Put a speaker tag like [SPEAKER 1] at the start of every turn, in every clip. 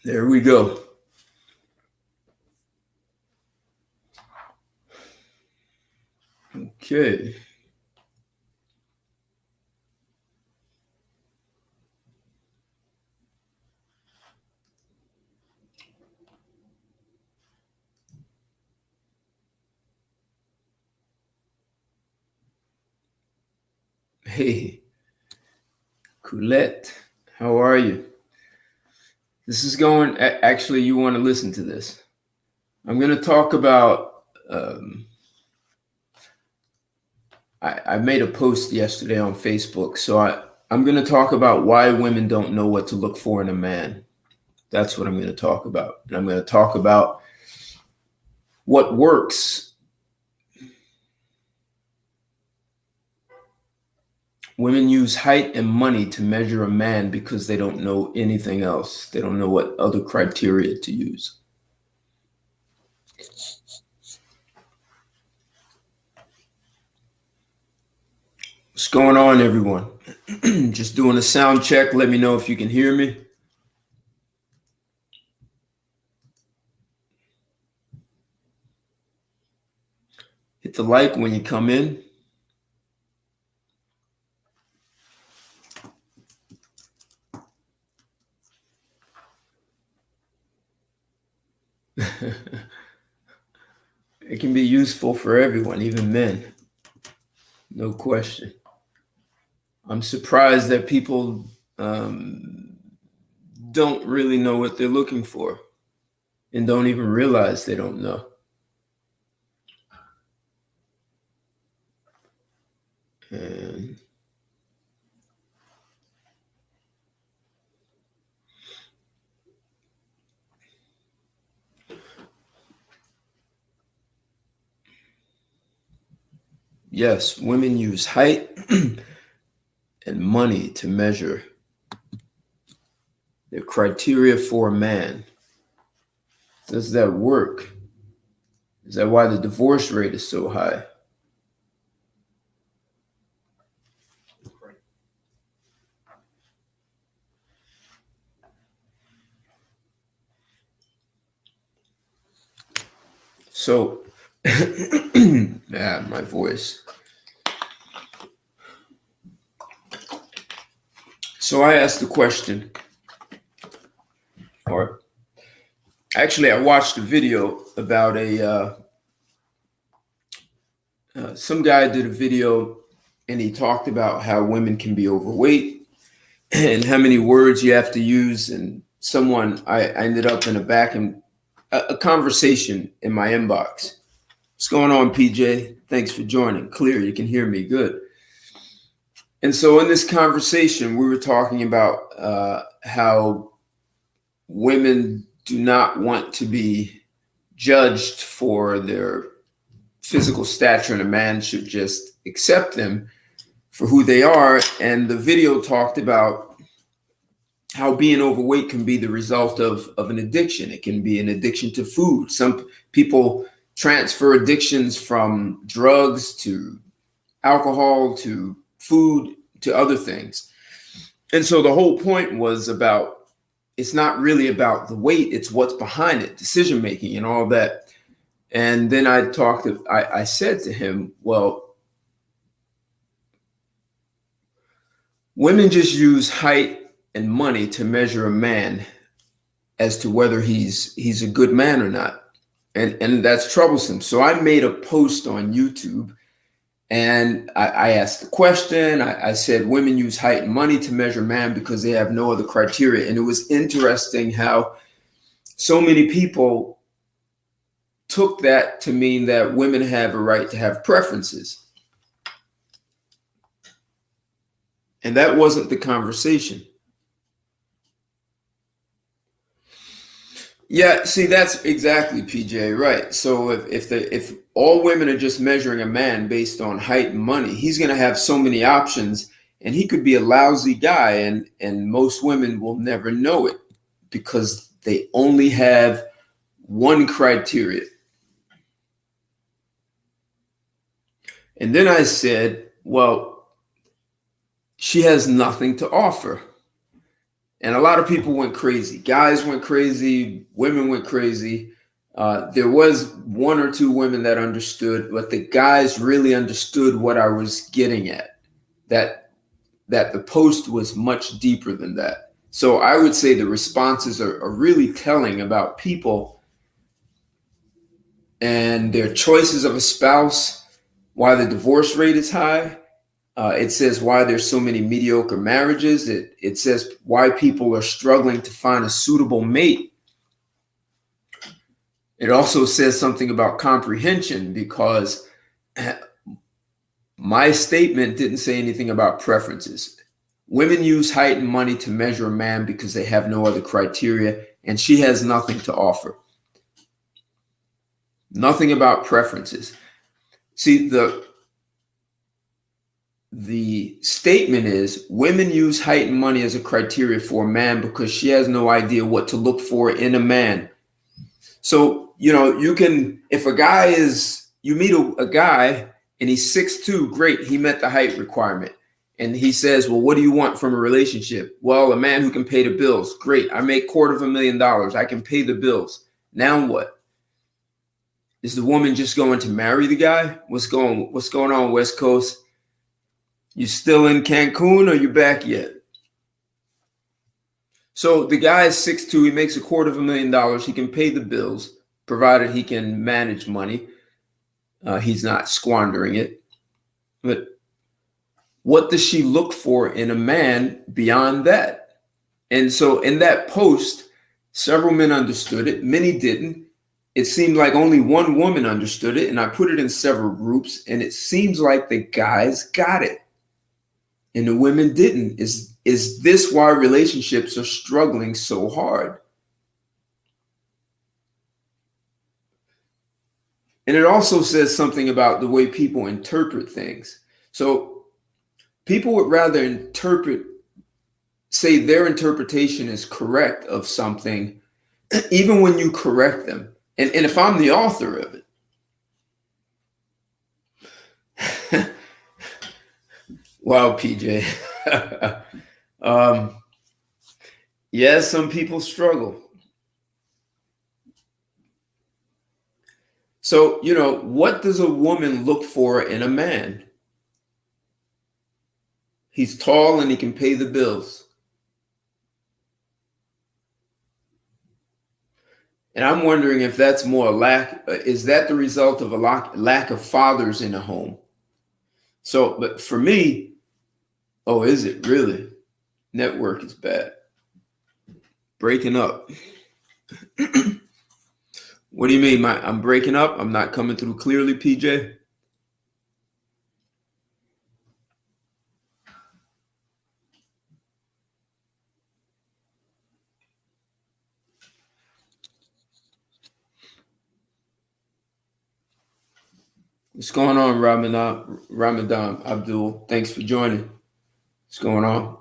[SPEAKER 1] There we go. Okay. Hey, Colette, how are you? This is going, actually, you want to listen to this. I'm going to talk about, I made a post yesterday on Facebook. So I'm going to talk about why women don't know what to look for in a man. That's what I'm going to talk about. And I'm going to talk about what works. Women use height and money to measure a man because they don't know anything else. They don't know what other criteria to use. What's going on, everyone? Just doing a sound check. Let me know if you can hear me. Hit the like when you come in. It can be useful for everyone, even men. No question. I'm surprised that people don't really know what they're looking for and don't even realize they don't know. And yes, women use height and money to measure their criteria for a man. Does that work? Is that why the divorce rate is so high? So, yeah, my voice. So I asked the question, or actually, I watched a video about some guy did a video, and he talked about how women can be overweight and how many words you have to use. And I ended up in a conversation in my inbox. What's going on, PJ? Thanks for joining. Clear, you can hear me good. And so in this conversation, we were talking about how women do not want to be judged for their physical stature, and a man should just accept them for who they are. And the video talked about how being overweight can be the result of an addiction. It can be an addiction to food. Some people transfer addictions from drugs to alcohol to food to other things. And so the whole point was about, it's not really about the weight, it's what's behind it, decision making and all that. And then I said to him, well, women just use height and money to measure a man as to whether he's a good man or not. And that's troublesome. So I made a post on YouTube, and I asked the question. I said, women use height and money to measure man because they have no other criteria. And it was interesting how so many people took that to mean that women have a right to have preferences. And that wasn't the conversation. Yeah, see, that's exactly, PJ, right. So if all women are just measuring a man based on height and money, he's going to have so many options, and he could be a lousy guy, and most women will never know it because they only have one criteria. And then I said, well, she has nothing to offer. And a lot of people went crazy. Guys went crazy. Women went crazy. There was one or two women that understood, but the guys really understood what I was getting at. That the post was much deeper than that. So I would say the responses are really telling about people and their choices of a spouse, why the divorce rate is high. It says why there's so many mediocre marriages. It says why people are struggling to find a suitable mate. It also says something about comprehension, because my statement didn't say anything about preferences. Women use height and money to measure a man because they have no other criteria, and she has nothing to offer. Nothing about preferences. See, the statement is women use height and money as a criteria for a man because she has no idea what to look for in a man. So, you can, if a guy you meet a guy and he's 6'2", great, he met the height requirement. And he says, well, what do you want from a relationship? Well, a man who can pay the bills. Great, I make $250,000. I can pay the bills. Now what? Is the woman just going to marry the guy? What's going on, West Coast? You still in Cancun, or you back yet? So the guy is 6'2", he makes $250,000. He can pay the bills, provided he can manage money. He's not squandering it. But what does she look for in a man beyond that? And so in that post, several men understood it. Many didn't. It seemed like only one woman understood it, and I put it in several groups, and it seems like the guys got it and the women didn't. Is this why relationships are struggling so hard? And it also says something about the way people interpret things. So people would rather say their interpretation is correct of something, even when you correct them. And if I'm the author of it, wow, PJ. Yes, some people struggle. So, what does a woman look for in a man? He's tall and he can pay the bills. And I'm wondering if that's more is that the result of a lack of fathers in a home? So, but for me, oh, is it really? Network is bad. Breaking up. What do you mean? I'm breaking up? I'm not coming through clearly, PJ? What's going on, Ramadan Abdul? Thanks for joining. What's going on?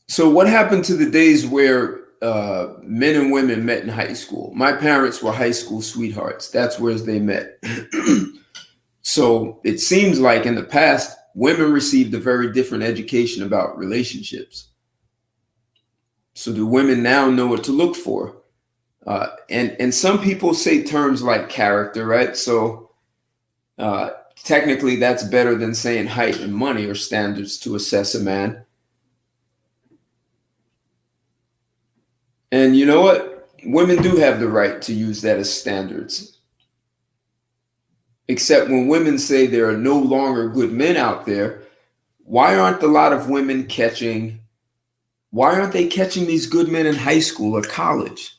[SPEAKER 1] So what happened to the days where men and women met in high school? My parents were high school sweethearts. That's where they met. So it seems like in the past, women received a very different education about relationships. So do women now know what to look for? And some people say terms like character, right? So technically that's better than saying height and money or standards to assess a man. And you know what? Women do have the right to use that as standards. Except when women say there are no longer good men out there, why aren't they catching these good men in high school or college?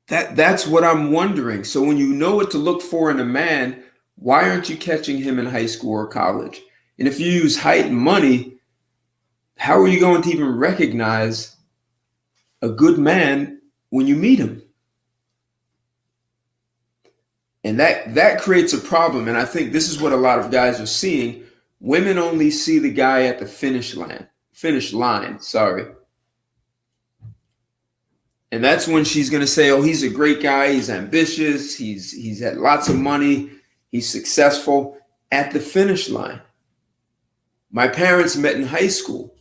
[SPEAKER 1] That's what I'm wondering. So when you know what to look for in a man, why aren't you catching him in high school or college? And if you use height and money, how are you going to even recognize a good man when you meet him? And that creates a problem. And I think this is what a lot of guys are seeing. Women only see the guy at the finish line, sorry. And that's when she's going to say, oh, he's a great guy. He's ambitious. He's had lots of money. He's successful. At the finish line. My parents met in high school.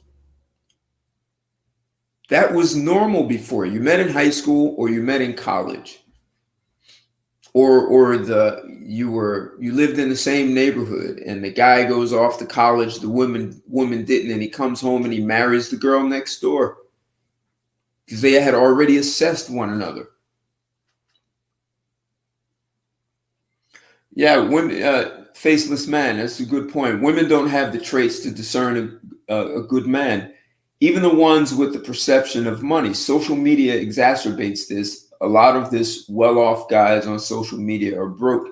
[SPEAKER 1] That was normal before. You met in high school or you met in college. Or you lived in the same neighborhood and the guy goes off to college, the woman didn't, and he comes home and he marries the girl next door. Because they had already assessed one another. Yeah, women, faceless man. That's a good point. Women don't have the traits to discern a good man, even the ones with the perception of money. Social media exacerbates this. A lot of this well-off guys on social media are broke.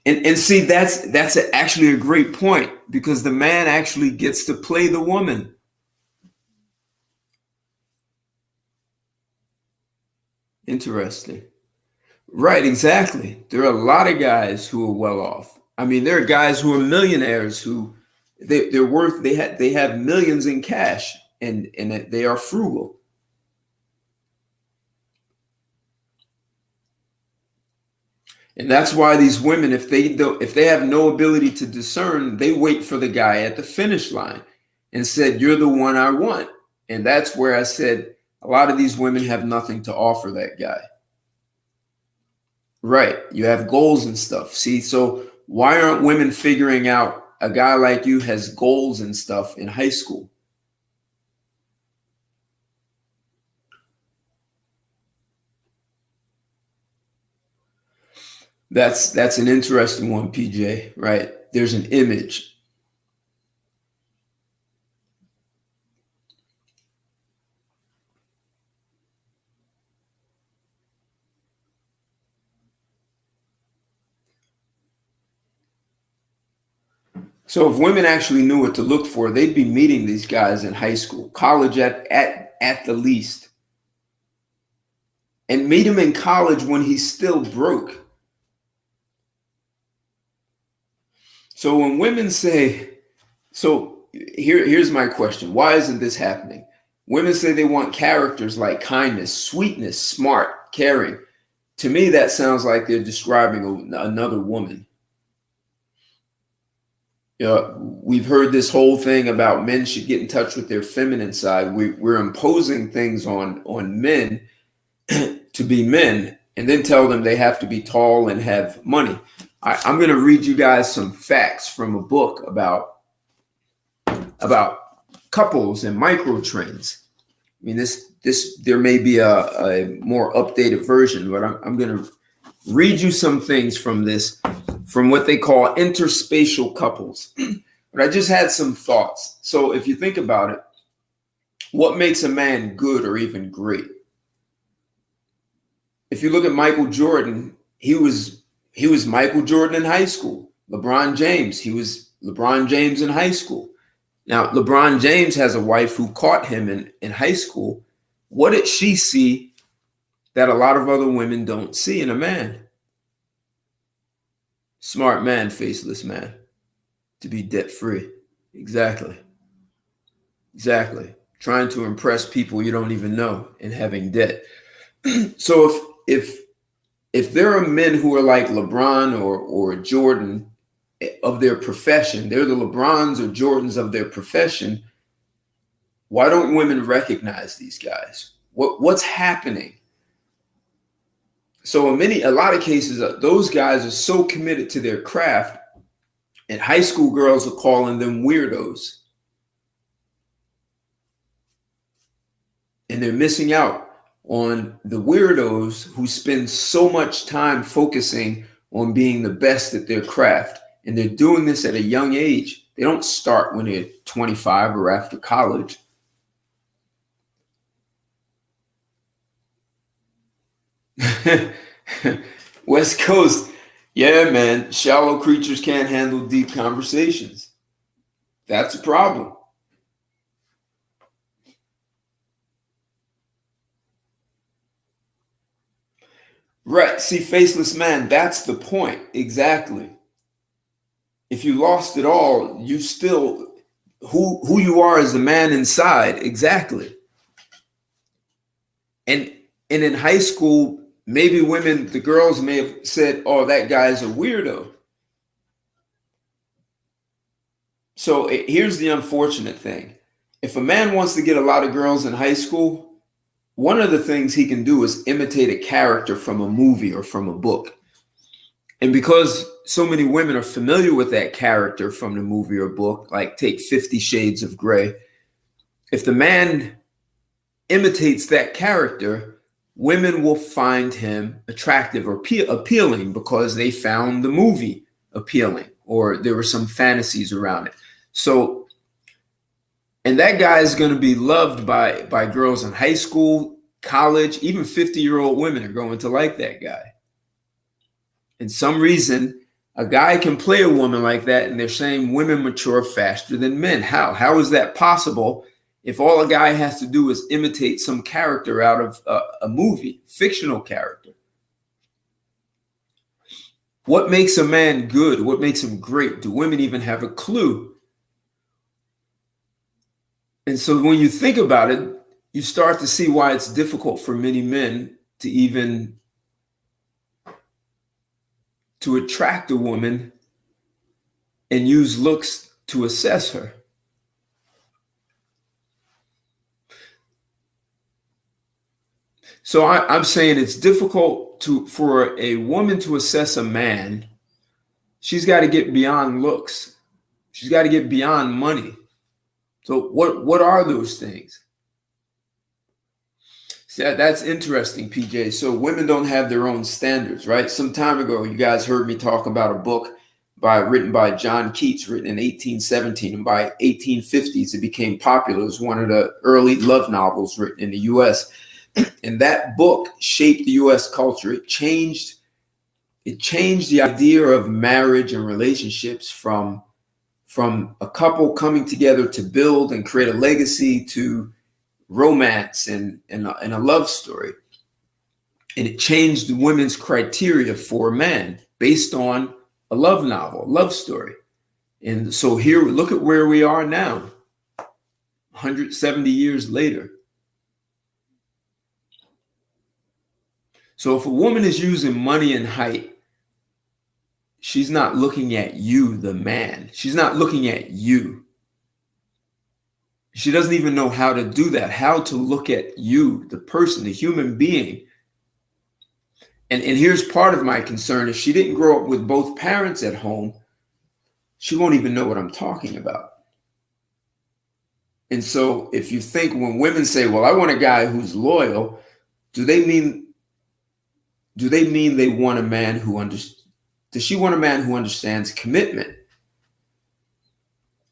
[SPEAKER 1] and see, that's actually a great point, because the man actually gets to play the woman. Interesting. Right, exactly. There are a lot of guys who are well off. I mean, there are guys who are millionaires who they have millions in cash, and they are frugal. And that's why these women, if they have no ability to discern, they wait for the guy at the finish line and said, "You're the one I want." And that's where I said a lot of these women have nothing to offer that guy. Right. You have goals and stuff. See, so why aren't women figuring out a guy like you has goals and stuff in high school? That's an interesting one, PJ, right? There's an image. So if women actually knew what to look for, they'd be meeting these guys in high school, college at the least. And meet him in college when he's still broke. So when women say, so here's my question. Why isn't this happening? Women say they want characters like kindness, sweetness, smart, caring. To me, that sounds like they're describing another woman. We've heard this whole thing about men should get in touch with their feminine side. We're imposing things on men to be men, and then tell them they have to be tall and have money. I'm going to read you guys some facts from a book about couples and micro trends. I mean, there may be a more updated version, but I'm going to read you some things from this, from what they call interspatial couples. But I just had some thoughts. So if you think about it, what makes a man good or even great? If you look at Michael Jordan, he was Michael Jordan in high school. LeBron James, he was LeBron James in high school. Now, LeBron James has a wife who caught him in high school. What did she see that a lot of other women don't see in a man? Smart man, faceless man, to be debt free. Exactly. Exactly. Trying to impress people you don't even know and having debt. So if there are men who are like LeBron or Jordan of their profession, they're the LeBrons or Jordans of their profession, why don't women recognize these guys? What's happening? So in a lot of cases, those guys are so committed to their craft, and high school girls are calling them weirdos. And they're missing out on the weirdos who spend so much time focusing on being the best at their craft. And they're doing this at a young age. They don't start when they're 25 or after college. West Coast. Yeah, man. Shallow creatures can't handle deep conversations. That's a problem. Right. See, faceless man, that's the point. Exactly. If you lost it all, you still who you are as the man inside. Exactly. And in high school, maybe the girls may have said, oh, that guy's a weirdo. So here's the unfortunate thing. If a man wants to get a lot of girls in high school, one of the things he can do is imitate a character from a movie or from a book. And because so many women are familiar with that character from the movie or book, like take 50 Shades of Grey, if the man imitates that character, women will find him attractive or appealing because they found the movie appealing or there were some fantasies around it. So, and that guy is going to be loved by girls in high school, college, even 50-year-old women are going to like that guy. And some reason, a guy can play a woman like that, and they're saying women mature faster than men. How? How is that possible if all a guy has to do is imitate some character out of a movie, fictional character? What makes a man good? What makes him great? Do women even have a clue? And so when you think about it, you start to see why it's difficult for many men to attract a woman and use looks to assess her. So I'm saying it's difficult for a woman to assess a man. She's got to get beyond looks. She's got to get beyond money. So what are those things? See, that's interesting, PJ. So women don't have their own standards, right? Some time ago, you guys heard me talk about a book written by John Keats, written in 1817, and by 1850s, it became popular. It was one of the early love novels written in the U.S. And that book shaped the U.S. culture. It changed the idea of marriage and relationships from a couple coming together to build and create a legacy to romance and a love story. And it changed women's criteria for a man based on a love novel, love story. And so here, look at where we are now, 170 years later. So if a woman is using money and height, she's not looking at you, the man. She's not looking at you. She doesn't even know how to do that, how to look at you, the person, the human being. And here's part of my concern. If she didn't grow up with both parents at home, she won't even know what I'm talking about. And so if you think when women say, well, I want a guy who's loyal, do they mean they want a man who understands? Does she want a man who understands commitment?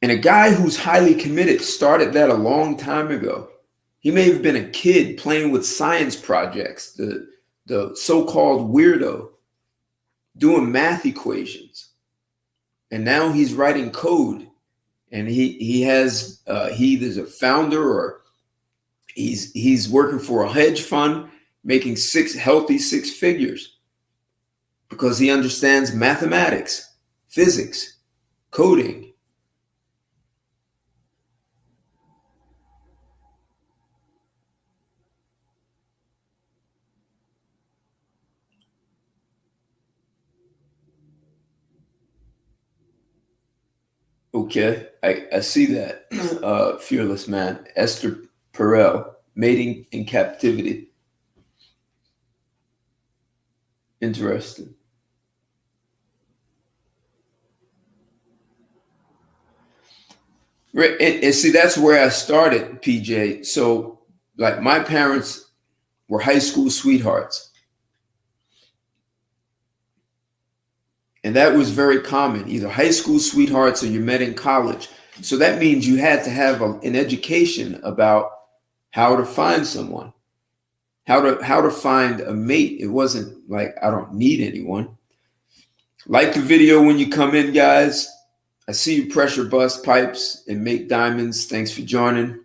[SPEAKER 1] And a guy who's highly committed started that a long time ago. He may have been a kid playing with science projects, the so-called weirdo, doing math equations. And now he's writing code. And he's a founder, or he's working for a hedge fund, making healthy six figures because he understands mathematics, physics, coding. Okay, I see that. Fearless man, Esther Perel, Mating in Captivity. Interesting. Right, and see, that's where I started, PJ. So, like, my parents were high school sweethearts. And that was very common, either high school sweethearts or you met in college. So that means you had to have an education about how to find someone, how to find a mate. It wasn't like, I don't need anyone. Like the video when you come in, guys. I see you pressure bust pipes and make diamonds. Thanks for joining.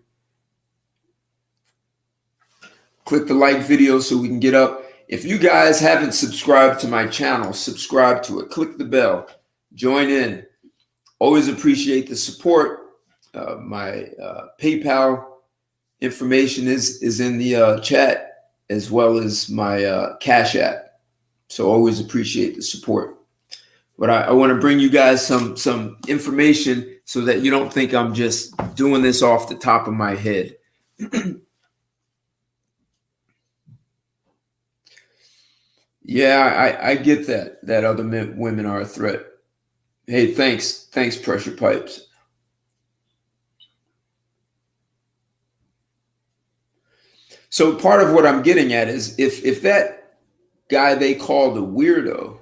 [SPEAKER 1] Click the like video so we can get up. If you guys haven't subscribed to my channel, subscribe to it. Click the bell. Join in. Always appreciate the support. My PayPal information is in the chat. as well as my Cash App. So always appreciate the support. But I want to bring you guys some information so that you don't think I'm just doing this off the top of my head. Yeah, I get that other women are a threat. Hey, thanks, Pressure Pipes. So part of what I'm getting at is if that guy they call the weirdo,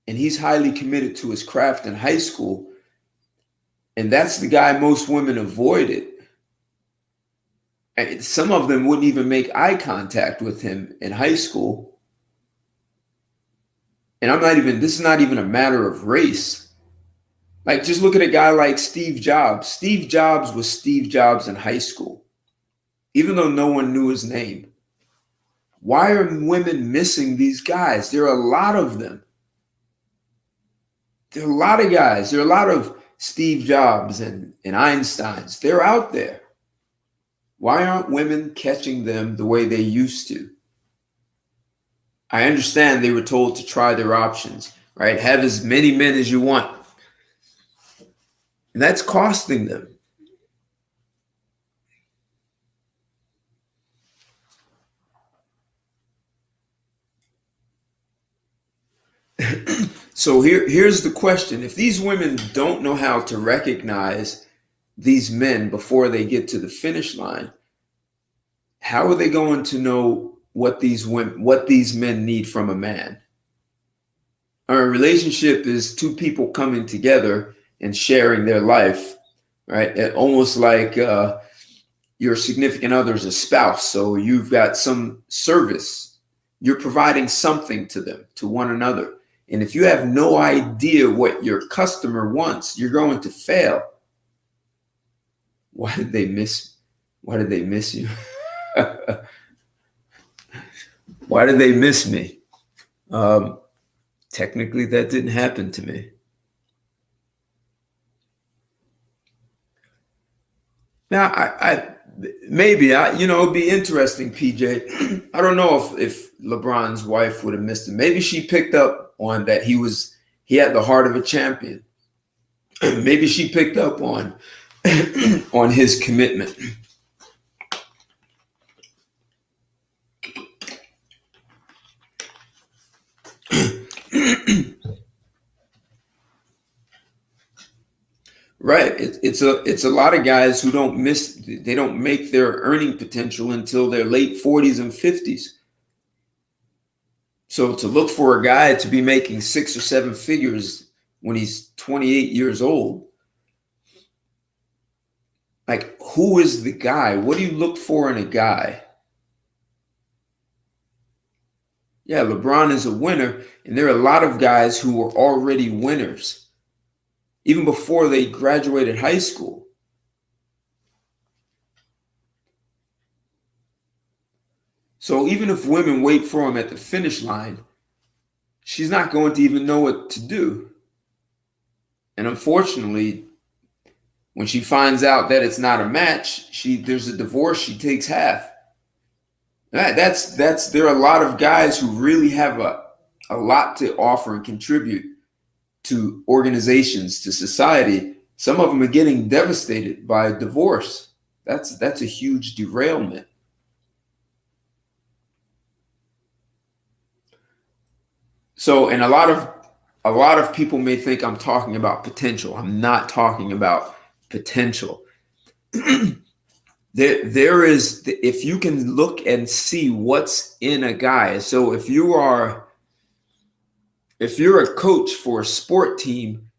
[SPEAKER 1] and he's highly committed to his craft in high school, and that's the guy most women avoided. And some of them wouldn't even make eye contact with him in high school. And this is not even a matter of race. Like, just look at a guy like Steve Jobs. Steve Jobs was Steve Jobs in high school, even though no one knew his name. Why are women missing these guys? There are a lot of them. There are a lot of guys. There are a lot of Steve Jobs and Einsteins. They're out there. Why aren't women catching them the way they used to? I understand they were told to try their options, right? Have as many men as you want. And that's costing them. So here's the question. If these women don't know how to recognize these men before they get to the finish line, how are they going to know what these men need from a man? A relationship is two people coming together and sharing their life, right? Almost like your significant other is a spouse. So you've got some service. You're providing something to them, to one another. And if you have no idea what your customer wants, you're going to fail. Why did they miss you? Why did they miss me? Technically, that didn't happen to me. Now, maybe it'd be interesting, PJ. I don't know if LeBron's wife would have missed him. Maybe she picked up on that he had the heart of a champion. Maybe she picked up on his commitment. Right. It's a lot of guys who they don't make their earning potential until their late 40s and 50s. So to look for a guy to be making 6 or 7 figures when he's 28 years old, like, who is the guy? What do you look for in a guy? Yeah, LeBron is a winner, and there are a lot of guys who were already winners, even before they graduated high school. So even if women wait for him at the finish line, she's not going to even know what to do. And unfortunately, when she finds out that it's not a match, there's a divorce, she takes half. There are a lot of guys who really have a lot to offer and contribute to organizations, to society. Some of them are getting devastated by a divorce. That's a huge derailment. So, and a lot of people may think I'm talking about potential. I'm not talking about potential. There is, if you can look and see what's in a guy. So if you're a coach for a sport team,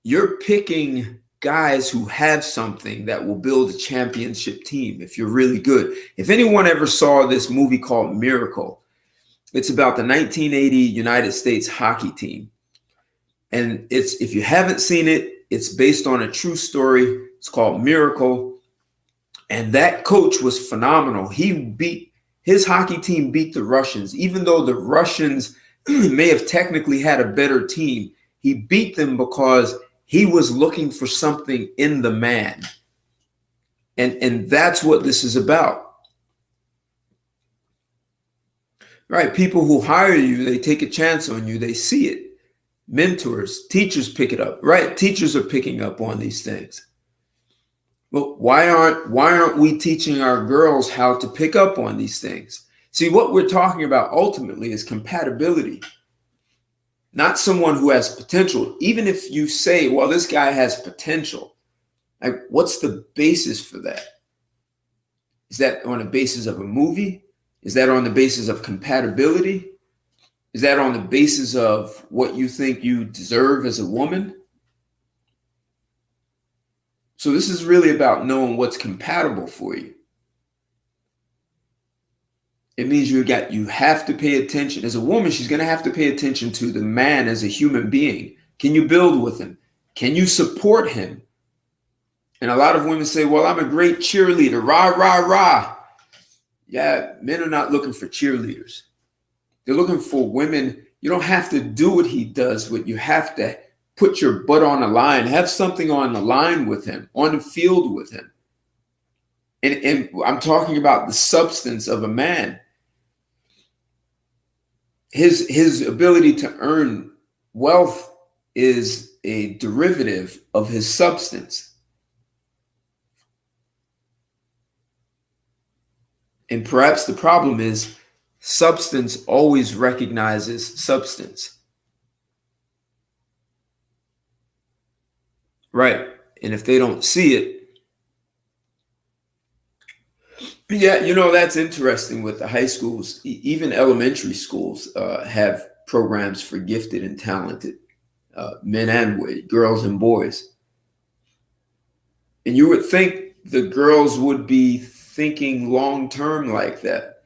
[SPEAKER 1] you're picking guys who have something that will build a championship team if you're really good. If anyone ever saw this movie called Miracle, it's about the 1980 United States hockey team. And if you haven't seen it, it's based on a true story. It's called Miracle. And that coach was phenomenal. His hockey team beat the Russians, even though the Russians may have technically had a better team. He beat them because he was looking for something in the man. And that's what this is about. Right? People who hire you, they take a chance on you, they see it. Mentors, teachers pick it up, right? Teachers are picking up on these things. But why aren't we teaching our girls how to pick up on these things? See, what we're talking about ultimately is compatibility, not someone who has potential. Even if you say, well, this guy has potential, like, what's the basis for that? Is that on the basis of a movie? Is that on the basis of compatibility? Is that on the basis of what you think you deserve as a woman? So this is really about knowing what's compatible for you. It means you have to pay attention. As a woman, she's going to have to pay attention to the man as a human being. Can you build with him? Can you support him? And a lot of women say, well, I'm a great cheerleader. Rah, rah, rah. Yeah, men are not looking for cheerleaders. They're looking for women. You don't have to do what he does, but you have to put your butt on the line. Have something on the line with him, on the field with him. And I'm talking about the substance of a man. His ability to earn wealth is a derivative of his substance. And perhaps the problem is substance always recognizes substance. Right. And if they don't see it, yeah, that's interesting with the high schools. Even elementary schools have programs for gifted and talented men and women, girls and boys. And you would think the girls would be thinking long-term like that.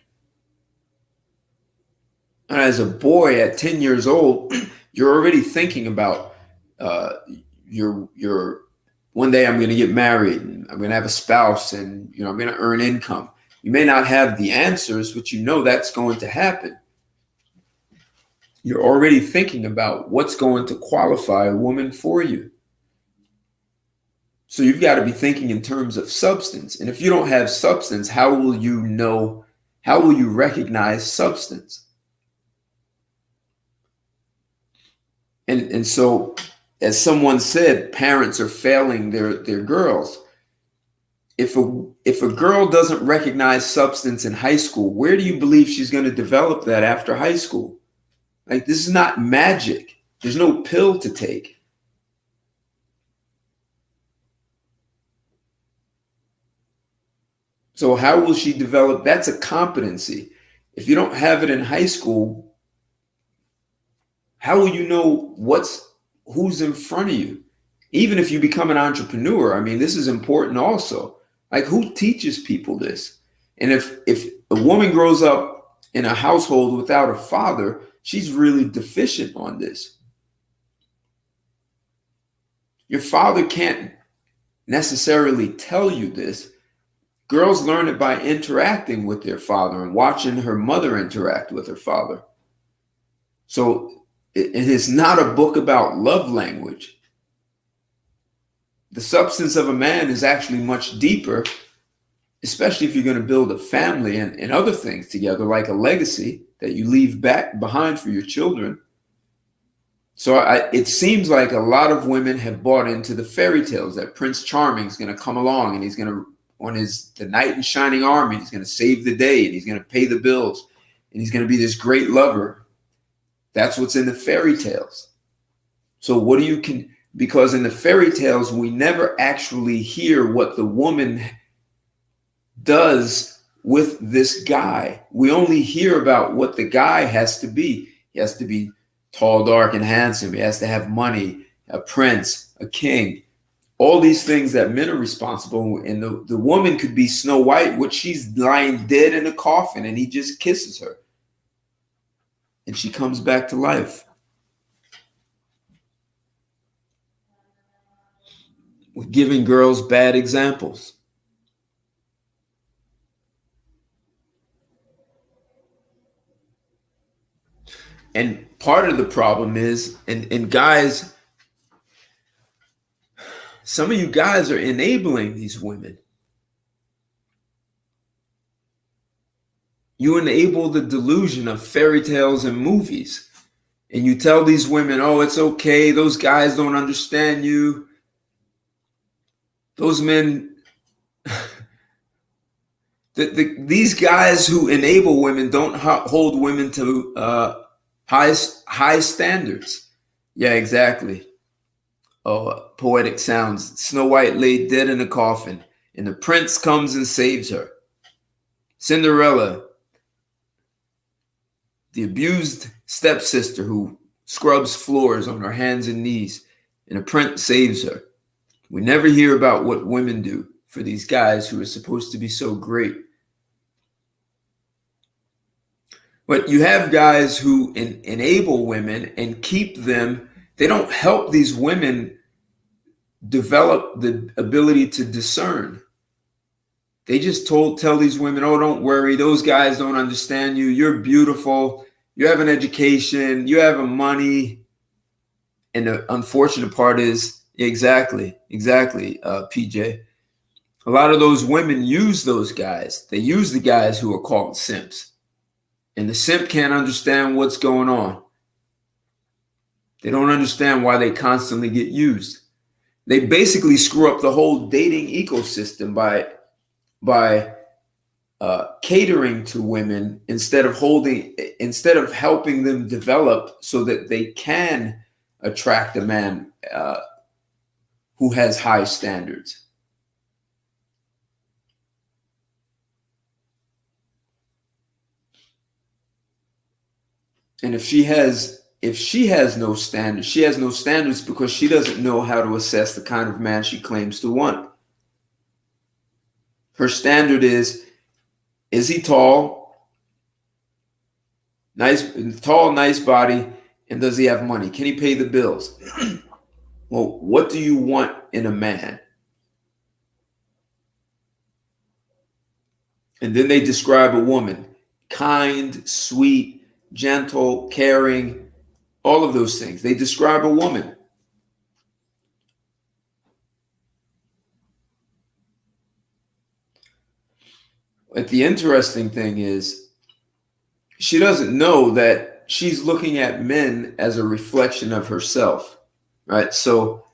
[SPEAKER 1] And as a boy at 10 years old, you're already thinking about your one day I'm going to get married and I'm going to have a spouse and I'm going to earn income. You may not have the answers, but that's going to happen. You're already thinking about what's going to qualify a woman for you. So you've got to be thinking in terms of substance. And if you don't have substance, how will you recognize substance? And so, as someone said, parents are failing their girls. If a girl doesn't recognize substance in high school, where do you believe she's going to develop that after high school? Like, this is not magic. There's no pill to take. So how will she develop? That's a competency. If you don't have it in high school, how will you know who's in front of you? Even if you become an entrepreneur, I mean, this is important also. Like, who teaches people this? And if a woman grows up in a household without a father, she's really deficient on this. Your father can't necessarily tell you this. Girls learn it by interacting with their father and watching her mother interact with her father. So it is not a book about love language. The substance of a man is actually much deeper, especially if you're going to build a family and other things together, like a legacy that you leave behind for your children. So it seems like a lot of women have bought into the fairy tales that Prince Charming is going to come along and he's going to, on the knight in shining armor, he's going to save the day and he's going to pay the bills and he's going to be this great lover. That's what's in the fairy tales. So because in the fairy tales, we never actually hear what the woman does with this guy. We only hear about what the guy has to be. He has to be tall, dark, and handsome. He has to have money, a prince, a king, all these things that men are responsible. And the woman could be Snow White, which she's lying dead in a coffin and he just kisses her. And she comes back to life. We're giving girls bad examples. And part of the problem is, and guys, some of you guys are enabling these women. You enable the delusion of fairy tales and movies. And you tell these women, oh, it's okay. Those guys don't understand you. Those men, these guys who enable women don't hold women to high standards. Yeah, exactly. Oh, poetic sounds. Snow White laid dead in a coffin, and the prince comes and saves her. Cinderella, the abused stepsister who scrubs floors on her hands and knees, and a prince saves her. We never hear about what women do for these guys who are supposed to be so great. But you have guys who enable women and keep them. They don't help these women develop the ability to discern. They just tell these women, oh, don't worry. Those guys don't understand you. You're beautiful. You have an education. You have money. And the unfortunate part is, exactly, PJ. A lot of those women use those guys. They use the guys who are called simps. And the simp can't understand what's going on. They don't understand why they constantly get used. They basically screw up the whole dating ecosystem by catering to women instead of helping them develop so that they can attract a man who has high standards. And if she has no standards, she has no standards because she doesn't know how to assess the kind of man she claims to want. Her standard is he tall, nice body, and does he have money? Can he pay the bills? Well, what do you want in a man? And then they describe a woman: kind, sweet, gentle, caring, all of those things. They describe a woman. But the interesting thing is, she doesn't know that she's looking at men as a reflection of herself, right? So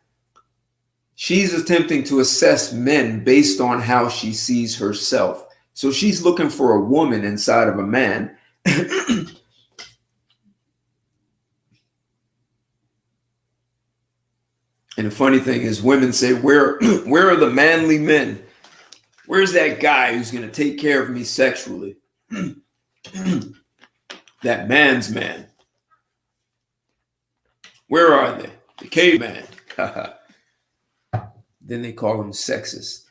[SPEAKER 1] she's attempting to assess men based on how she sees herself. So she's looking for a woman inside of a man. And the funny thing is, women say, where are the manly men? Where's that guy who's going to take care of me sexually? That man's man. Where are they? The caveman. Then they call him sexist.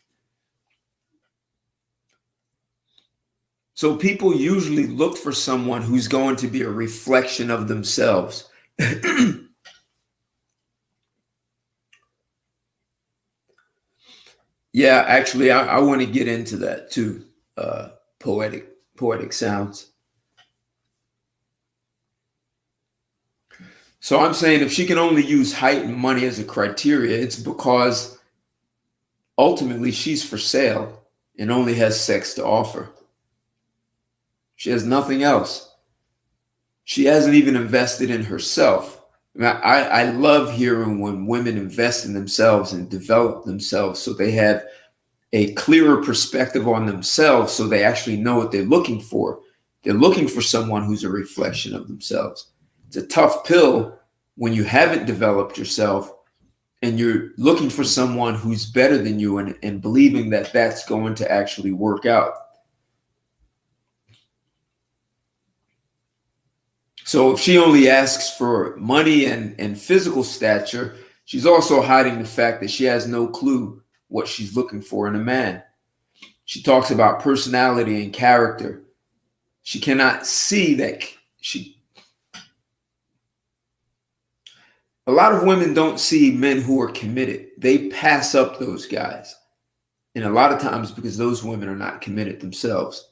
[SPEAKER 1] So people usually look for someone who's going to be a reflection of themselves. Yeah, actually, I want to get into that too. Poetic sounds. So I'm saying if she can only use height and money as a criteria, it's because ultimately she's for sale and only has sex to offer. She has nothing else. She hasn't even invested in herself. I love hearing when women invest in themselves and develop themselves so they have a clearer perspective on themselves, so they actually know what they're looking for. They're looking for someone who's a reflection of themselves. It's a tough pill when you haven't developed yourself and you're looking for someone who's better than you and believing that that's going to actually work out. So if she only asks for money and physical stature, she's also hiding the fact that she has no clue what she's looking for in a man. She talks about personality and character. She cannot see that a lot of women don't see men who are committed. They pass up those guys. And a lot of times because those women are not committed themselves.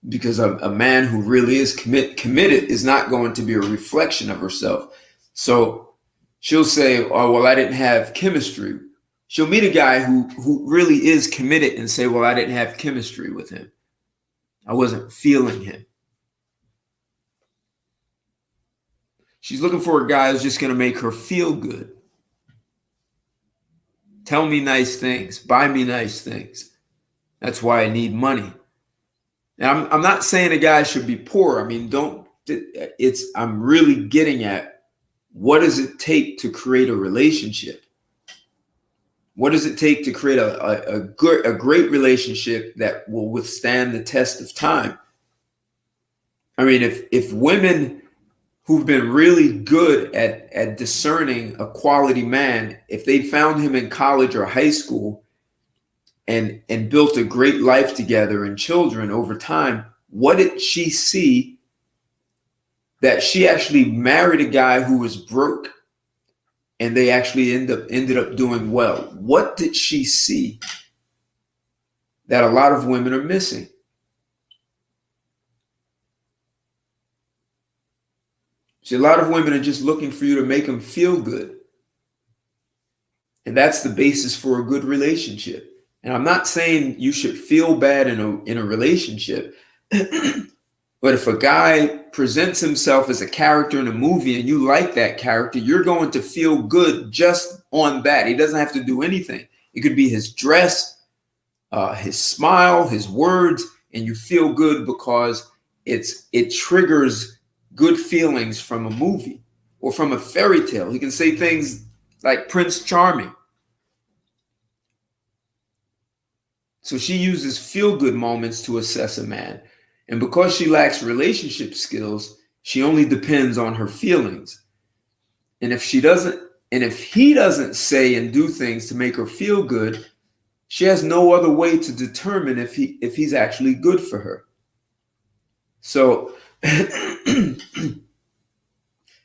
[SPEAKER 1] Because a man who really is committed is not going to be a reflection of herself. So she'll say, oh, well, I didn't have chemistry. She'll meet a guy who really is committed and say, well, I didn't have chemistry with him. I wasn't feeling him. She's looking for a guy who's just going to make her feel good. Tell me nice things. Buy me nice things. That's why I need money. And I'm not saying a guy should be poor. I mean, I'm really getting at, what does it take to create a relationship? What does it take to create a great relationship that will withstand the test of time? I mean, if women who've been really good at discerning a quality man, if they found him in college or high school and built a great life together and children over time, what did she see that she actually married a guy who was broke and they actually ended up doing well? What did she see that a lot of women are missing? See, a lot of women are just looking for you to make them feel good. And that's the basis for a good relationship. And I'm not saying you should feel bad in a relationship, but if a guy presents himself as a character in a movie and you like that character, you're going to feel good just on that. He doesn't have to do anything. It could be his dress, his smile, his words, and you feel good because it triggers good feelings from a movie or from a fairy tale. He can say things like Prince Charming. So she uses feel-good moments to assess a man. And because she lacks relationship skills, she only depends on her feelings. And if he doesn't say and do things to make her feel good, she has no other way to determine if he's actually good for her. So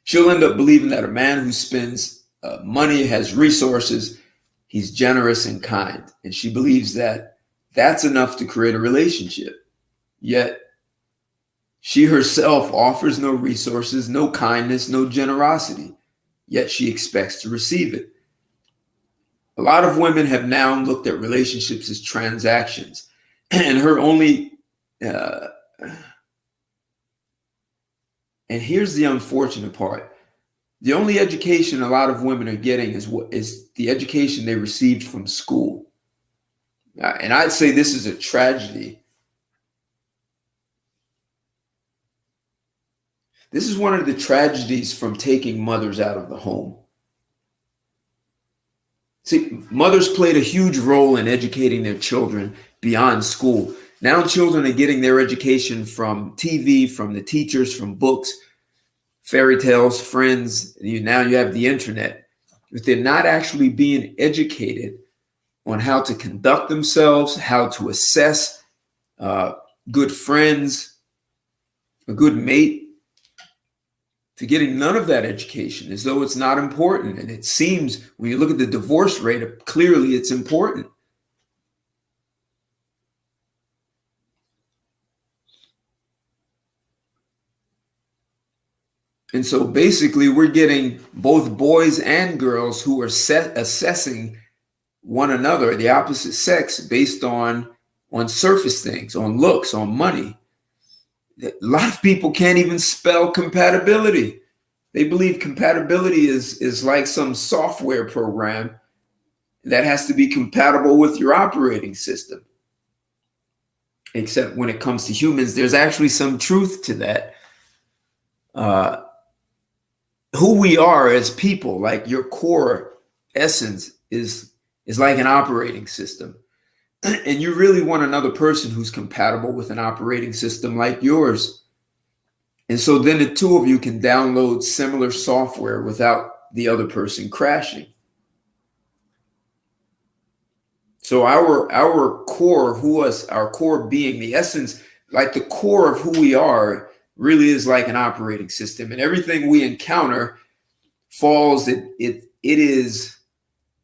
[SPEAKER 1] she'll end up believing that a man who spends money, has resources, he's generous and kind. And she believes that that's enough to create a relationship. Yet she herself offers no resources, no kindness, no generosity. Yet she expects to receive it. A lot of women have now looked at relationships as transactions. And her only... And here's the unfortunate part. The only education a lot of women are getting is the education they received from school. And I'd say this is a tragedy. This is one of the tragedies from taking mothers out of the home. See, mothers played a huge role in educating their children beyond school. Now children are getting their education from TV, from the teachers, from books, fairy tales, friends. Now you have the internet. But they're not actually being educated on how to conduct themselves, how to assess good friends, a good mate. They're getting none of that education, as though it's not important. And it seems, when you look at the divorce rate, clearly it's important. And so basically we're getting both boys and girls who are assessing one another, the opposite sex, based on surface things, on looks, on money. A lot of people can't even spell compatibility. They believe compatibility is like some software program that has to be compatible with your operating system. Except when it comes to humans, there's actually some truth to that. Who we are as people, like your core essence, is like an operating system. And you really want another person who's compatible with an operating system like yours. And so then the two of you can download similar software without the other person crashing. So our core, our core being, the essence, like the core of who we are, really is like an operating system. And everything we encounter falls, it is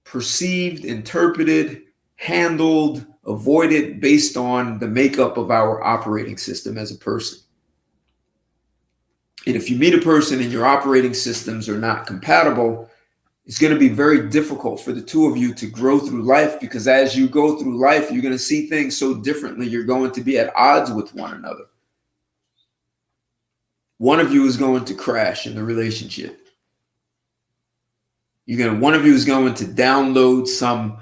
[SPEAKER 1] perceived, interpreted, handled, avoided based on the makeup of our operating system as a person. And if you meet a person and your operating systems are not compatible, it's going to be very difficult for the two of you to grow through life, because as you go through life, you're going to see things so differently. You're going to be at odds with one another. One of you is going to crash in the relationship. One of you is going to download some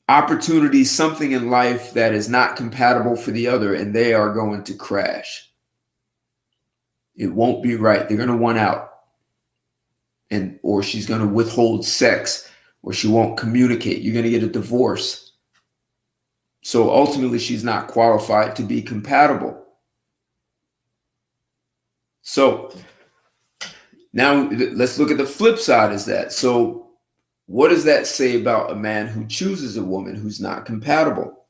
[SPEAKER 1] opportunity, something in life that is not compatible for the other, and they are going to crash. It won't be right. They're going to want out. Or she's going to withhold sex, or she won't communicate. You're going to get a divorce. So ultimately, she's not qualified to be compatible. So now let's look at the flip side of that. So what does that say about a man who chooses a woman who's not compatible?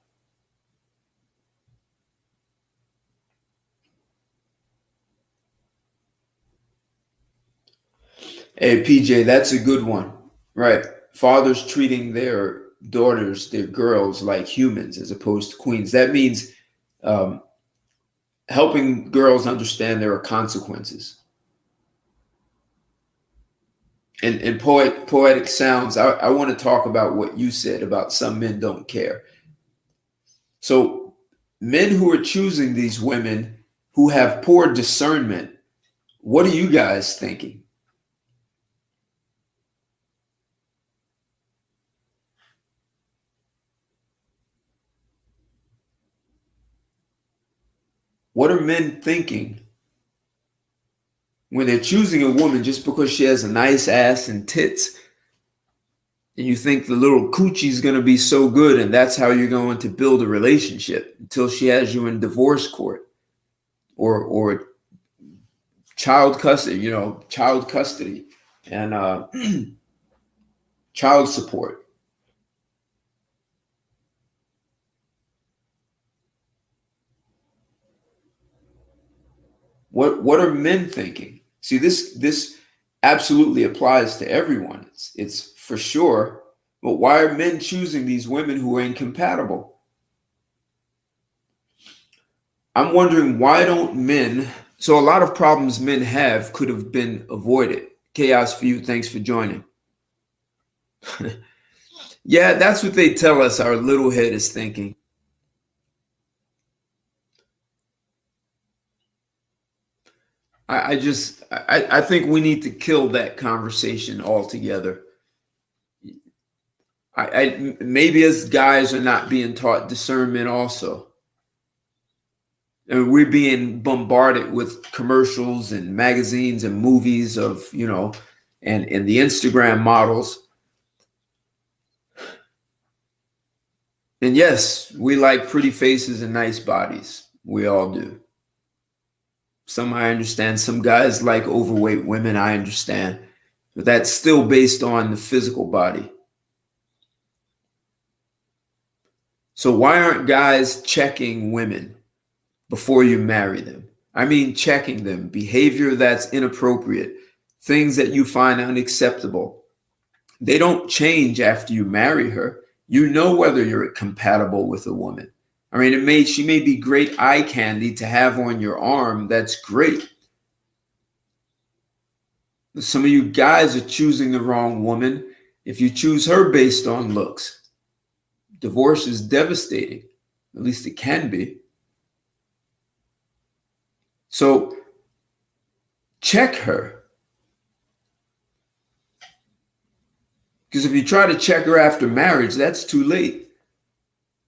[SPEAKER 1] Hey, PJ, that's a good one. Right. Fathers treating their daughters, their girls, like humans as opposed to queens. That means helping girls understand there are consequences. And poetic sounds, I want to talk about what you said about some men don't care. So men who are choosing these women who have poor discernment, what are you guys thinking? What are men thinking when they're choosing a woman just because she has a nice ass and tits, and you think the little coochie is going to be so good, and that's how you're going to build a relationship until she has you in divorce court or child custody, and child support. What are men thinking? See, this absolutely applies to everyone. It's for sure. But why are men choosing these women who are incompatible? I'm wondering, why don't men? So a lot of problems men have could have been avoided. Chaos for you. Thanks for joining. Yeah, that's what they tell us our little head is thinking. I think we need to kill that conversation altogether. Maybe as guys are not being taught discernment also. And we're being bombarded with commercials and magazines and movies of, and the Instagram models. And yes, we like pretty faces and nice bodies. We all do. Some I understand. Some guys like overweight women. I understand. But that's still based on the physical body. So why aren't guys checking women before you marry them? I mean, checking them. Behavior that's inappropriate. Things that you find unacceptable. They don't change after you marry her. You know whether you're compatible with a woman. I mean, she may be great eye candy to have on your arm. That's great. Some of you guys are choosing the wrong woman if you choose her based on looks. Divorce is devastating. At least it can be. So check her. Because if you try to check her after marriage, that's too late.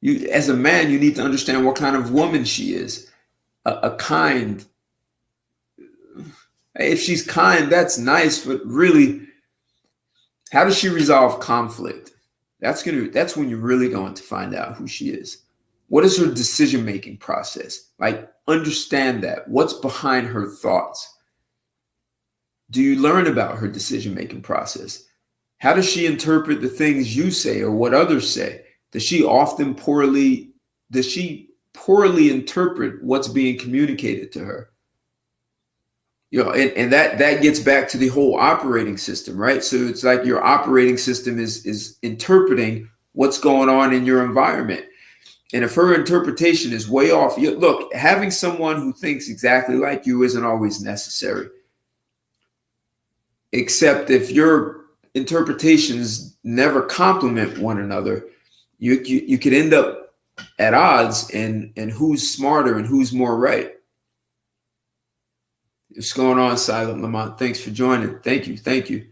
[SPEAKER 1] You, as a man, you need to understand what kind of woman she is. A kind. If she's kind, that's nice, but really, how does she resolve conflict? That's when you're really going to find out who she is. What is her decision-making process? Like, understand that. What's behind her thoughts? Do you learn about her decision-making process? How does she interpret the things you say or what others say? Does she poorly interpret what's being communicated to her? And that gets back to the whole operating system, right? So it's like your operating system is interpreting what's going on in your environment. And if her interpretation is way off, look, having someone who thinks exactly like you isn't always necessary. Except if interpretations never complement one another, you could end up at odds and who's smarter and who's more right. What's going on, Silent Lamont? Thanks for joining. Thank you. Thank you.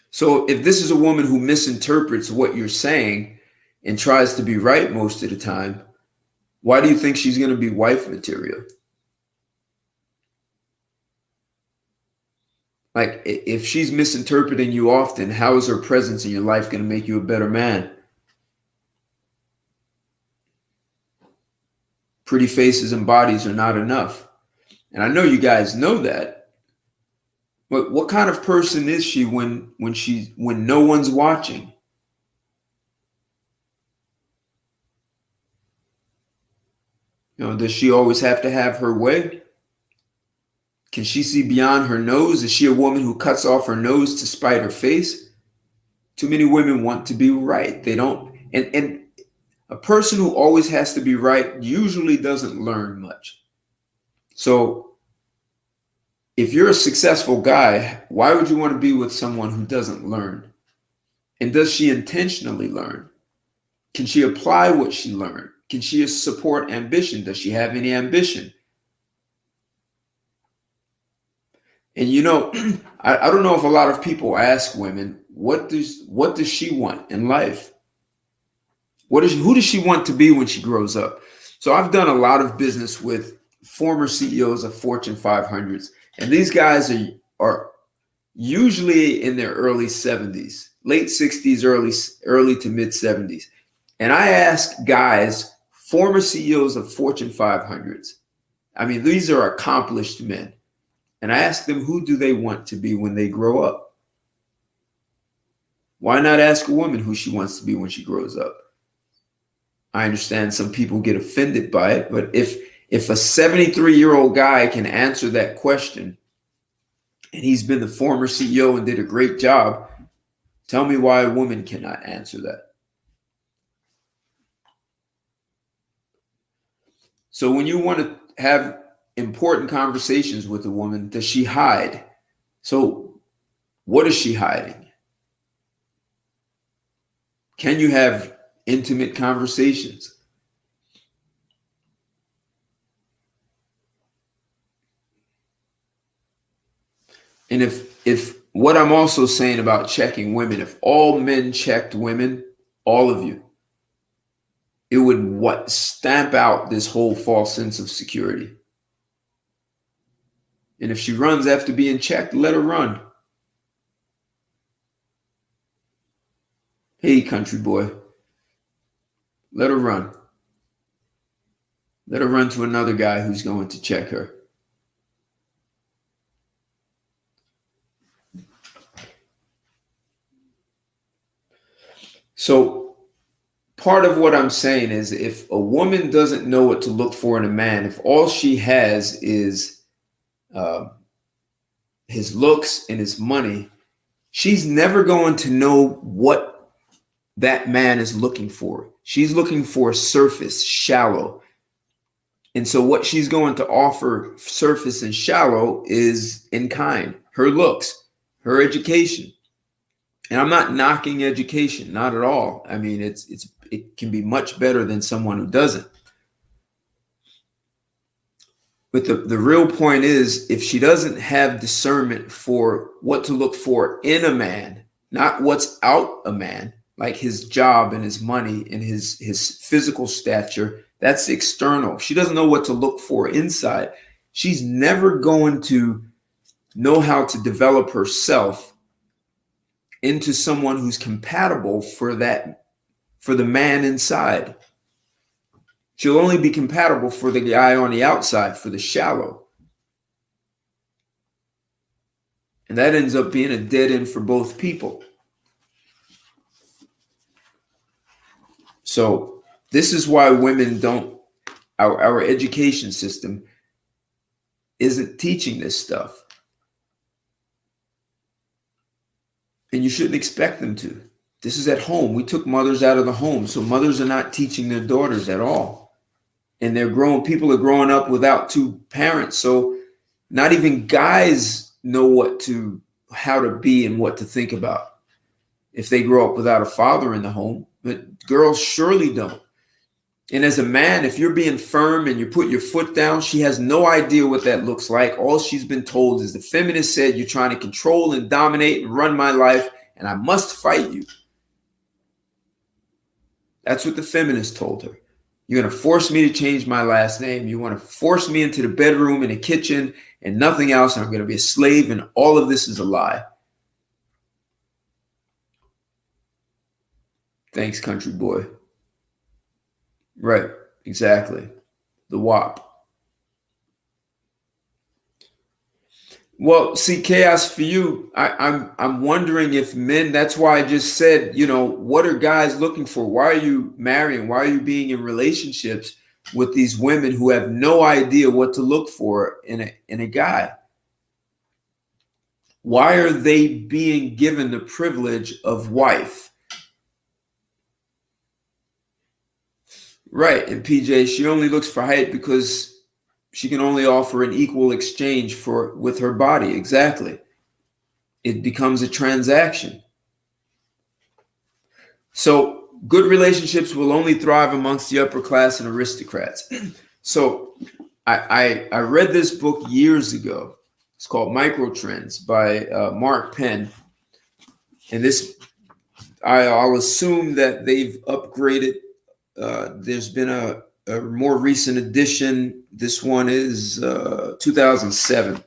[SPEAKER 1] So if this is a woman who misinterprets what you're saying and tries to be right most of the time, why do you think she's going to be wife material? Like, if she's misinterpreting you often, how is her presence in your life going to make you a better man? Pretty faces and bodies are not enough. And I know you guys know that. But what kind of person is she when no one's watching? You know, does she always have to have her way? Can she see beyond her nose? Is she a woman who cuts off her nose to spite her face? Too many women want to be right. They don't. And a person who always has to be right usually doesn't learn much. So if you're a successful guy, why would you want to be with someone who doesn't learn? And does she intentionally learn? Can she apply what she learned? Can she support ambition? Does she have any ambition? And you know, I don't know if a lot of people ask women, what does she want in life? Who does she want to be when she grows up? So I've done a lot of business with former CEOs of Fortune 500s, and these guys are usually in their early 70s, late 60s, early to mid 70s. And I ask guys, former CEOs of Fortune 500s, I mean, these are accomplished men. And I ask them, who do they want to be when they grow up? Why not ask a woman who she wants to be when she grows up? I understand some people get offended by it, but if a 73-year-old guy can answer that question, and he's been the former CEO and did a great job, tell me why a woman cannot answer that. So when you want to have important conversations with a woman, does she hide? So what is she hiding? Can you have intimate conversations? And if what I'm also saying about checking women, if all men checked women, all of you, it would stamp out this whole false sense of security. And if she runs after being checked, let her run. Hey, country boy, let her run. Let her run to another guy who's going to check her. So part of what I'm saying is, if a woman doesn't know what to look for in a man, if all she has is his looks and his money, she's never going to know what that man is looking for. She's looking for surface, shallow. And so what she's going to offer surface and shallow is in kind, her looks, her education. And I'm not knocking education, not at all. I mean, it can be much better than someone who doesn't. But the real point is, if she doesn't have discernment for what to look for in a man, not what's out a man, like his job and his money and his physical stature, that's external. If she doesn't know what to look for inside, she's never going to know how to develop herself into someone who's compatible for the man inside. She'll only be compatible for the guy on the outside, for the shallow. And that ends up being a dead end for both people. So this is why women our education system isn't teaching this stuff. And you shouldn't expect them to. This is at home. We took mothers out of the home. So mothers are not teaching their daughters at all. and people are growing up without two parents. So not even guys know how to be and what to think about if they grow up without a father in the home, but girls surely don't. And as a man, if you're being firm and you put your foot down, she has no idea what that looks like. All she's been told is the feminist said, you're trying to control and dominate and run my life, and I must fight you. That's what the feminist told her. You're going to force me to change my last name. You want to force me into the bedroom and the kitchen and nothing else. And I'm going to be a slave. And all of this is a lie. Thanks, country boy. Right. Exactly. The WAP. Well, see, Chaos, for you, I'm wondering if men, that's why I just said, what are guys looking for? Why are you marrying? Why are you being in relationships with these women who have no idea what to look for in a guy? Why are they being given the privilege of wife? Right. And PJ, she only looks for height because she can only offer an equal exchange with her body. Exactly. It becomes a transaction. So good relationships will only thrive amongst the upper class and aristocrats. So I read this book years ago. It's called Micro Trends by Mark Penn. And I'll assume that they've upgraded. There's been a more recent edition. This one is 2007.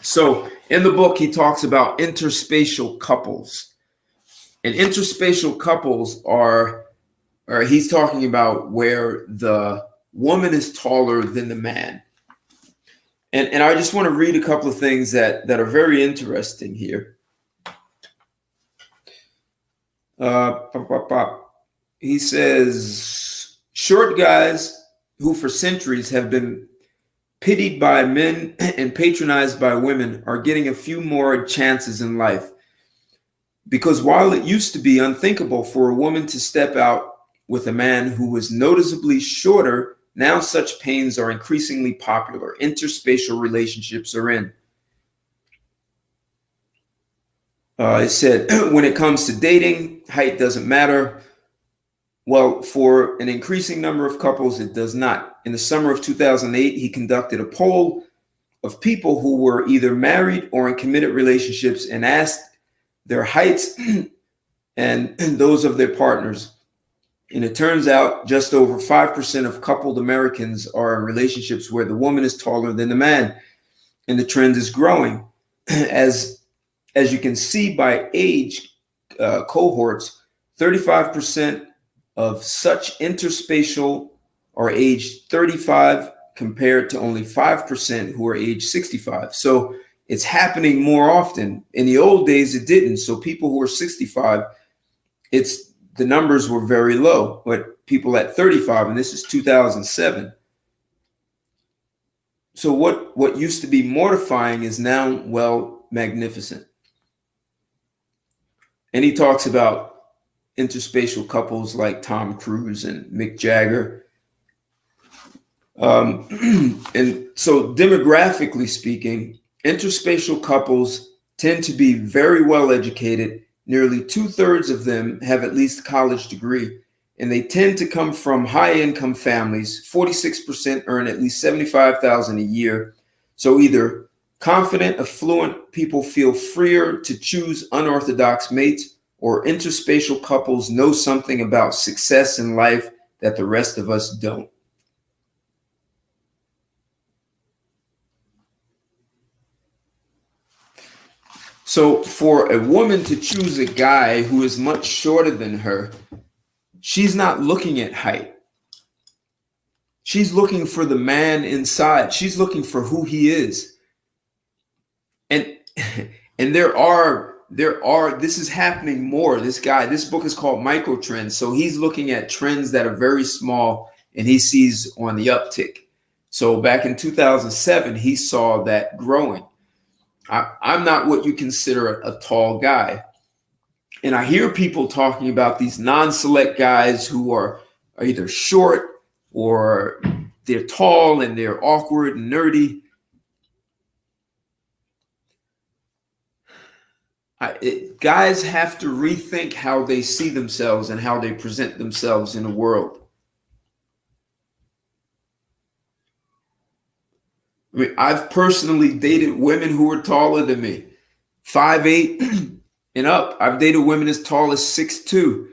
[SPEAKER 1] So in the book, he talks about interspatial couples. And interspatial couples he's talking about where the woman is taller than the man. And I just want to read a couple of things that are very interesting here. He says, short guys who for centuries have been pitied by men and patronized by women are getting a few more chances in life. Because while it used to be unthinkable for a woman to step out with a man who was noticeably shorter, now such pains are increasingly popular. Interspatial relationships are in. It said, when it comes to dating, height doesn't matter. Well, for an increasing number of couples, it does not. In the summer of 2008, he conducted a poll of people who were either married or in committed relationships and asked their heights and those of their partners. And it turns out just over 5% of coupled Americans are in relationships where the woman is taller than the man. And the trend is growing. As you can see by age cohorts, 35% of such interspatial are age 35 compared to only 5% who are age 65. So it's happening more often. In the old days, it didn't. So people who are 65, the numbers were very low, but people at 35, and this is 2007. So what used to be mortifying is now, well, magnificent. And he talks about interspatial couples like Tom Cruise and Mick Jagger. And so demographically speaking, interspatial couples tend to be very well educated. Nearly 2/3 of them have at least a college degree, and they tend to come from high-income families. 46% earn at least $75,000 a year. So either confident, affluent people feel freer to choose unorthodox mates, or interspatial couples know something about success in life that the rest of us don't. So for a woman to choose a guy who is much shorter than her, she's not looking at height. She's looking for the man inside. She's looking for who he is. And this is happening more. This book is called Micro Trends. So he's looking at trends that are very small and he sees on the uptick. So back in 2007, he saw that growing. I'm not what you consider a tall guy. And I hear people talking about these non-select guys who are either short, or they're tall and they're awkward and nerdy. Guys have to rethink how they see themselves and how they present themselves in the world. I mean, I've personally dated women who were taller than me, 5'8" and up. I've dated women as tall as 6'2",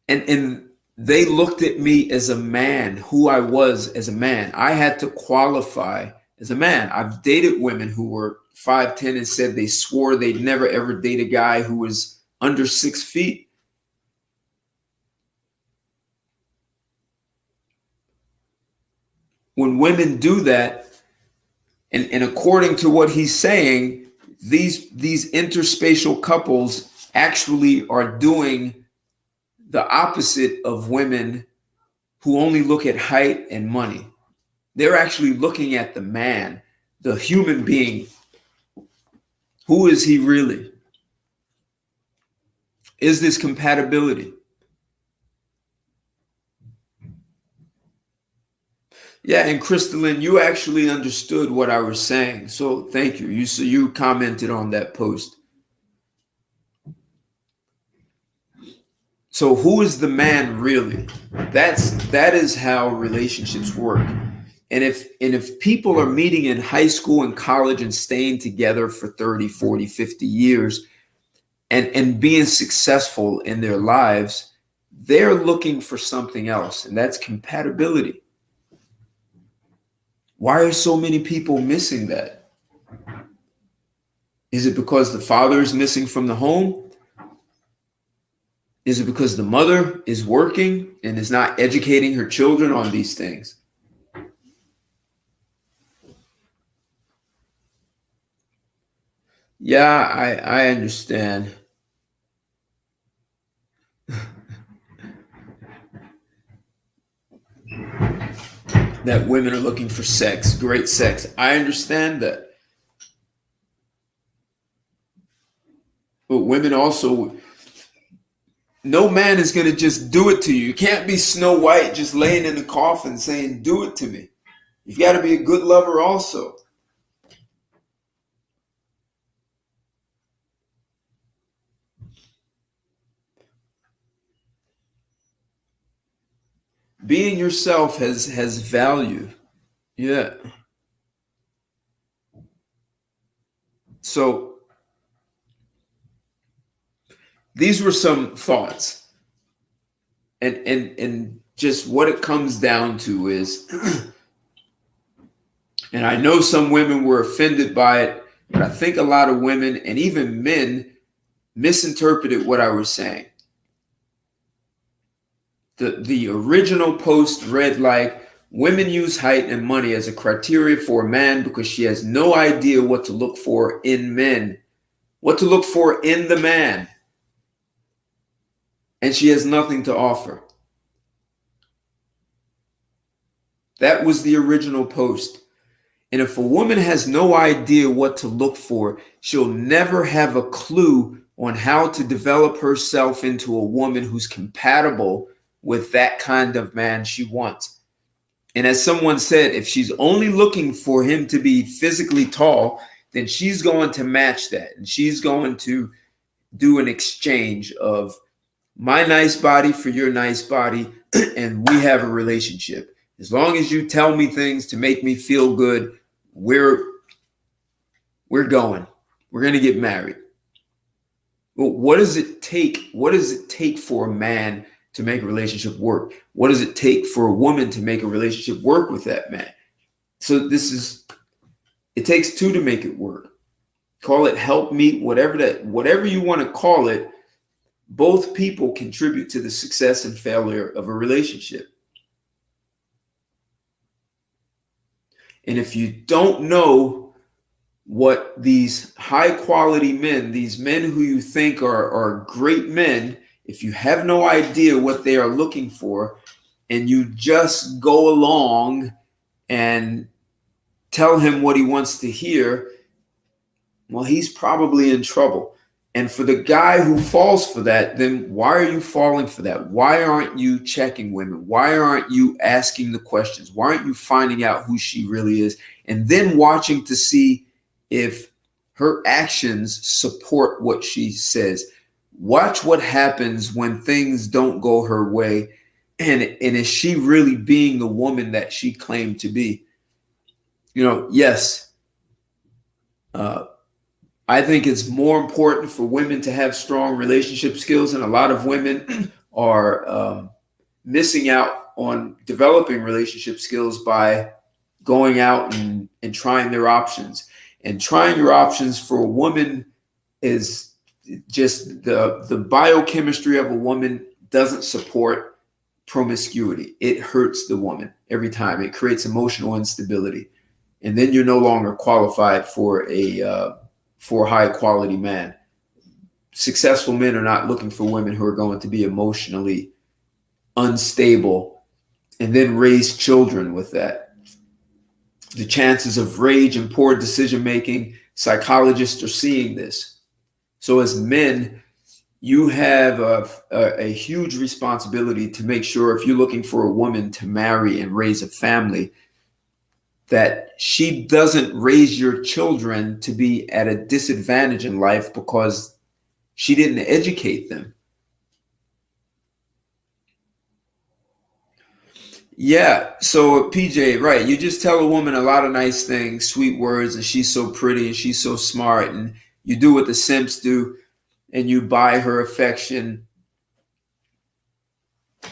[SPEAKER 1] and they looked at me as a man, who I was as a man. I had to qualify as a man. I've dated women who were 5'10" and said they swore they'd never ever date a guy who was under 6 feet. When women do that, and according to what he's saying, these interspatial couples actually are doing the opposite of women who only look at height and money. They're actually looking at the man, the human being. Who is he really? Is this compatibility? Yeah, and Crystalline, you actually understood what I was saying. So thank you. You commented on that post. So who is the man really? That is how relationships work. And if people are meeting in high school and college and staying together for 30, 40, 50 years and being successful in their lives, they're looking for something else, and that's compatibility. Why are so many people missing that? Is it because the father is missing from the home? Is it because the mother is working and is not educating her children on these things? Yeah, I understand. That women are looking for sex, great sex. I understand that. But women also, no man is going to just do it to you. You can't be Snow White just laying in the coffin saying, do it to me. You've got to be a good lover also. Being yourself has value. Yeah. So these were some thoughts. And just what it comes down to is, and I know some women were offended by it, but I think a lot of women and even men misinterpreted what I was saying. The original post read like, women use height and money as a criteria for a man because she has no idea what to look for in men, what to look for in the man, and she has nothing to offer. That was the original post. And if a woman has no idea what to look for, she'll never have a clue on how to develop herself into a woman who's compatible with that kind of man she wants. And as someone said, if she's only looking for him to be physically tall, then she's going to match that. And she's going to do an exchange of my nice body for your nice body, and we have a relationship. As long as you tell me things to make me feel good, we're going. We're going to get married. But what does it take? What does it take for a man to make a relationship work? What does it take for a woman to make a relationship work with that man? So it takes two to make it work. Call it help meet, whatever you want to call it. Both people contribute to the success and failure of a relationship. And if you don't know what these high quality men, these men who you think are great men, if you have no idea what they are looking for, and you just go along and tell him what he wants to hear, well, he's probably in trouble. And for the guy who falls for that, then why are you falling for that? Why aren't you checking women? Why aren't you asking the questions? Why aren't you finding out who she really is? And then watching to see if her actions support what she says. Watch what happens when things don't go her way. And is she really being the woman that she claimed to be? Yes, I think it's more important for women to have strong relationship skills, and a lot of women are missing out on developing relationship skills by going out and trying their options. And trying your options for a woman is just the biochemistry of a woman doesn't support promiscuity. It hurts the woman every time. It creates emotional instability, and then you're no longer qualified for a high quality man. Successful men are not looking for women who are going to be emotionally unstable and then raise children with that. The chances of rage and poor decision making, psychologists are seeing this. So as men, you have a huge responsibility to make sure, if you're looking for a woman to marry and raise a family, that she doesn't raise your children to be at a disadvantage in life because she didn't educate them. Yeah. So PJ, right. You just tell a woman a lot of nice things, sweet words, and she's so pretty and she's so smart, and you do what the simps do and you buy her affection.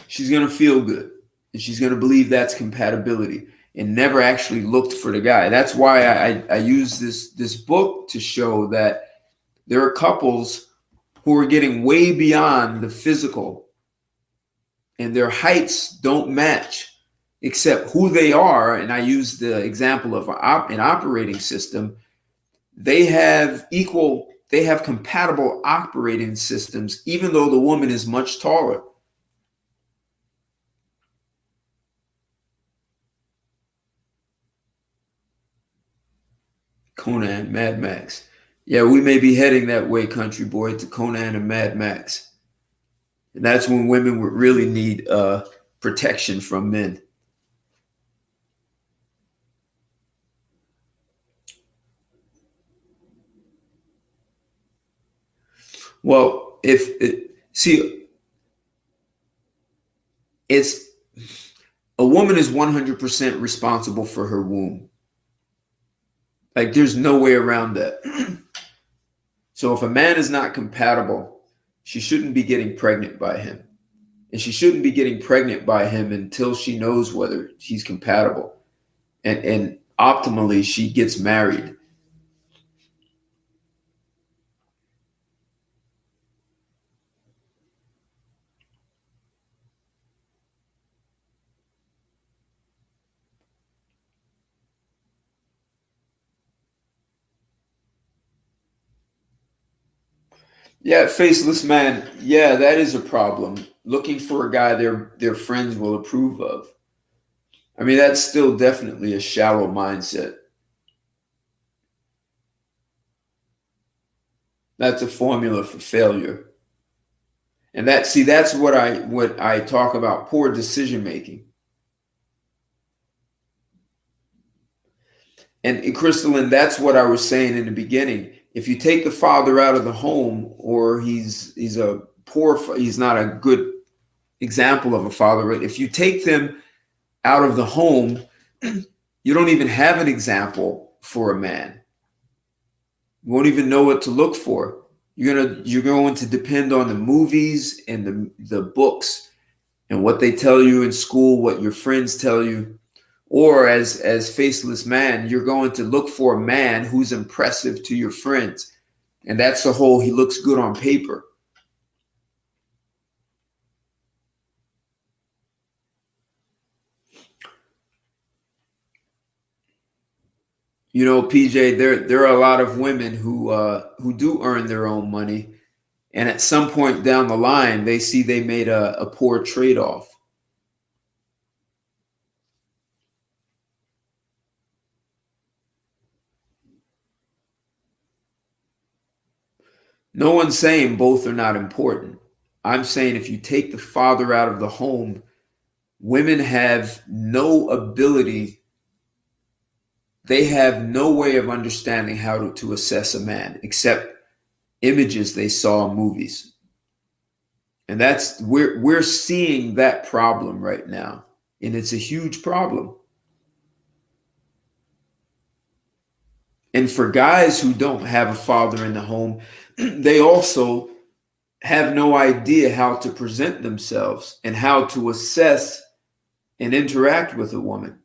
[SPEAKER 1] She's going to feel good and she's going to believe that's compatibility and never actually looked for the guy. That's why I use this book to show that there are couples who are getting way beyond the physical and their heights don't match except who they are. And I use the example of an operating system. They have compatible operating systems, even though the woman is much taller. Conan, Mad Max. Yeah, we may be heading that way, country boy, to Conan and Mad Max. And that's when women would really need protection from men. Well, it's a woman is 100% responsible for her womb. Like there's no way around that. So if a man is not compatible, she shouldn't be getting pregnant by him. And she shouldn't be getting pregnant by him until she knows whether he's compatible. And optimally, she gets married. Yeah, faceless man. Yeah, that is a problem. Looking for a guy their friends will approve of. I mean, that's still definitely a shallow mindset. That's a formula for failure. And that's what I talk about, poor decision making. And Crystalline, that's what I was saying in the beginning. If you take the father out of the home, or he's not a good example of a father, right? If you take them out of the home, you don't even have an example for a man. You won't even know what to look for. You're going to depend on the movies and the books and what they tell you in school, what your friends tell you. Or as faceless man, you're going to look for a man who's impressive to your friends. And that's the whole, he looks good on paper. PJ, there are a lot of women who do earn their own money, and at some point down the line, they see they made a poor trade-off. No one's saying both are not important. I'm saying if you take the father out of the home, women have no ability, they have no way of understanding how to assess a man except images they saw in movies. And that's we're seeing that problem right now. And it's a huge problem. And for guys who don't have a father in the home, they also have no idea how to present themselves and how to assess and interact with a woman.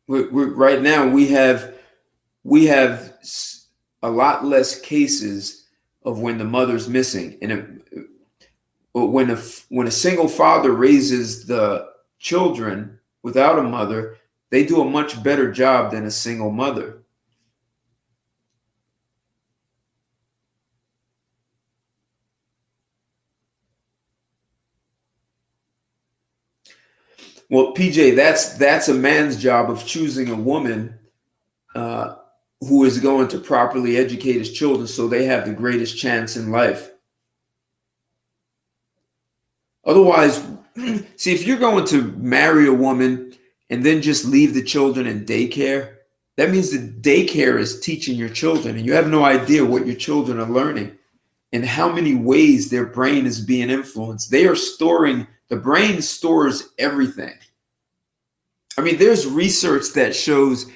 [SPEAKER 1] Right now, we have a lot less cases of when the mother's missing, and when a single father raises the children without a mother, they do a much better job than a single mother. Well, PJ, that's a man's job of choosing a woman who is going to properly educate his children so they have the greatest chance in life. Otherwise, see, if you're going to marry a woman and then just leave the children in daycare, that means the daycare is teaching your children, and you have no idea what your children are learning and how many ways their brain is being influenced. They are storing, the brain stores everything. I mean, there's research that shows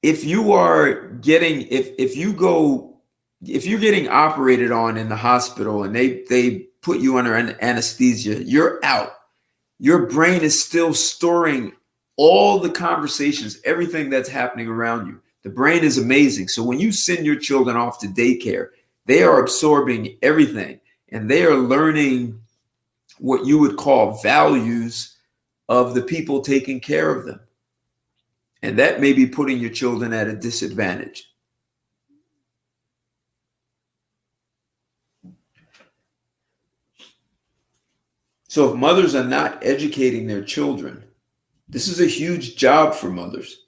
[SPEAKER 1] if you are getting, if you're getting operated on in the hospital and they put you under an anesthesia, you're out. Your brain is still storing all the conversations, everything that's happening around you. The brain is amazing. So when you send your children off to daycare, they are absorbing everything and they are learning what you would call values of the people taking care of them. And that may be putting your children at a disadvantage. So if mothers are not educating their children, this is a huge job for mothers.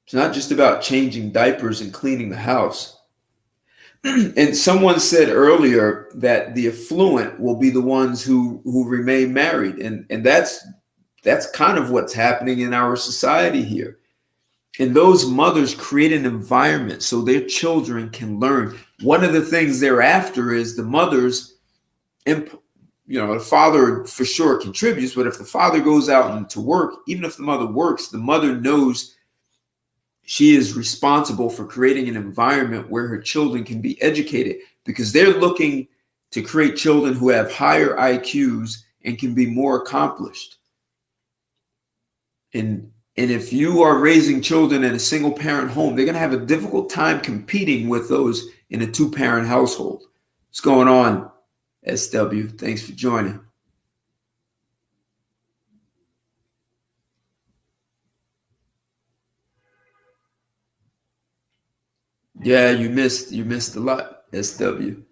[SPEAKER 1] It's not just about changing diapers and cleaning the house. And someone said earlier that the affluent will be the ones who remain married. And that's kind of what's happening in our society here. And those mothers create an environment so their children can learn. One of the things they're after is the mothers, the father for sure contributes, but if the father goes out to work, even if the mother works, the mother knows she is responsible for creating an environment where her children can be educated, because they're looking to create children who have higher IQs and can be more accomplished. And if you are raising children in a single parent home, they're going to have a difficult time competing with those in a 2-parent household. What's going on, SW? Thanks for joining. Yeah, you missed a lot, SW.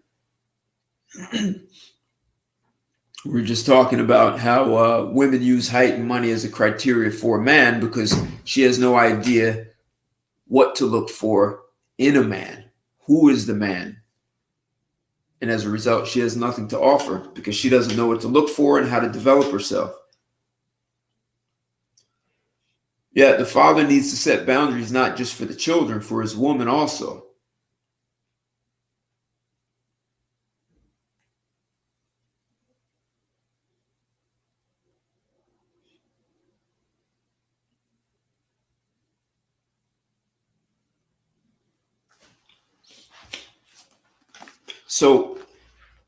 [SPEAKER 1] We're just talking about how women use height and money as a criteria for a man because she has no idea what to look for in a man. Who is the man? And as a result, she has nothing to offer because she doesn't know what to look for and how to develop herself. Yeah, the father needs to set boundaries, not just for the children, for his woman also. So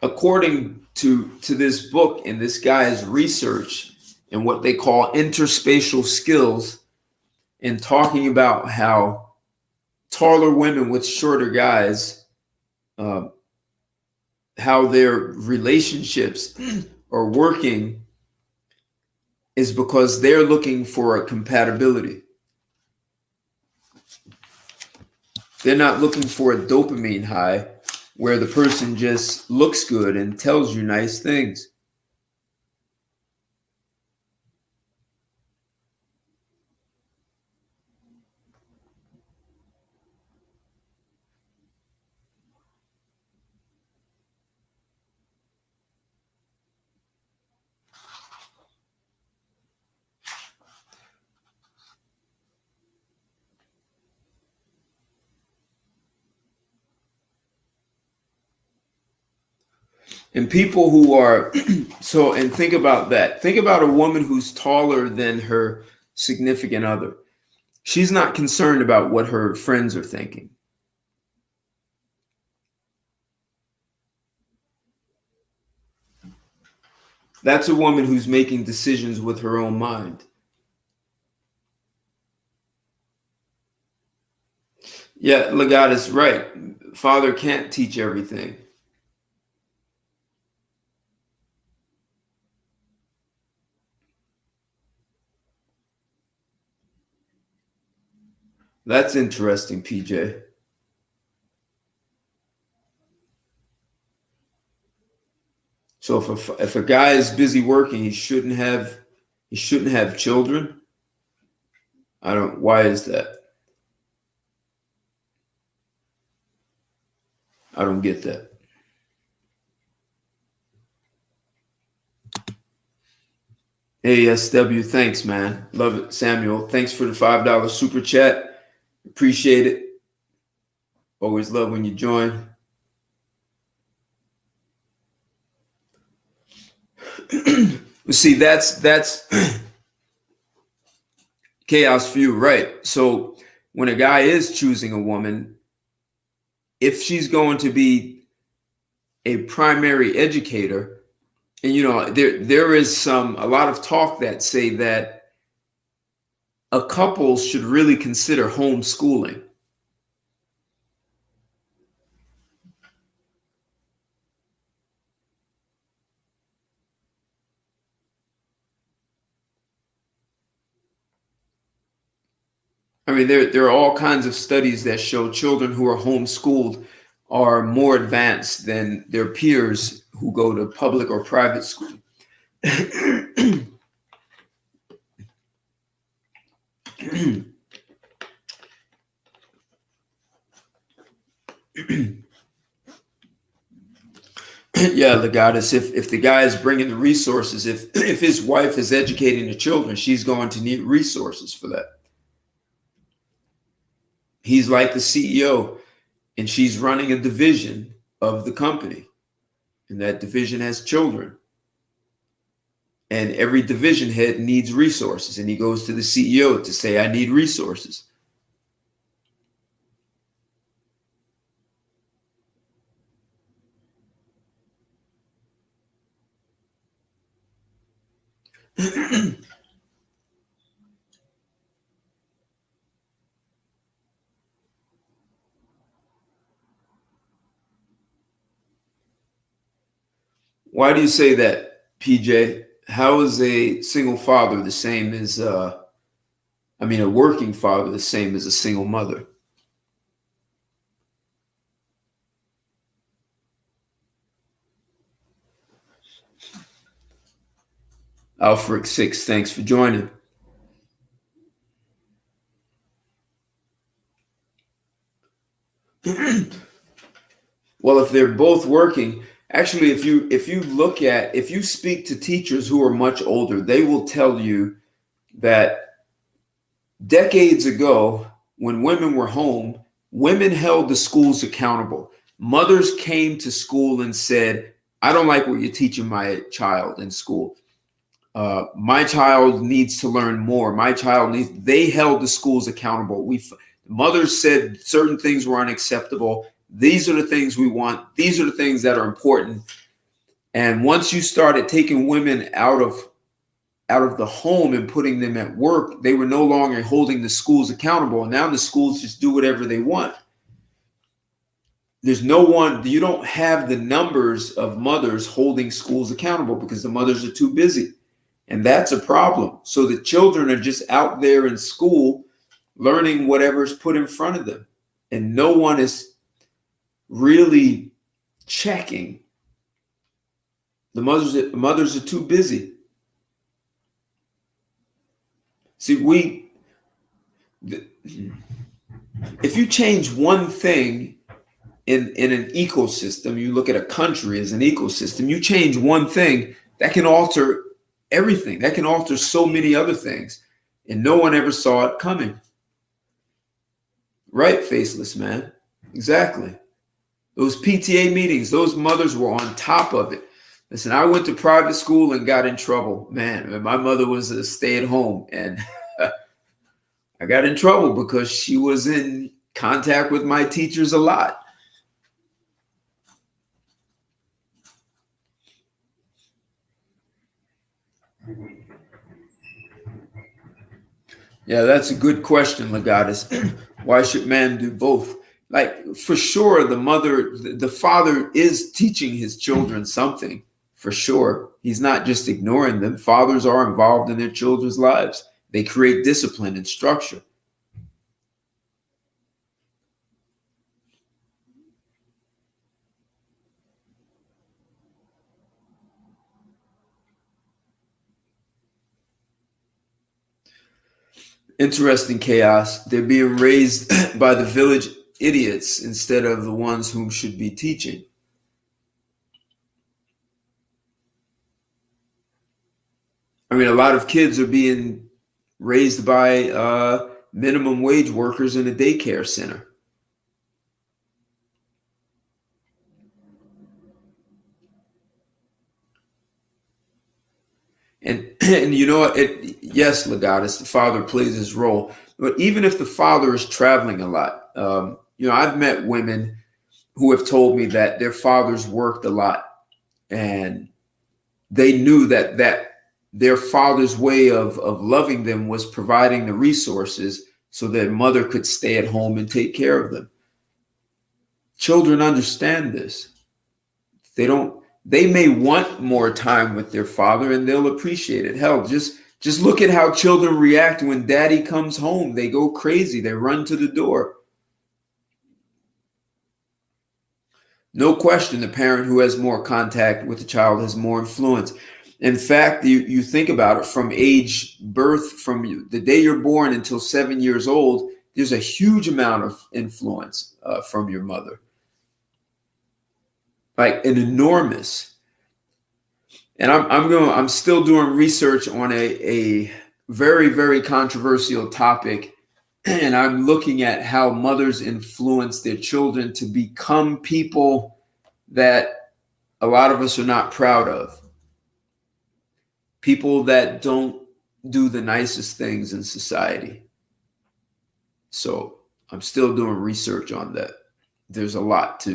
[SPEAKER 1] according to this book and this guy's research and what they call interspatial skills, and talking about how taller women with shorter guys, how their relationships are working is because they're looking for a compatibility. They're not looking for a dopamine high where the person just looks good and tells you nice things. And people who are so, and think about that. Think about a woman who's taller than her significant other. She's not concerned about what her friends are thinking. That's a woman who's making decisions with her own mind. Yeah, Lagat is right. Father can't teach everything. That's interesting, PJ. So if a guy is busy working, he shouldn't have children. I don't. Why is that? I don't get that. ASW, thanks, man. Love it, Samuel. Thanks for the $5 super chat. Appreciate it. Always love when you join. See, that's chaos view, right? So when a guy is choosing a woman, if she's going to be a primary educator, and there is a lot of talk that say that a couple should really consider homeschooling. I mean, there are all kinds of studies that show children who are homeschooled are more advanced than their peers who go to public or private school. Yeah, the goddess. If the guy is bringing the resources, if his wife is educating the children, she's going to need resources for that. He's like the CEO, and she's running a division of the company, and that division has children. And every division head needs resources, and he goes to the CEO to say, "I need resources." Why do you say that, PJ? How is a single father the same as, a working father the same as a single mother? Alfred6, thanks for joining. Well, if they're both working, actually, if you speak to teachers who are much older, they will tell you that decades ago, when women were home, women held the schools accountable. Mothers came to school and said, "I don't like what you're teaching my child in school. My child needs to learn more. They held the schools accountable. Mothers said certain things were unacceptable. These are the things we want. These are the things that are important." And once you started taking women out of the home and putting them at work, they were no longer holding the schools accountable. And now the schools just do whatever they want. You don't have the numbers of mothers holding schools accountable because the mothers are too busy. And that's a problem. So the children are just out there in school learning whatever's put in front of them. And no one is really checking. The mothers are too busy. See, if you change one thing in an ecosystem, you look at a country as an ecosystem, you change one thing, that can alter everything. That can alter so many other things. And no one ever saw it coming. Right, Faceless Man? Exactly. Those PTA meetings, those mothers were on top of it. Listen, I went to private school and got in trouble. Man, my mother was a stay-at-home, and I got in trouble because she was in contact with my teachers a lot. Yeah, that's a good question, Legatus. Why should man do both? Like, for sure, the father is teaching his children something, for sure. He's not just ignoring them. Fathers are involved in their children's lives. They create discipline and structure. Interesting chaos. They're being raised by the village idiots instead of the ones whom should be teaching. I mean, a lot of kids are being raised by minimum wage workers in a daycare center. And you know what? Yes, Legatus, the father plays his role. But even if the father is traveling a lot, I've met women who have told me that their fathers worked a lot, and they knew that their father's way of loving them was providing the resources so their mother could stay at home and take care of them. Children understand this. They may want more time with their father, and they'll appreciate it. Hell, just look at how children react when daddy comes home. They go crazy. They run to the door. No question, the parent who has more contact with the child has more influence. In fact, you think about it, from birth, from the day you're born until 7 years old, there's a huge amount of influence from your mother. Like an enormous. And I'm still doing research on a very, very controversial topic. And I'm looking at how mothers influence their children to become people that a lot of us are not proud of. People that don't do the nicest things in society. So I'm still doing research on that. There's not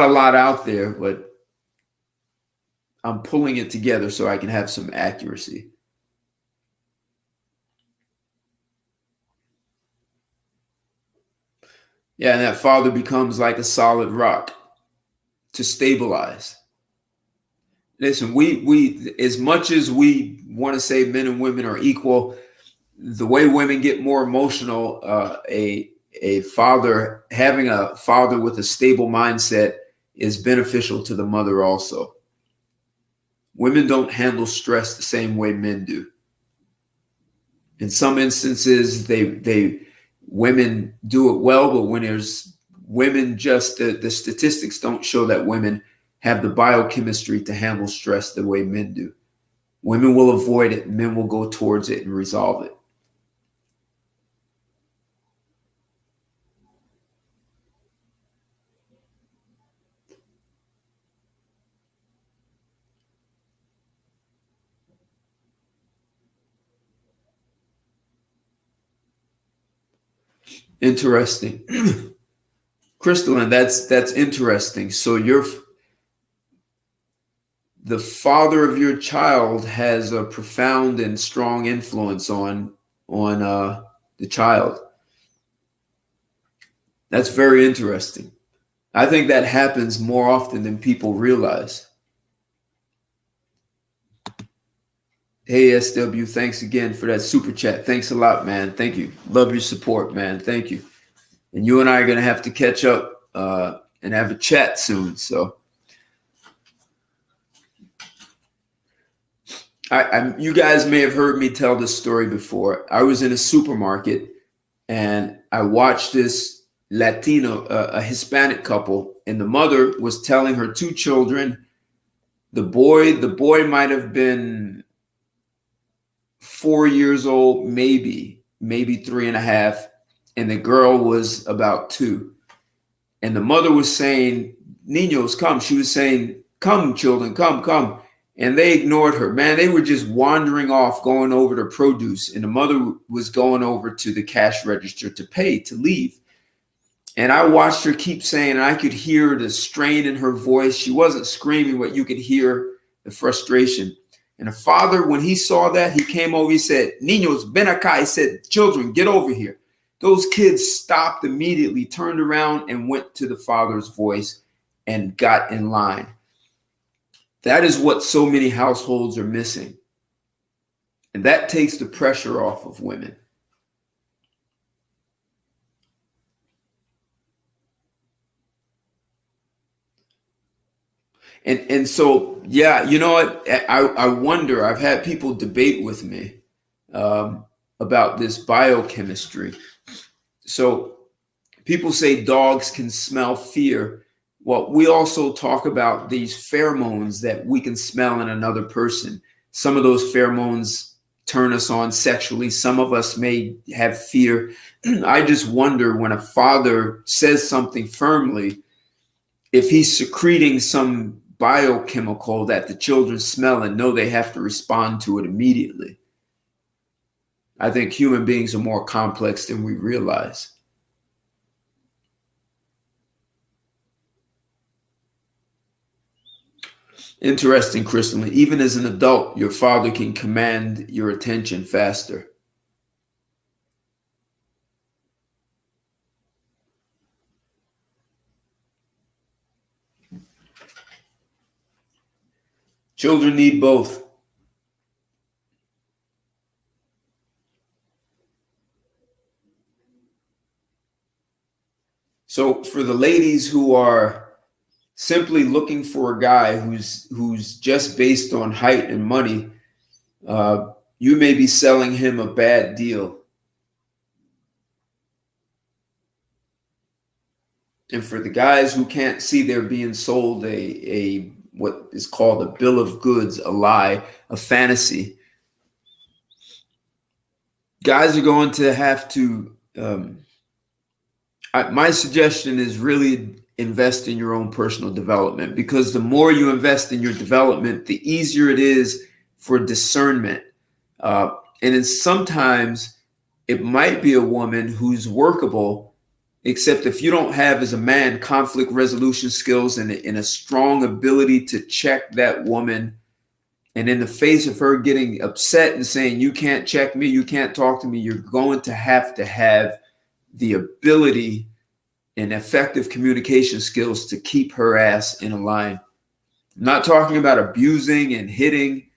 [SPEAKER 1] a lot out there, but I'm pulling it together so I can have some accuracy. Yeah, and that father becomes like a solid rock to stabilize. Listen, we as much as we want to say men and women are equal, the way women get more emotional, having a father with a stable mindset is beneficial to the mother also. Women don't handle stress the same way men do. In some instances, women do it well, but when there's women, just the statistics don't show that women have the biochemistry to handle stress the way men do. Women will avoid it, men will go towards it and resolve it. Interesting. Crystalline, that's interesting. So the father of your child has a profound and strong influence on the child. That's very interesting. I think that happens more often than people realize. Hey, SW, thanks again for that super chat. Thanks a lot, man. Thank you. Love your support, man. Thank you. And you and I are going to have to catch up and have a chat soon. So you guys may have heard me tell this story before. I was in a supermarket and I watched this Latino, a Hispanic couple, and the mother was telling her two children. The boy might have been 4 years old, maybe 3.5, and the girl was about 2. And the mother was saying, "Niños, come." She was saying, "Come, children, come, come." And they ignored her. Man, they were just wandering off, going over to produce. And the mother was going over to the cash register to pay, to leave. And I watched her keep saying, and I could hear the strain in her voice. She wasn't screaming, but you could hear the frustration. And the father, when he saw that, he came over, he said, "Niños, ven acá." He said, "Children, get over here." Those kids stopped immediately, turned around, and went to the father's voice and got in line. That is what so many households are missing. And that takes the pressure off of women. And so, yeah, you know what? I wonder, I've had people debate with me about this biochemistry. So people say dogs can smell fear. Well, we also talk about these pheromones that we can smell in another person. Some of those pheromones turn us on sexually. Some of us may have fear. I just wonder, when a father says something firmly, if he's secreting some biochemical that the children smell and know they have to respond to it immediately. I think human beings are more complex than we realize. Interesting, Crystal. Even as an adult, your father can command your attention faster. Children need both. So for the ladies who are simply looking for a guy who's just based on height and money, you may be selling him a bad deal. And for the guys who can't see they're being sold a what is called a bill of goods, a lie, a fantasy, guys are going to have to, my suggestion is really invest in your own personal development, because the more you invest in your development, the easier it is for discernment. And then sometimes it might be a woman who's workable, except if you don't have, as a man, conflict resolution skills and a strong ability to check that woman, and in the face of her getting upset and saying, "You can't check me, you can't talk to me," you're going to have the ability and effective communication skills to keep her ass in a line. I'm not talking about abusing and hitting.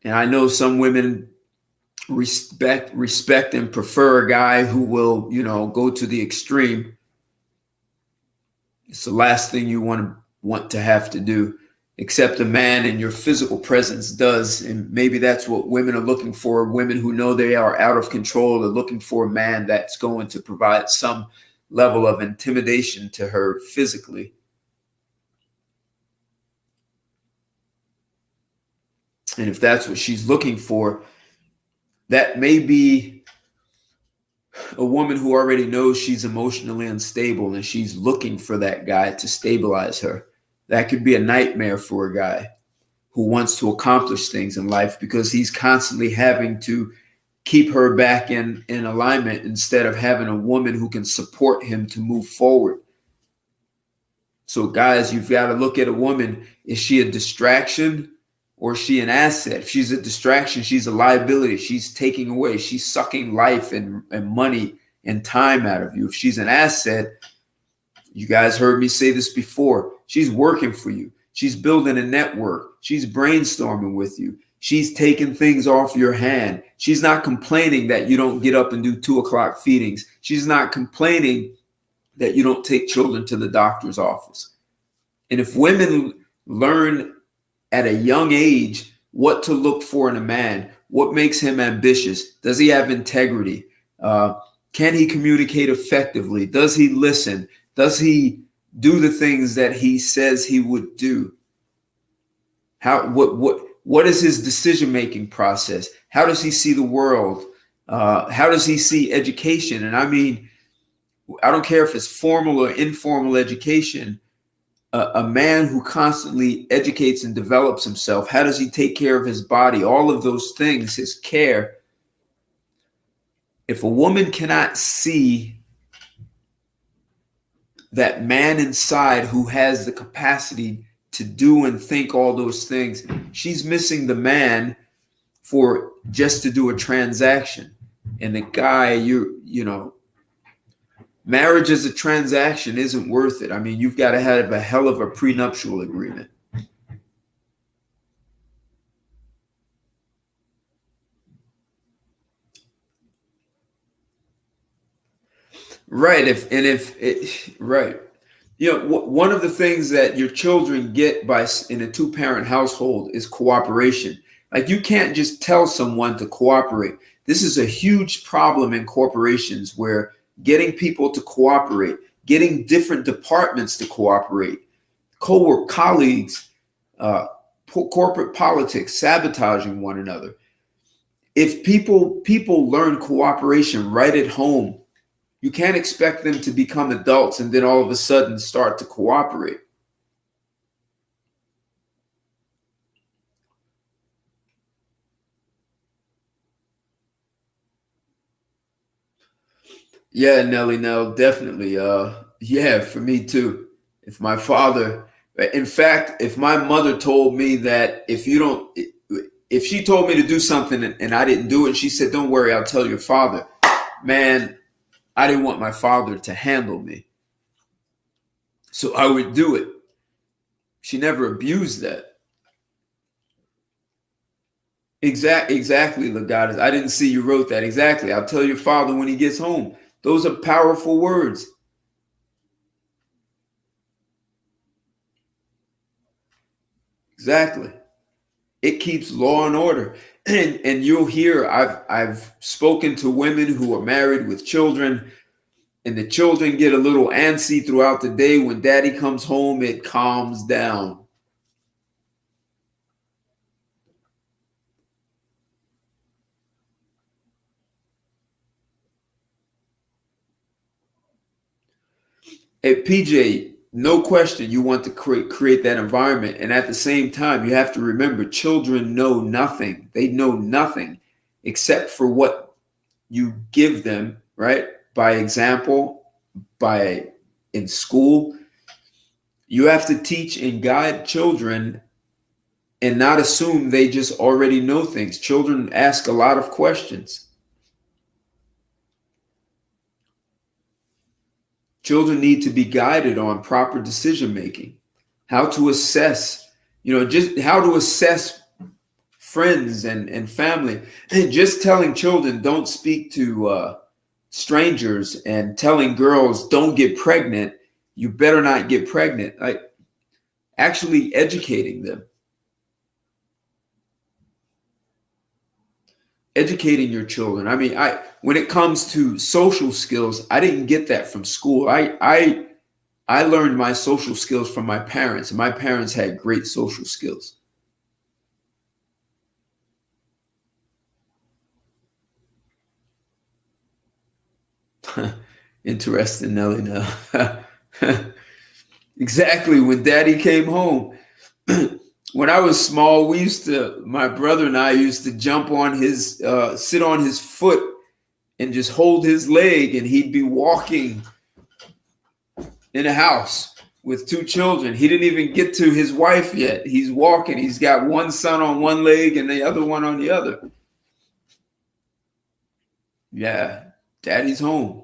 [SPEAKER 1] And I know some women respect and prefer a guy who will, go to the extreme. It's the last thing you want to have to do, except a man and your physical presence does. And maybe that's what women are looking for. Women who know they are out of control are looking for a man that's going to provide some level of intimidation to her physically. And if that's what she's looking for, that may be a woman who already knows she's emotionally unstable and she's looking for that guy to stabilize her. That could be a nightmare for a guy who wants to accomplish things in life, because he's constantly having to keep her back in alignment instead of having a woman who can support him to move forward. So guys, you've got to look at a woman. Is she a distraction or is she an asset? If she's a distraction, she's a liability. She's taking away, she's sucking life and money and time out of you. If she's an asset, you guys heard me say this before, she's working for you. She's building a network. She's brainstorming with you. She's taking things off your hand. She's not complaining that you don't get up and do 2 o'clock feedings. She's not complaining that you don't take children to the doctor's office. And if women learn at a young age what to look for in a man, what makes him ambitious, does he have integrity? Can he communicate effectively? Does he listen? Does he do the things that he says he would do? What is his decision-making process? How does he see the world? How does he see education? And I mean, I don't care if it's formal or informal education, a man who constantly educates and develops himself, how does he take care of his body? All of those things, his care. If a woman cannot see that man inside who has the capacity to do and think all those things, she's missing the man for just to do a transaction. And the guy, you know, marriage as a transaction isn't worth it. I mean, you've got to have a hell of a prenuptial agreement. Right. Right. You know, one of the things that your children get by in a two-parent household is cooperation. Like, you can't just tell someone to cooperate. This is a huge problem in corporations, where getting people to cooperate, getting different departments to cooperate, co-work colleagues, corporate politics, sabotaging one another. If people learn cooperation right at home, you can't expect them to become adults and then all of a sudden start to cooperate. Yeah, Nelly, no, definitely. Yeah, for me too. If my father, in fact, if my mother told me that if she told me to do something and I didn't do it, she said, "Don't worry, I'll tell your father." Man, I didn't want my father to handle me, so I would do it. She never abused that. Exactly, Legatus. I didn't see you wrote that. Exactly. I'll tell your father when he gets home. Those are powerful words. Exactly. It keeps law and order. And you'll hear, I've spoken to women who are married with children, and the children get a little antsy throughout the day. When daddy comes home, it calms down. Hey, PJ, no question you want to create that environment. And at the same time, you have to remember, children know nothing. They know nothing except for what you give them, right? By example, by in school. You have to teach and guide children and not assume they just already know things. Children ask a lot of questions. Children need to be guided on proper decision making, how to assess, just how to assess friends and family. And just telling children don't speak to strangers, and telling girls don't get pregnant, you better not get pregnant. Like, actually educating them, educating your children. I mean, when it comes to social skills, I didn't get that from school. I learned my social skills from my parents, and my parents had great social skills. Interesting, Nelly. Now, exactly. When daddy came home, when I was small, my brother and I used to jump on sit on his foot and just hold his leg, and he'd be walking in a house with two children. He didn't even get to his wife yet. He's walking. He's got one son on one leg and the other one on the other. Yeah, daddy's home.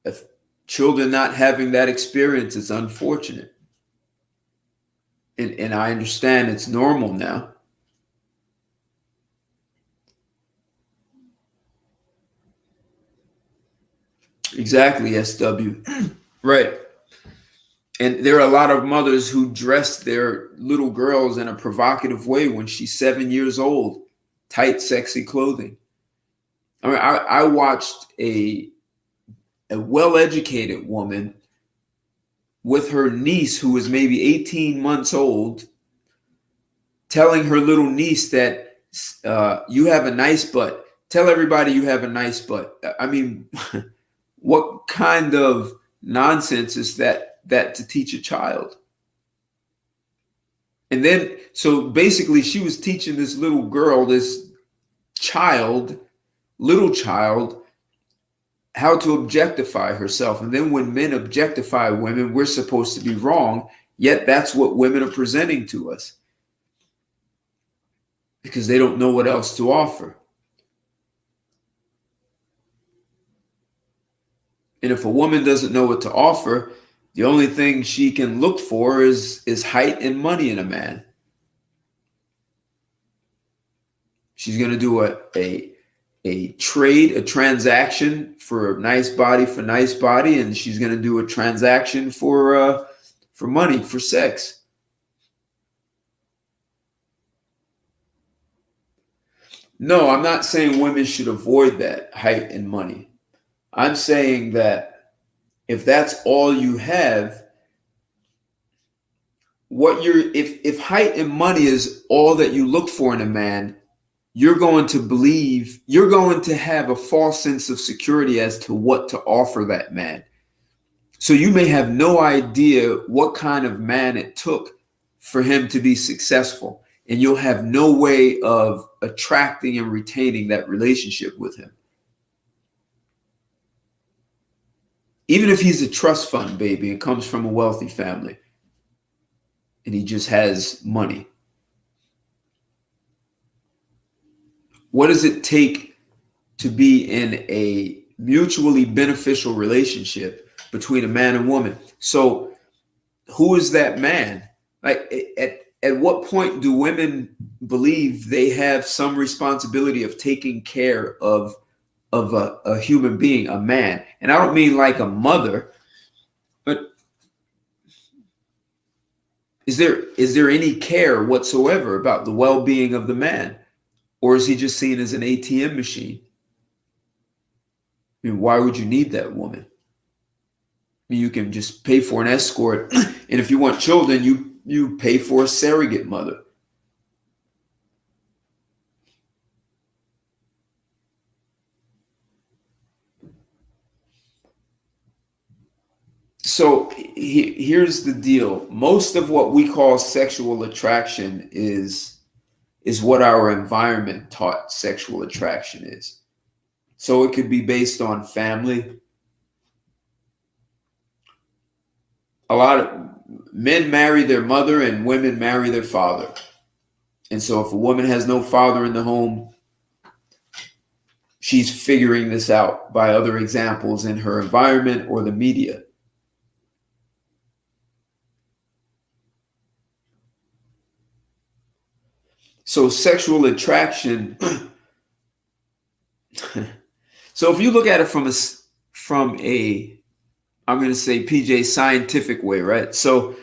[SPEAKER 1] If children not having that experience is unfortunate. And I understand it's normal now. Exactly, SW. Right. And there are a lot of mothers who dress their little girls in a provocative way when she's 7 years old. Tight, sexy clothing. I mean, I watched a well-educated woman with her niece, who was maybe 18 months old, telling her little niece that you have a nice butt. Tell everybody you have a nice butt. I mean, what kind of nonsense is that to teach a child? And then, so basically she was teaching this little girl, this little child, how to objectify herself. And then when men objectify women, we're supposed to be wrong. Yet that's what women are presenting to us, because they don't know what else to offer. And if a woman doesn't know what to offer, the only thing she can look for is height and money in a man. She's going to do a trade, a transaction for nice body for nice body, and she's going to do a transaction for money, for sex. No, I'm not saying women should avoid that, height and money. I'm saying that if that's all you have, if height and money is all that you look for in a man, you're going to have a false sense of security as to what to offer that man. So you may have no idea what kind of man it took for him to be successful, and you'll have no way of attracting and retaining that relationship with him. Even if he's a trust fund baby and comes from a wealthy family and he just has money. What does it take to be in a mutually beneficial relationship between a man and woman? So who is that man? Like, at what point do women believe they have some responsibility of taking care of a human being, a man? And I don't mean like a mother, but is there any care whatsoever about the well-being of the man? Or is he just seen as an ATM machine? I mean, why would you need that woman? I mean, you can just pay for an escort, and if you want children, you pay for a surrogate mother. So here's the deal. Most of what we call sexual attraction is what our environment taught sexual attraction is. So it could be based on family. A lot of men marry their mother and women marry their father. And so if a woman has no father in the home, she's figuring this out by other examples in her environment or the media. So sexual attraction. So if you look at it from a I'm going to say, PJ, scientific way, right? So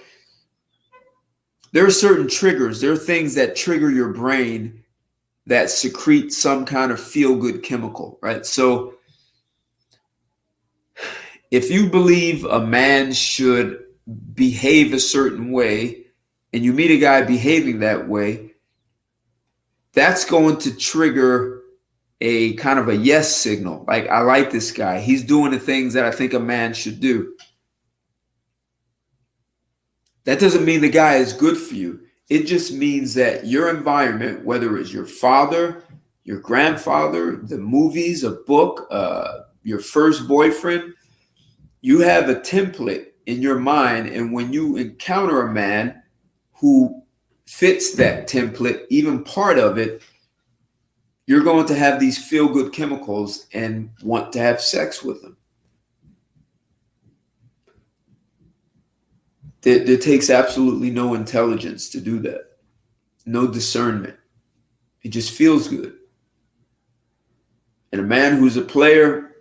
[SPEAKER 1] there are certain triggers. There are things that trigger your brain that secrete some kind of feel-good chemical, right? So if you believe a man should behave a certain way and you meet a guy behaving that way, that's going to trigger a kind of a yes signal. Like, I like this guy. He's doing the things that I think a man should do. That doesn't mean the guy is good for you. It just means that your environment, whether it's your father, your grandfather, the movies, a book, your first boyfriend, you have a template in your mind. And when you encounter a man who fits that template, even part of it, you're going to have these feel-good chemicals and want to have sex with them. There takes absolutely no intelligence to do that. No discernment. It just feels good. And a man who's a player,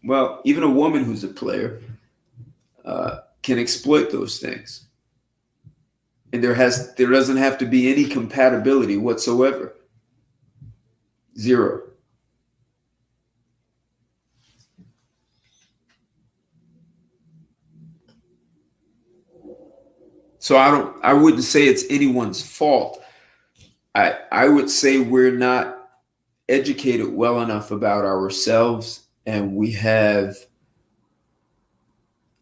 [SPEAKER 1] well, even a woman who's a player, can exploit those things. And there doesn't have to be any compatibility whatsoever. Zero. So I wouldn't say it's anyone's fault. I would say we're not educated well enough about ourselves, and we have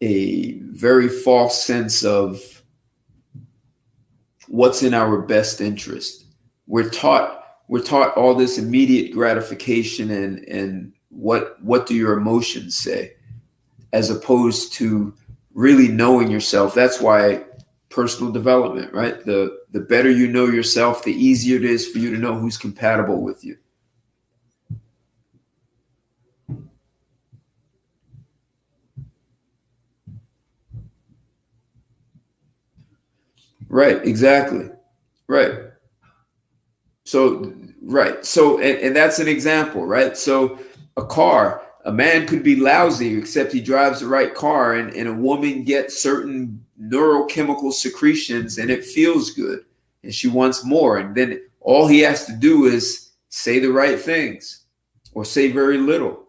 [SPEAKER 1] a very false sense of what's in our best interest. We're taught all this immediate gratification and what do your emotions say, as opposed to really knowing yourself. That's why personal development, right? The better you know yourself, the easier it is for you to know who's compatible with you. Right, exactly. Right. So, right. So, and that's an example, right? So, a man could be lousy, except he drives the right car, and a woman gets certain neurochemical secretions and it feels good and she wants more. And then all he has to do is say the right things or say very little.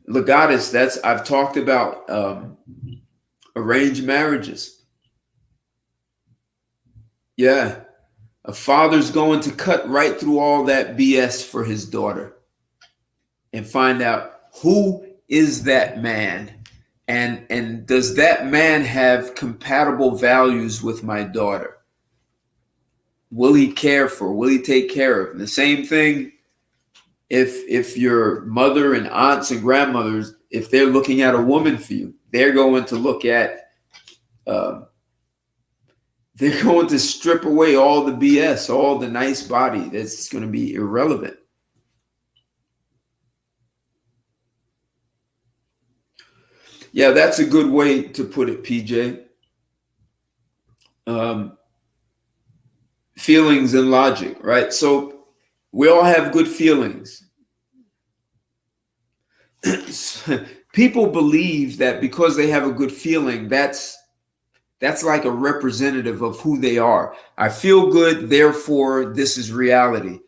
[SPEAKER 1] Legatus, I've talked about arranged marriages. Yeah. A father's going to cut right through all that BS for his daughter and find out who is that man, and does that man have compatible values with my daughter? Will he care for? Will he take care of? And the same thing if your mother and aunts and grandmothers, if they're looking at a woman for you, they're going to look at they're going to strip away all the BS, all the nice body that's going to be irrelevant. Yeah, that's a good way to put it, PJ. Feelings and logic, right? So we all have good feelings. People believe that because they have a good feeling, that's like a representative of who they are. I feel good, therefore this is reality.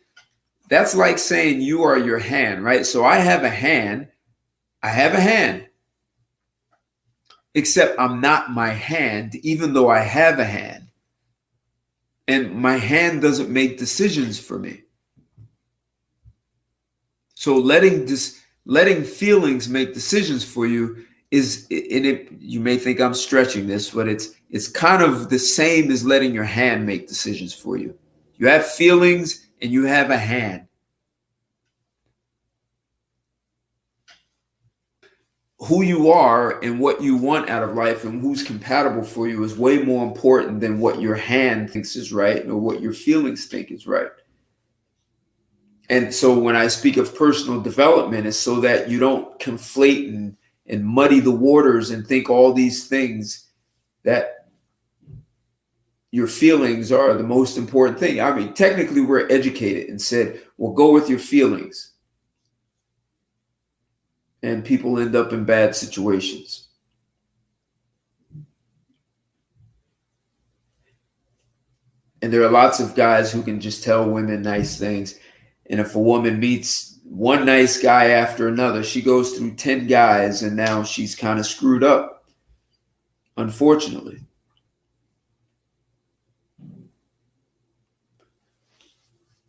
[SPEAKER 1] That's like saying you are your hand, right? So I have a hand, except I'm not my hand, even though I have a hand. And my hand doesn't make decisions for me. So letting feelings make decisions for you is, in it, you may think I'm stretching this, but it's kind of the same as letting your hand make decisions for you. You have feelings and you have a hand. Who you are and what you want out of life and who's compatible for you is way more important than what your hand thinks is right or what your feelings think is right. And so when I speak of personal development, it's so that you don't conflate and muddy the waters and think all these things, that your feelings are the most important thing. I mean, technically we're educated and said, well, go with your feelings. And people end up in bad situations. And there are lots of guys who can just tell women nice things. And if a woman meets one nice guy after another, she goes through 10 guys and now she's kind of screwed up, unfortunately.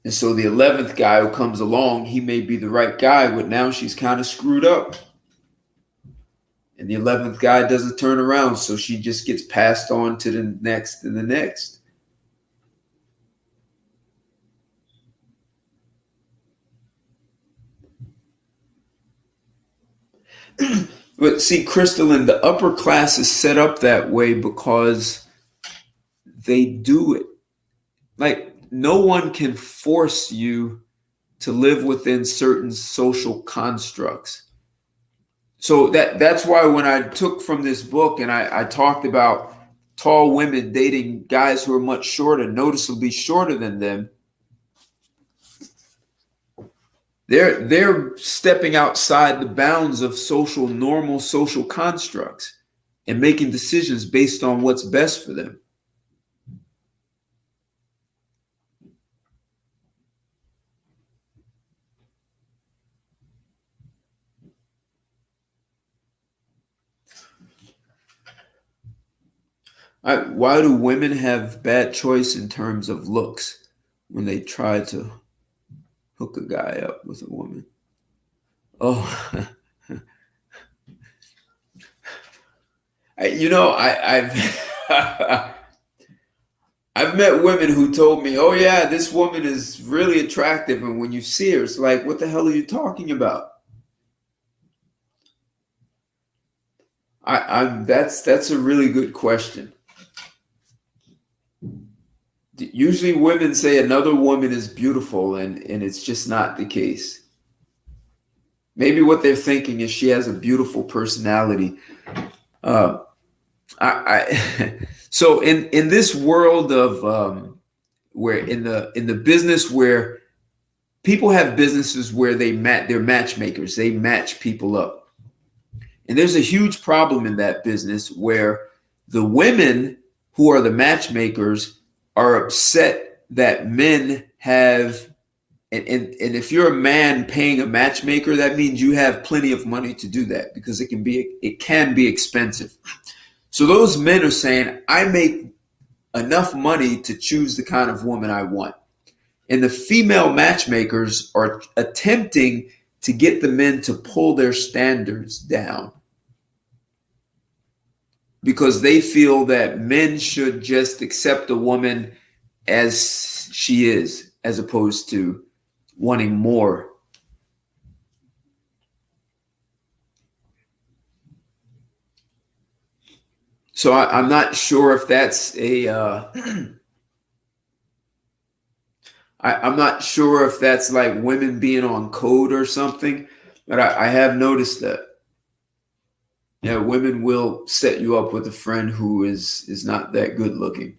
[SPEAKER 1] And so the 11th guy who comes along, he may be the right guy, but now she's kind of screwed up. And the 11th guy doesn't turn around, so she just gets passed on to the next and the next. But see, Crystalline, the upper class is set up that way because they do it. Like, no one can force you to live within certain social constructs. So that's why when I took from this book and I talked about tall women dating guys who are much shorter, noticeably shorter than them, they're stepping outside the bounds of normal social constructs and making decisions based on what's best for them. Why do women have bad choice in terms of looks? when they try to hook a guy up with a woman. Oh, I've I've met women who told me, "Oh yeah, this woman is really attractive," and when you see her, it's like, "What the hell are you talking about?" That's a really good question. Usually, women say another woman is beautiful, and it's just not the case. Maybe what they're thinking is she has a beautiful personality. Uh, so in this world of where in the business where people have businesses where they're matchmakers, they match people up, and there's a huge problem in that business where the women who are the matchmakers are upset that men have. And if you're a man paying a matchmaker, that means you have plenty of money to do that, because it can be expensive. So those men are saying, I make enough money to choose the kind of woman I want. And the female matchmakers are attempting to get the men to pull their standards down, because they feel that men should just accept a woman as she is, as opposed to wanting more. So I'm not sure if that's I'm not sure if that's like women being on code or something, but I have noticed that. Yeah, women will set you up with a friend who is not that good looking.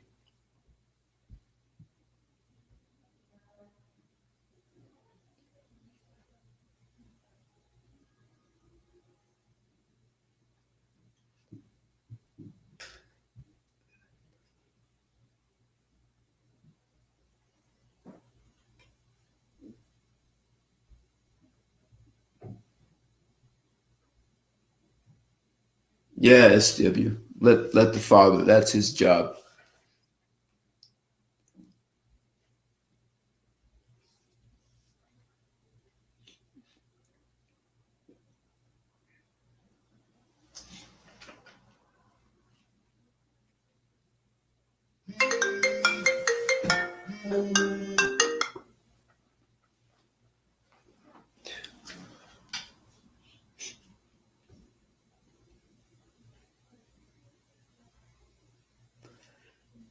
[SPEAKER 1] Yeah, SW. Let the father. That's his job.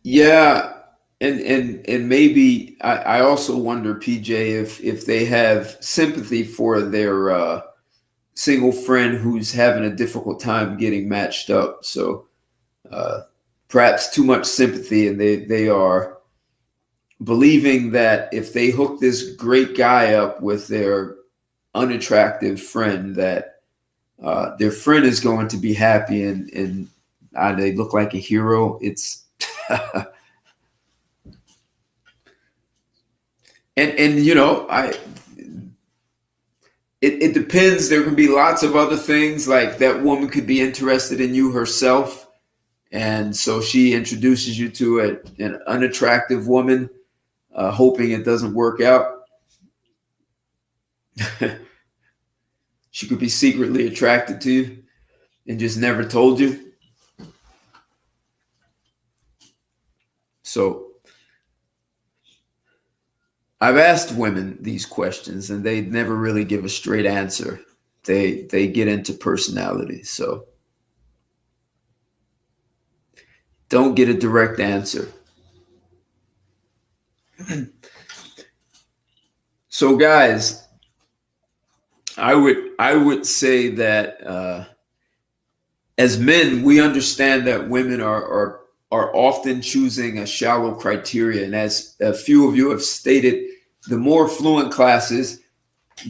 [SPEAKER 1] Yeah, and maybe I also wonder, PJ, if they have sympathy for their single friend who's having a difficult time getting matched up. So uh, perhaps too much sympathy, and they are believing that if they hook this great guy up with their unattractive friend, that their friend is going to be happy, and they look like a hero. It's and I it depends. There can be lots of other things, like that woman could be interested in you herself, and so she introduces you to an unattractive woman, hoping it doesn't work out. She could be secretly attracted to you and just never told you. So I've asked women these questions, and they never really give a straight answer. They get into personality. So don't get a direct answer. So guys, I would say that as men, we understand that women are often choosing a shallow criteria, and as a few of you have stated, the more affluent classes,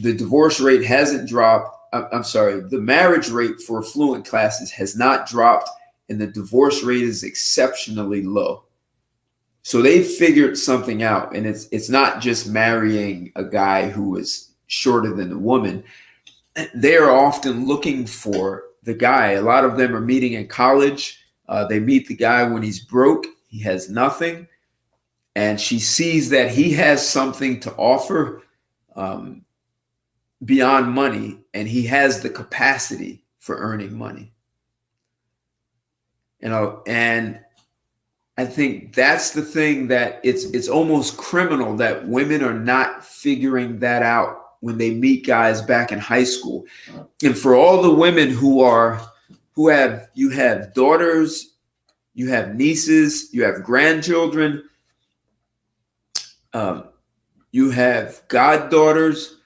[SPEAKER 1] the divorce rate hasn't dropped. I'm sorry, the marriage rate for affluent classes has not dropped, and the divorce rate is exceptionally low. So they figured something out, and it's not just marrying a guy who is shorter than the woman. They are often looking for the guy. A lot of them are meeting in college. They meet the guy when he's broke, he has nothing, and she sees that he has something to offer beyond money, and he has the capacity for earning money. And I think that's the thing, that it's almost criminal that women are not figuring that out when they meet guys back in high school. And for all the women you have daughters, you have nieces, you have grandchildren, you have goddaughters.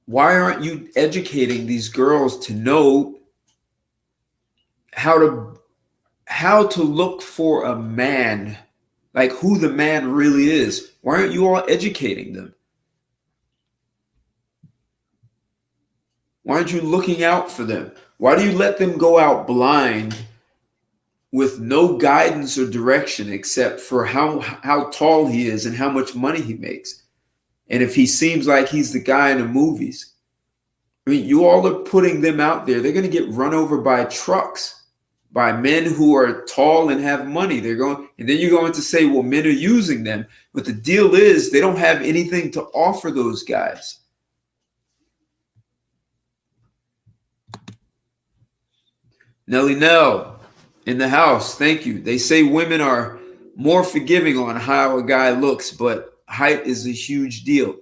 [SPEAKER 1] Why aren't you educating these girls to know how to look for a man, like who the man really is? Why aren't you all educating them? Why aren't you looking out for them? Why do you let them go out blind with no guidance or direction except for how tall he is and how much money he makes? And if he seems like he's the guy in the movies, I mean, you all are putting them out there. They're going to get run over by trucks, by men who are tall and have money. And then you're going to say, well, men are using them. But the deal is, they don't have anything to offer those guys. Nelly Nell in the house. Thank you. They say women are more forgiving on how a guy looks, but height is a huge deal.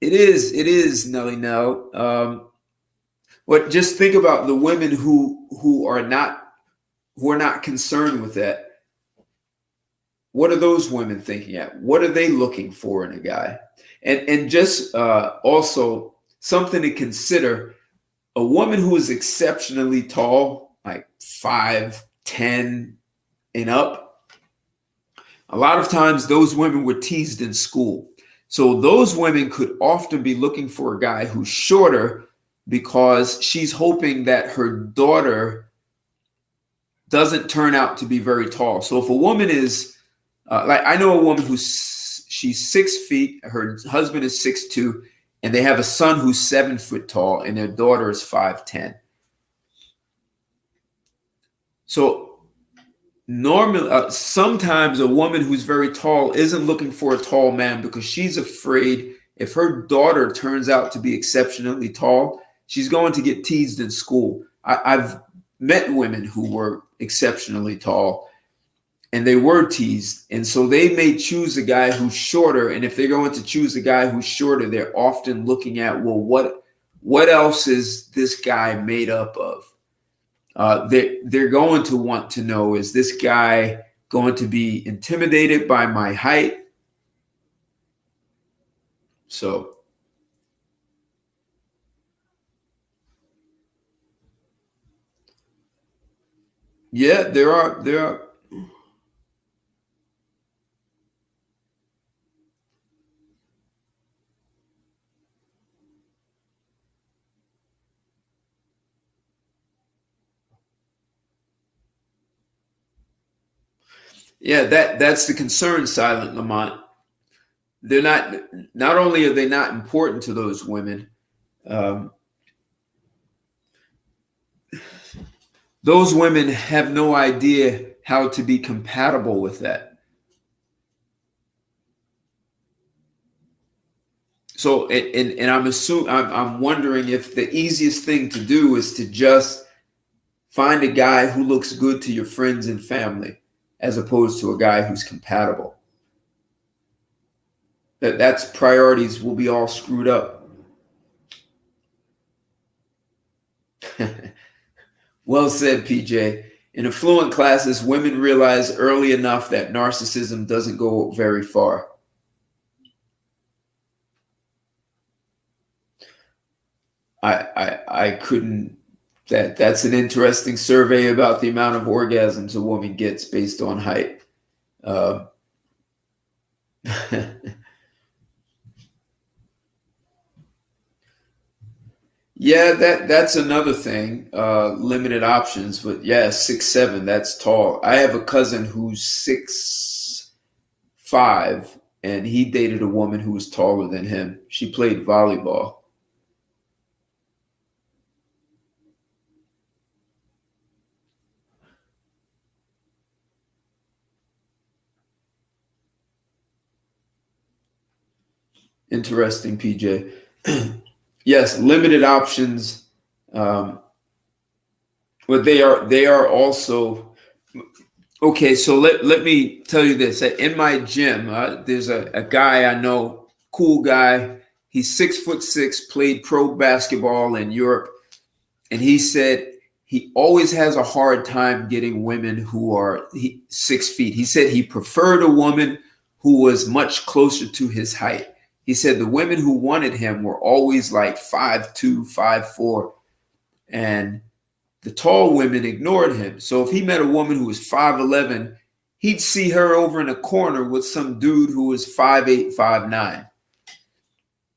[SPEAKER 1] It is, Nelly Nell. But just think about the women who are not concerned with that. What are those women thinking at? What are they looking for in a guy? And just also something to consider: a woman who is exceptionally tall, like 5'10" and up, a lot of times those women were teased in school. So those women could often be looking for a guy who's shorter, because she's hoping that her daughter doesn't turn out to be very tall. So if a woman is like, I know a woman she's 6 feet, her husband is 6'2", and they have a son who's 7 foot tall, and their daughter is 5'10". So normally, sometimes a woman who's very tall isn't looking for a tall man because she's afraid if her daughter turns out to be exceptionally tall, she's going to get teased in school. I've met women who were exceptionally tall, and they were teased. And so they may choose a guy who's shorter. And if they're going to choose a guy who's shorter, they're often looking at, well, what else is this guy made up of? They're going to want to know, is this guy going to be intimidated by my height? So yeah, there are. Yeah, that's the concern, Silent Lamont. They're not only are they not important to those women, those women have no idea how to be compatible with that. So, and I'm wondering if the easiest thing to do is to just find a guy who looks good to your friends and family, as opposed to a guy who's compatible. That's priorities will be all screwed up. Well said, PJ. In affluent classes, women realize early enough that narcissism doesn't go very far. I couldn't. That's an interesting survey about the amount of orgasms a woman gets based on height. Yeah, that's another thing. Limited options, but yeah, 6'7", that's tall. I have a cousin who's 6'5", and he dated a woman who was taller than him. She played volleyball. Interesting, PJ. Yes, limited options. Um, but they are also okay. So let me tell you this. In my gym, there's a guy I know, cool guy. He's 6'6", played pro basketball in Europe, and he said he always has a hard time getting women who are 6 feet. He said he preferred a woman who was much closer to his height. He said the women who wanted him were always like 5'2", 5'4", and the tall women ignored him. So if he met a woman who was 5'11", he'd see her over in a corner with some dude who was 5'8", 5'9".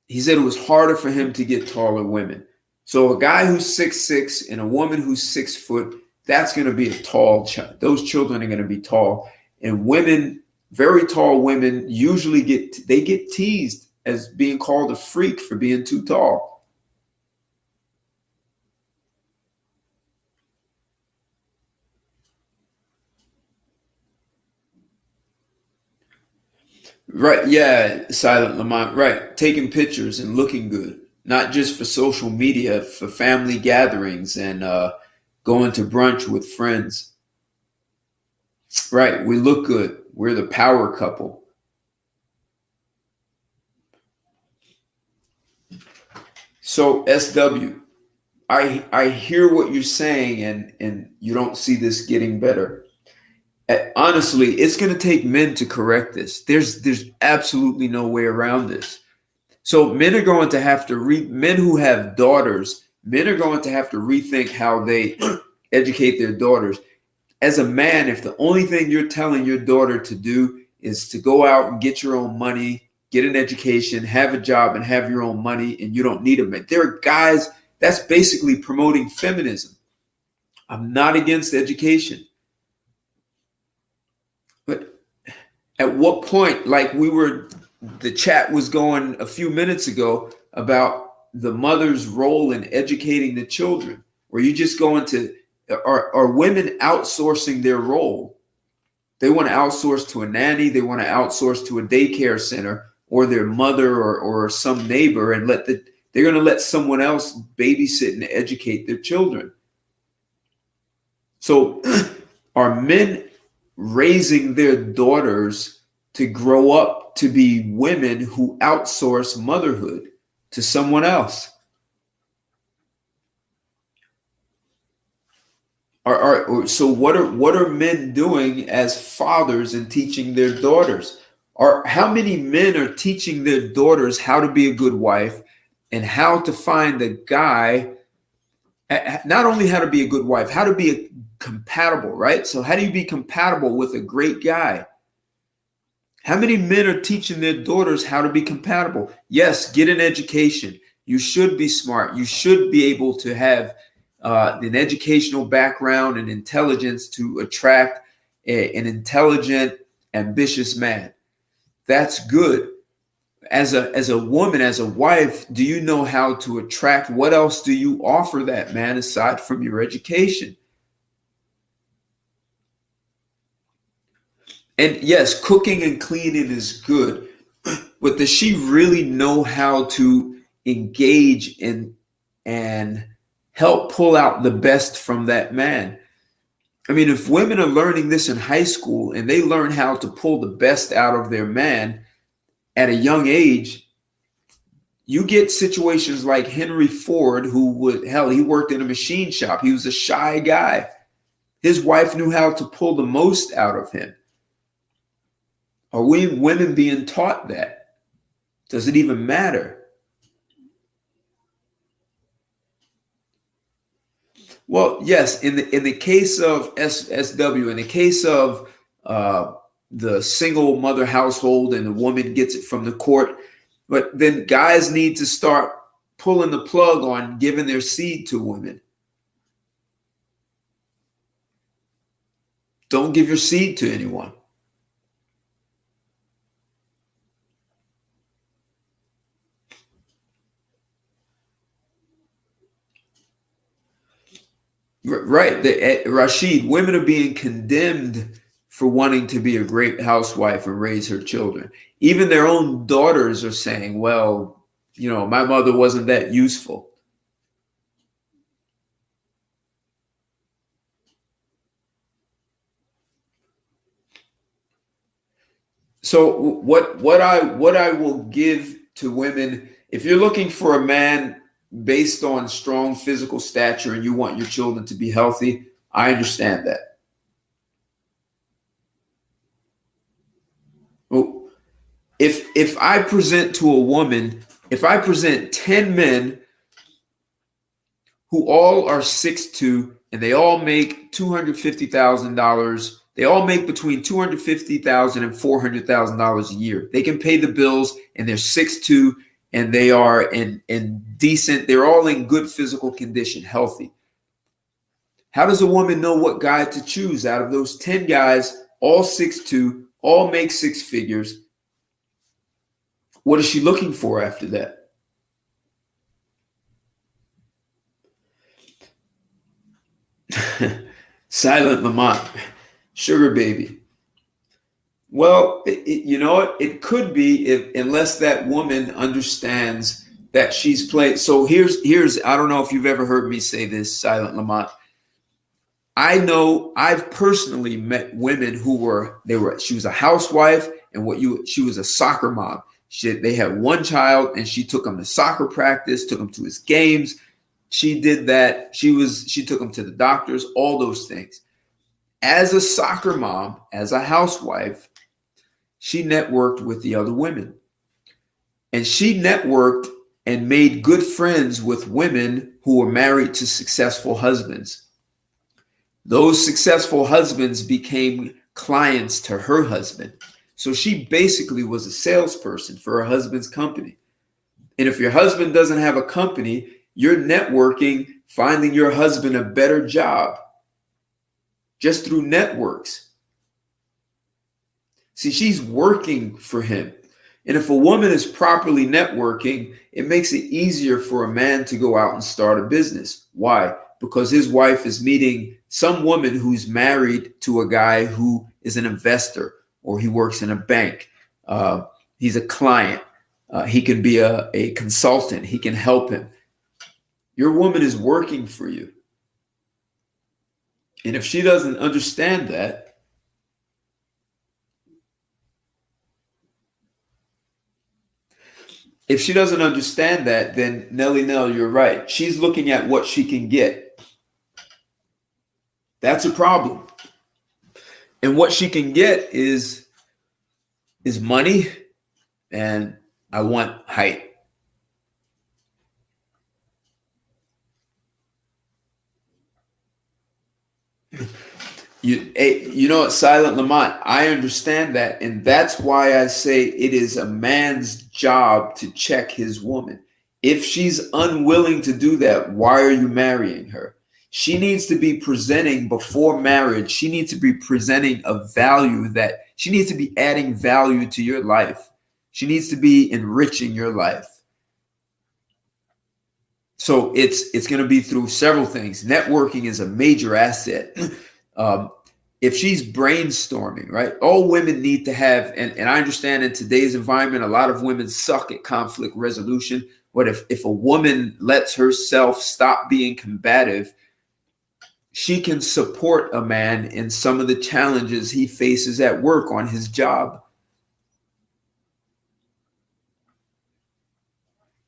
[SPEAKER 1] He said it was harder for him to get taller women. So a guy who's 6'6" and a woman who's 6 foot, that's going to be a tall child. Those children are going to be tall. And women, very tall women, usually get teased as being called a freak for being too tall. Right. Yeah. Silent Lamont. Right. Taking pictures and looking good, not just for social media, for family gatherings and going to brunch with friends. Right. We look good. We're the power couple. So SW, I hear what you're saying, and you don't see this getting better. Honestly, it's going to take men to correct this. There's absolutely no way around this. So men are going to have to men who have daughters, men are going to have to rethink how they educate their daughters. As a man, if the only thing you're telling your daughter to do is to go out and get your own money, get an education, have a job, and have your own money, and you don't need a man. There are guys that's basically promoting feminism. I'm not against education, but at what point, like the chat was going a few minutes ago about the mother's role in educating the children, where you just go into, are women outsourcing their role? They want to outsource to a nanny, they want to outsource to a daycare center or their mother or some neighbor, and they're going to let someone else babysit and educate their children. So are men raising their daughters to grow up to be women who outsource motherhood to someone else? So what are men doing as fathers and teaching their daughters? How many men are teaching their daughters how to be a good wife and how to find a guy, not only how to be a good wife, how to be compatible, right? So how do you be compatible with a great guy? How many men are teaching their daughters how to be compatible? Yes, get an education. You should be smart. You should be able to have an educational background and intelligence to attract an intelligent, ambitious man. That's good. As a woman, as a wife, do you know how to attract? What else do you offer that man aside from your education? And yes, cooking and cleaning is good, but does she really know how to engage in and help pull out the best from that man? I mean, if women are learning this in high school and they learn how to pull the best out of their man at a young age, you get situations like Henry Ford, he worked in a machine shop. He was a shy guy. His wife knew how to pull the most out of him. Are we women being taught that? Does it even matter? Well, yes. In the case of SW, in the case of the single mother household, and the woman gets it from the court, but then guys need to start pulling the plug on giving their seed to women. Don't give your seed to anyone. Right. Rashid, women are being condemned for wanting to be a great housewife and raise her children. Even their own daughters are saying, well, you know, my mother wasn't that useful. So what I will give to women, if you're looking for a man based on strong physical stature and you want your children to be healthy, I understand that. Well, if I present to a woman, if I present 10 men who all are 6'2" and they all make $250,000, they all make between $250,000 and $400,000 a year. They can pay the bills and they're 6'2" and they are in decent, they're all in good physical condition, healthy. How does a woman know what guy to choose out of those 10 guys, all 6'2", all make six figures? What is she looking for after that? Silent Lamont, sugar baby. Well, you know what? It could be unless that woman understands that she's playing. So here's I don't know if you've ever heard me say this, Silent Lamont. I know I've personally met women who she was a housewife and she was a soccer mom. They had one child and she took him to soccer practice, took him to his games. She did that. She took him to the doctors, all those things. As a soccer mom, as a housewife, she networked with the other women. And she networked and made good friends with women who were married to successful husbands. Those successful husbands became clients to her husband. So she basically was a salesperson for her husband's company. And if your husband doesn't have a company, you're networking, finding your husband a better job just through networks. See, she's working for him. And if a woman is properly networking, it makes it easier for a man to go out and start a business. Why? Because his wife is meeting some woman who's married to a guy who is an investor or he works in a bank. He's a client. He can be a consultant. He can help him. Your woman is working for you. And if she doesn't understand that, then Nelly Nell, you're right. She's looking at what she can get. That's a problem. And what she can get is money, and I want height. You know what, Silent Lamont, I understand that. And that's why I say it is a man's job to check his woman. If she's unwilling to do that, why are you marrying her? She needs to be presenting before marriage. She needs to be presenting a value that she needs to be adding value to your life. She needs to be enriching your life. So it's going to be through several things. Networking is a major asset. If she's brainstorming, right? All women need to have, and I understand in today's environment, a lot of women suck at conflict resolution. But if a woman lets herself stop being combative, she can support a man in some of the challenges he faces at work on his job.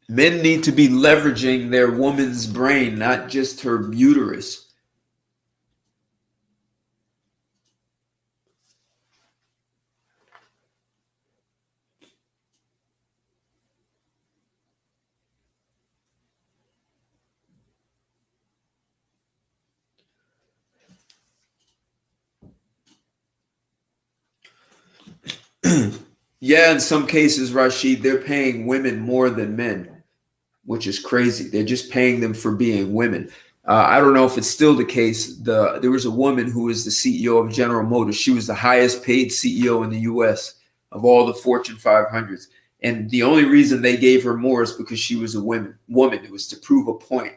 [SPEAKER 1] Men need to be leveraging their woman's brain, not just her uterus. Yeah, in some cases, Rashid, they're paying women more than men, which is crazy. They're just paying them for being women. I don't know if it's still the case. There was a woman who was the CEO of General Motors. She was the highest paid CEO in the U.S. of all the Fortune 500s. And the only reason they gave her more is because she was a woman. It was to prove a point.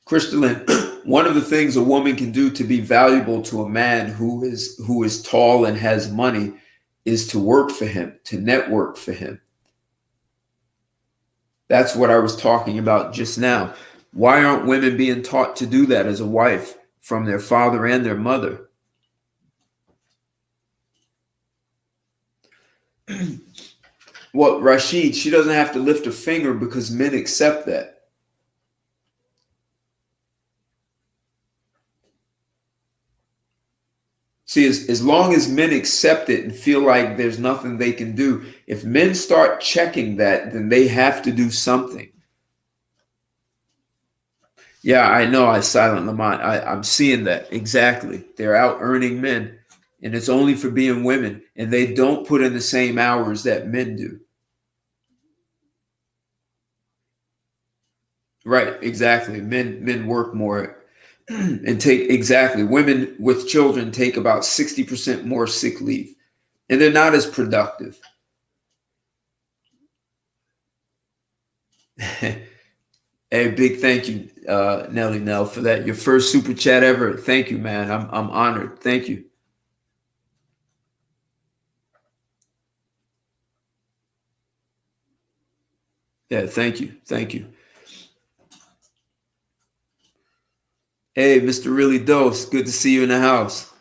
[SPEAKER 1] Crystalline, one of the things a woman can do to be valuable to a man who is tall and has money is to work for him, to network for him. That's what I was talking about just now. Why aren't women being taught to do that as a wife from their father and their mother? Well, Rashid, she doesn't have to lift a finger because men accept that. See, as long as men accept it and feel like there's nothing they can do, if men start checking that, then they have to do something. Yeah, I know. I silent Lamont. I'm seeing that exactly. They're out earning men, and it's only for being women, and they don't put in the same hours that men do. Right, exactly. Men work more and take exactly. Women with children take about 60% more sick leave, and they're not as productive. Hey, big thank you, Nelly Nell, for that. Your first super chat ever. Thank you, man. I'm honored. Thank you. Yeah, thank you. Thank you. Hey, Mr. Really Dose. Good to see you in the house.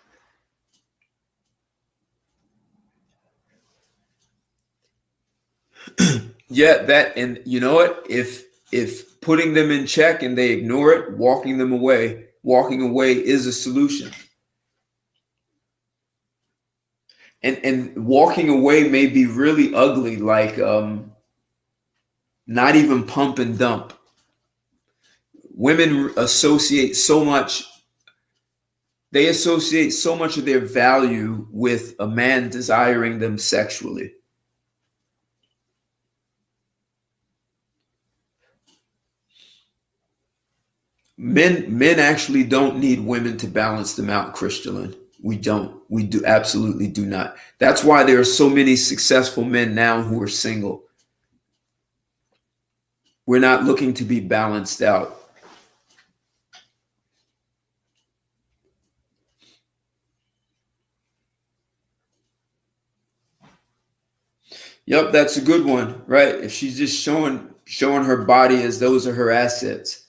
[SPEAKER 1] Yeah, that and you know what? If putting them in check and they ignore it, walking away is a solution. And walking away may be really ugly, like not even pump and dump. Women associate so much of their value with a man desiring them sexually. Men actually don't need women to balance them out, Crystalline. We don't. We do absolutely do not. That's why there are so many successful men now who are single. We're not looking to be balanced out. Yep, that's a good one, right? If she's just showing her body as those are her assets.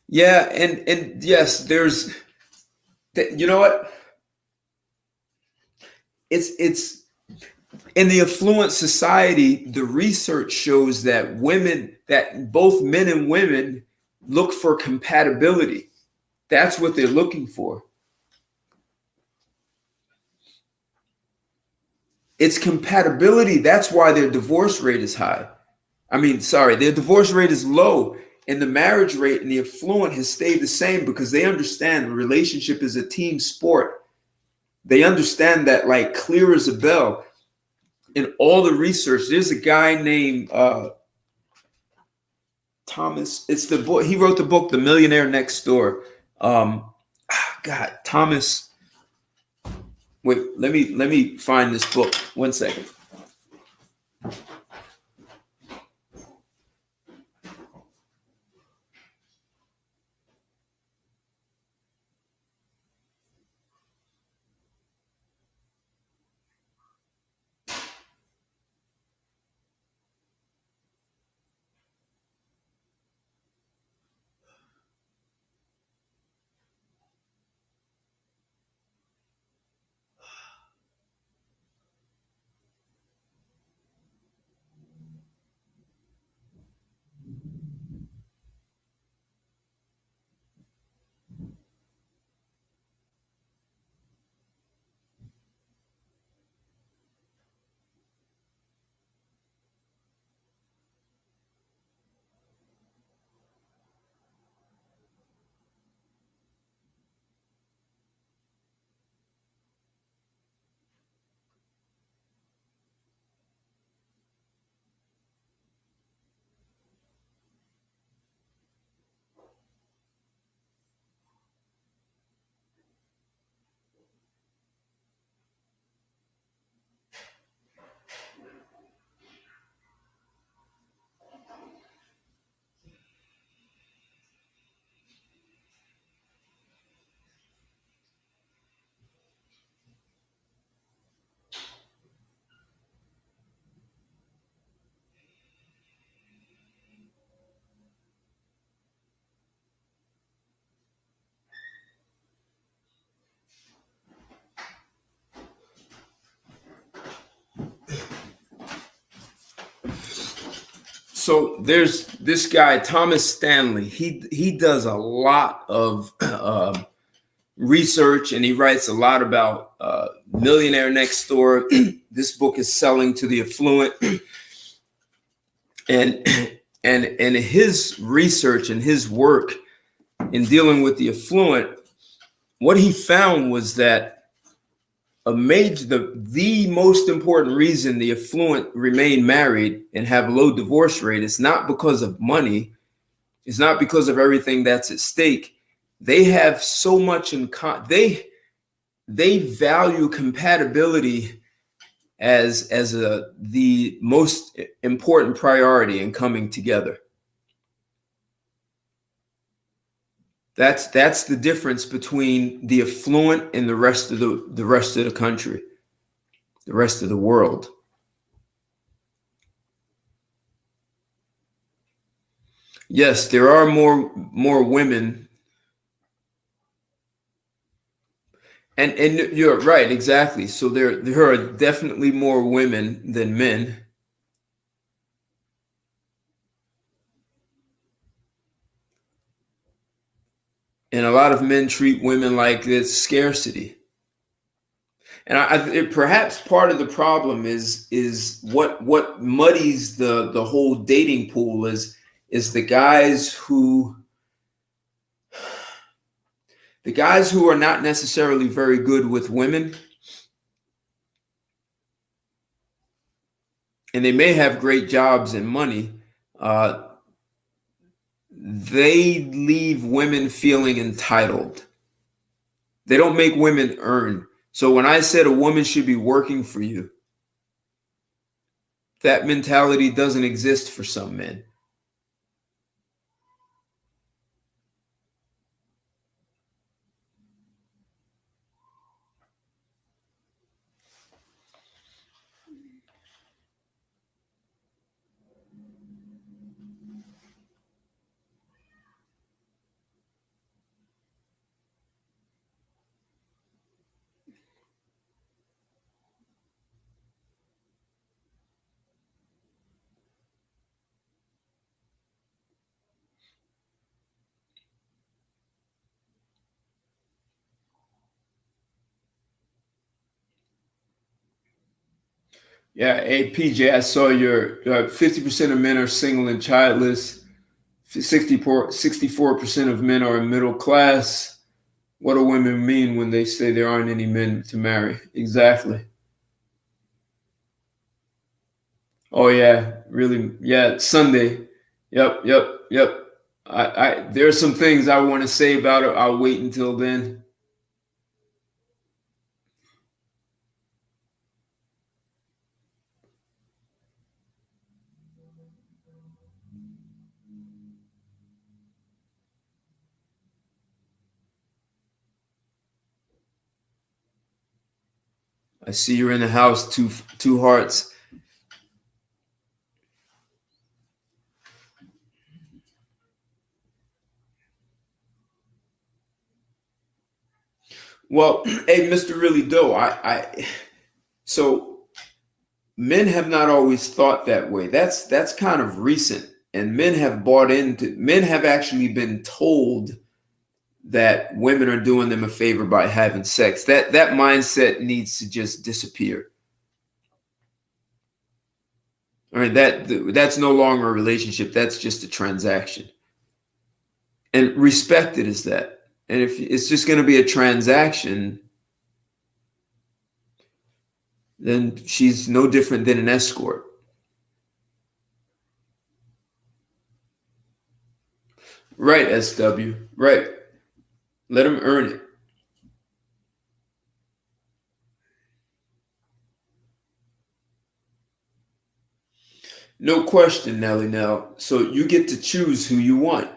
[SPEAKER 1] Yeah, and yes, there's you know what? It's in the affluent society, the research shows that both men and women look for compatibility. That's what they're looking for. It's compatibility. That's why their divorce rate is high. I mean, sorry, their divorce rate is low, and the marriage rate in the affluent has stayed the same because they understand a relationship is a team sport. They understand that like clear as a bell. In all the research, there's a guy named Thomas. It's the boy. He wrote the book, The Millionaire Next Door. God, Thomas. Wait, let me find this book. 1 second. So there's this guy, Thomas Stanley. He does a lot of research, and he writes a lot about Millionaire Next Door. This book is selling to the affluent, and his research and his work in dealing with the affluent, what he found was that the most important reason the affluent remain married and have low divorce rate is not because of money. It's not because of everything that's at stake. They have so much in they value compatibility as the most important priority in coming together. That's the difference between the affluent and the rest of the country, the rest of the world. Yes, there are more women, and you're right, exactly. So there are definitely more women than men. And a lot of men treat women like it's scarcity. And perhaps part of the problem is what muddies the whole dating pool is the guys who are not necessarily very good with women, and they may have great jobs and money. They leave women feeling entitled. They don't make women earn. So when I said a woman should be working for you, that mentality doesn't exist for some men. Yeah, hey PJ, I saw your 50% of men are single and childless. 64% of men are in middle class. What do women mean when they say there aren't any men to marry? Exactly. Oh yeah, really. Yeah, Sunday. Yep. I there are some things I want to say about it. I'll wait until then. I see you're in the house. Two hearts. Well, hey, Mr. Really Doe, so men have not always thought that way. That's kind of recent, and men have actually been told that women are doing them a favor by having sex. That mindset needs to just disappear. All right, that's no longer a relationship. That's just a transaction. And respect it as that. And if it's just going to be a transaction, then she's no different than an escort. Right, SW. Right. Let them earn it. No question, Nelly Nell. So you get to choose who you want.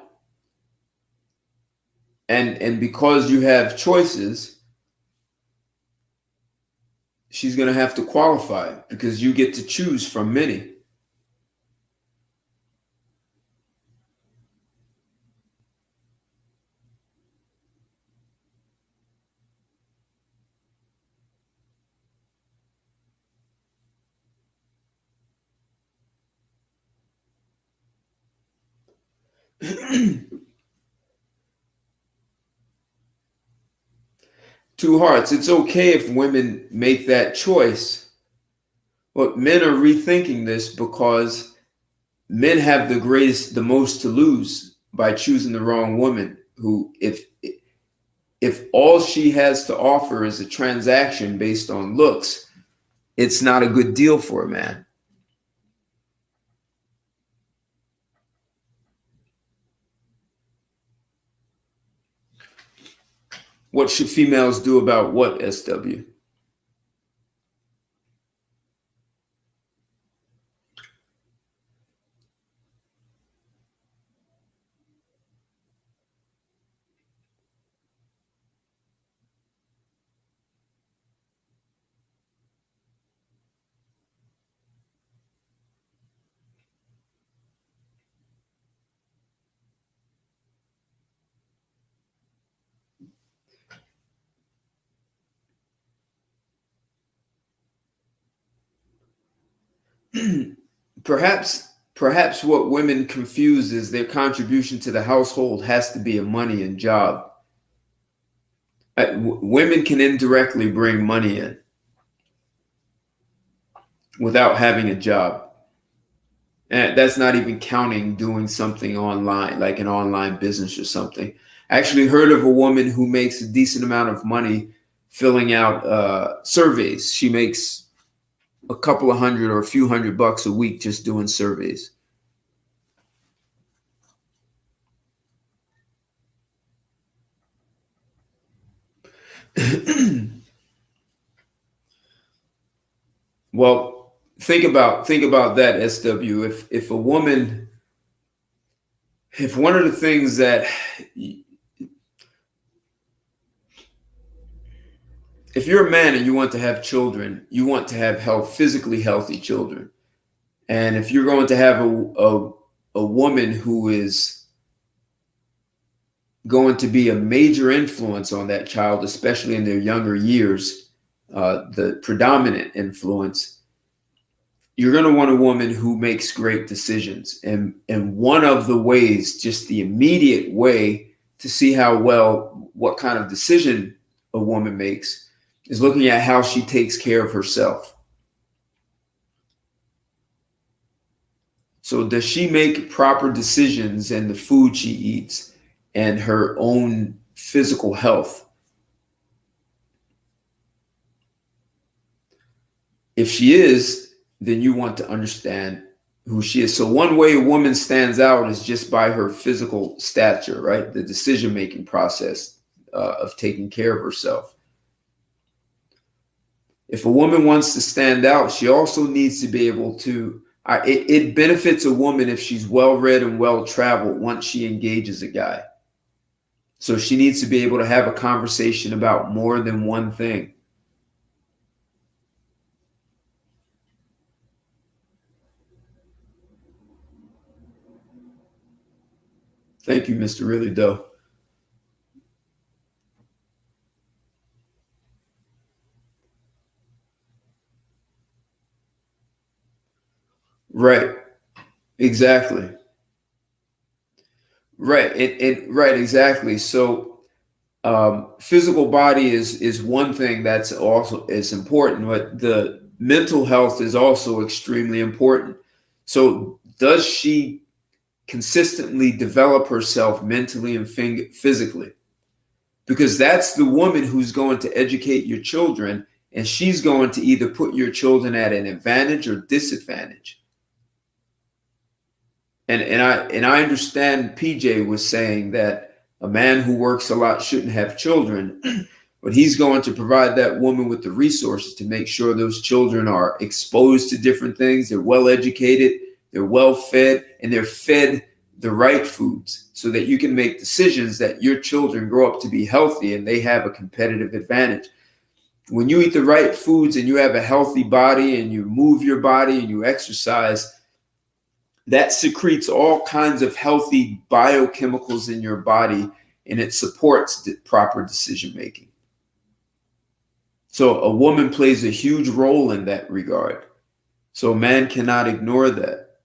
[SPEAKER 1] And because you have choices, she's going to have to qualify because you get to choose from many. Two hearts. It's okay if women make that choice, but men are rethinking this because men have the most to lose by choosing the wrong woman. Who, if all she has to offer is a transaction based on looks, it's not a good deal for a man. What should females do about what, SW? Perhaps what women confuse is their contribution to the household has to be a money and job. Women can indirectly bring money in without having a job. And that's not even counting doing something online, like an online business or something. I actually heard of a woman who makes a decent amount of money filling out surveys. She makes a couple of hundred or a few $100 a week just doing surveys. Well, think about that, SW. If a woman, if one of the things that, if you're a man and you want to have children, you want to have physically healthy children. And if you're going to have a woman who is going to be a major influence on that child, especially in their younger years, the predominant influence, you're going to want a woman who makes great decisions. And one of the ways, just the immediate way to see what kind of decision a woman makes, is looking at how she takes care of herself. So does she make proper decisions in the food she eats and her own physical health? If she is, then you want to understand who she is. So one way a woman stands out is just by her physical stature, right? The decision-making process of taking care of herself. If a woman wants to stand out, she also needs to be able to, it benefits a woman if she's well-read and well-traveled once she engages a guy. So she needs to be able to have a conversation about more than one thing. Thank you, Mr. Really Doe. Right. Exactly. Right. Right. Exactly. So physical body is one thing that's also is important, but the mental health is also extremely important. So does she consistently develop herself mentally and physically? Because that's the woman who's going to educate your children, and she's going to either put your children at an advantage or disadvantage. And I understand PJ was saying that a man who works a lot shouldn't have children, but he's going to provide that woman with the resources to make sure those children are exposed to different things, they're well educated, they're well fed, and they're fed the right foods so that you can make decisions that your children grow up to be healthy and they have a competitive advantage. When you eat the right foods and you have a healthy body and you move your body and you exercise, that secretes all kinds of healthy biochemicals in your body, and it supports the proper decision making. So a woman plays a huge role in that regard. So a man cannot ignore that.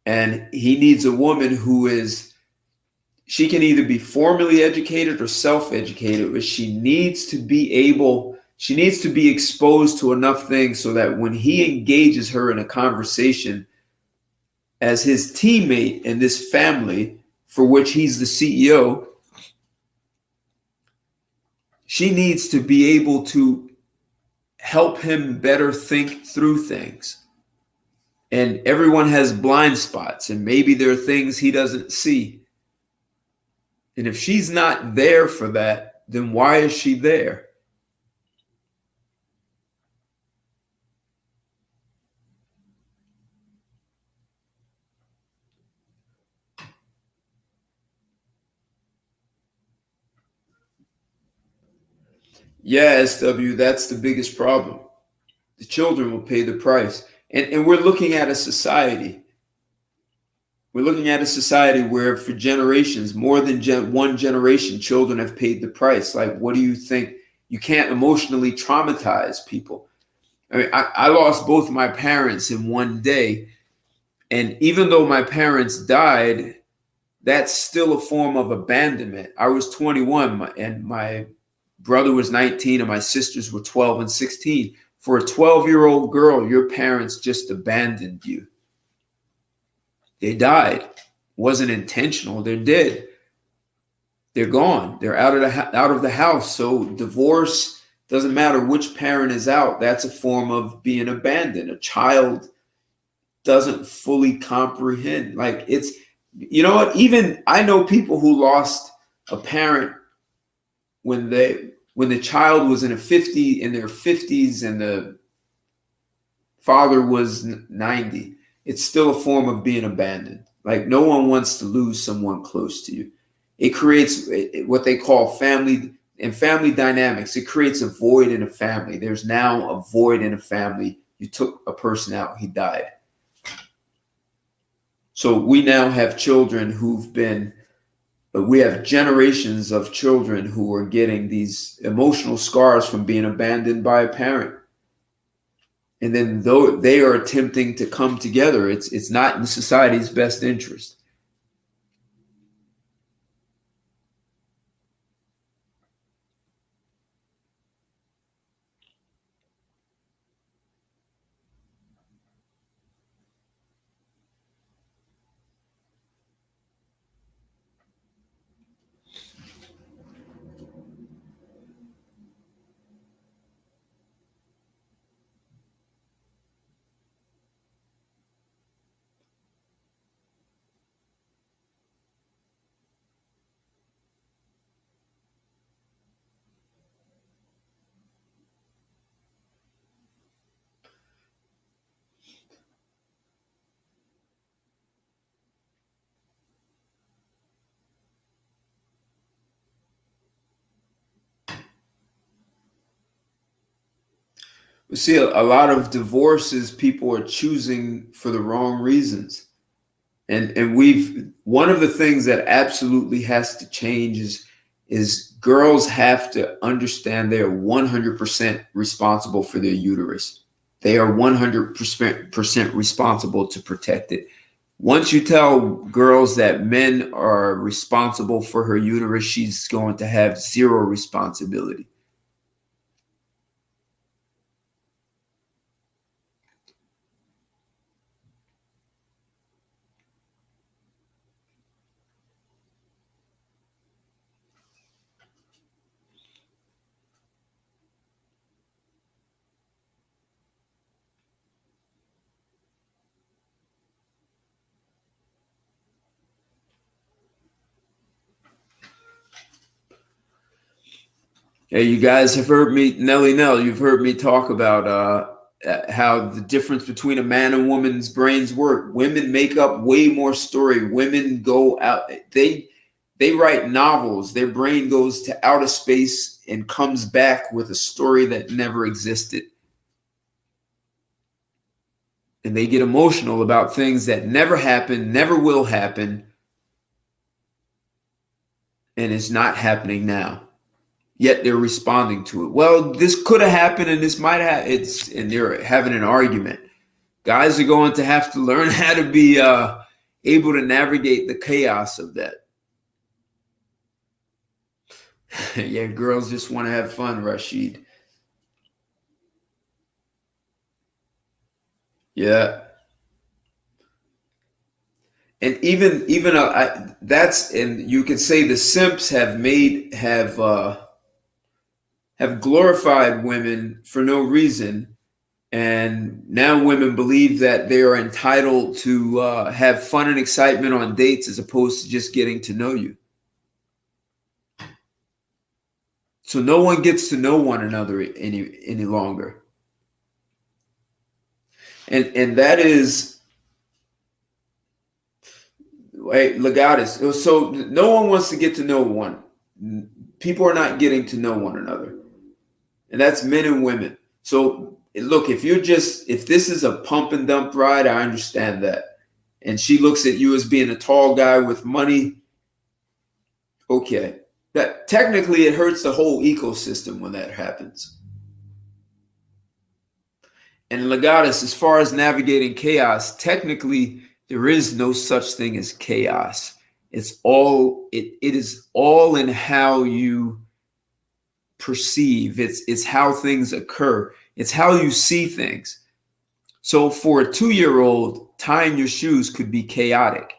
[SPEAKER 1] And he needs a woman who is she can either be formally educated or self-educated, but she needs to be exposed to enough things so that when he engages her in a conversation as his teammate in this family for which he's the CEO, she needs to be able to help him better think through things. And everyone has blind spots, and maybe there are things he doesn't see. And if she's not there for that, then why is she there? Yeah, SW, that's the biggest problem. The children will pay the price. And we're looking at a society. We're looking at a society where for generations, more than one generation, children have paid the price. Like, what do you think? You can't emotionally traumatize people. I mean, I lost both my parents in one day. And even though my parents died, that's still a form of abandonment. I was 21 and my brother was 19 and my sisters were 12 and 16. For a 12-year-old girl, your parents just abandoned you. They died. Wasn't intentional. They're dead. They're gone. They're out of the house. So divorce, doesn't matter which parent is out. That's a form of being abandoned. A child doesn't fully comprehend. Like, it's, you know what? Even I know people who lost a parent when the child was in their 50s and the father was 90. It's still a form of being abandoned. Like, no one wants to lose someone close to you. It creates what they call family dynamics. It creates a void in a family. There's now a void in a family. You took a person out, he died. So we now have children we have generations of children who are getting these emotional scars from being abandoned by a parent. And then though they are attempting to come together, it's not in society's best interest. We see a lot of divorces, people are choosing for the wrong reasons. And one of the things that absolutely has to change is girls have to understand they are 100% responsible for their uterus. They are 100% responsible to protect it. Once you tell girls that men are responsible for her uterus, she's going to have zero responsibility. Hey, you guys have heard me, Nelly Nell, you've heard me talk about how the difference between a man and woman's brains work. Women make up way more story. Women go out, they write novels. Their brain goes to outer space and comes back with a story that never existed. And they get emotional about things that never happened, never will happen, and it's not happening now. Yet they're responding to it. Well, this could have happened and this might have, and they're having an argument. Guys are going to have to learn how to be able to navigate the chaos of that. Yeah, girls just want to have fun, Rashid. Yeah. And that's, and you could say the simps have glorified women for no reason, and now women believe that they are entitled to have fun and excitement on dates as opposed to just getting to know you. So no one gets to know one another any longer, and that is, right, legatus. So no one wants to get to know one. People are not getting to know one another, and that's men and women. So look, if this is a pump and dump ride, I understand that. And she looks at you as being a tall guy with money. Okay, that technically it hurts the whole ecosystem when that happens. And legatus, as far as navigating chaos, technically there is no such thing as chaos. It is all in how you perceive. It's how things occur. It's how you see things. So for a 2-year-old, tying your shoes could be chaotic.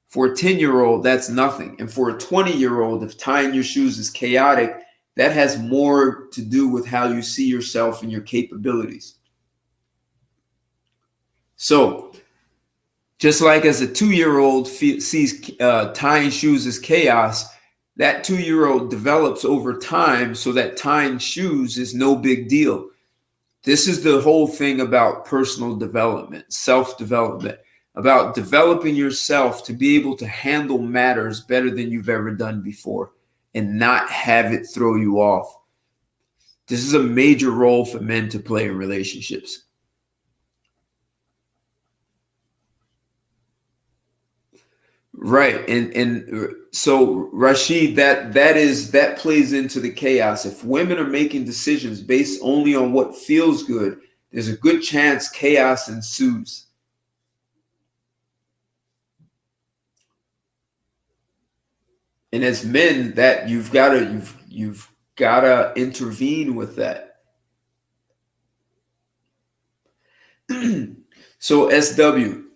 [SPEAKER 1] For a 10-year-old, that's nothing. And for a 20-year-old, if tying your shoes is chaotic, that has more to do with how you see yourself and your capabilities. So just like as a 2-year-old sees tying shoes as chaos, that 2-year-old develops over time so that tying shoes is no big deal. This is the whole thing about personal development, self-development, about developing yourself to be able to handle matters better than you've ever done before and not have it throw you off. This is a major role for men to play in relationships. Right. And so Rashid, that plays into the chaos. If women are making decisions based only on what feels good, there's a good chance chaos ensues. And as men, that you've gotta intervene with that. So SW,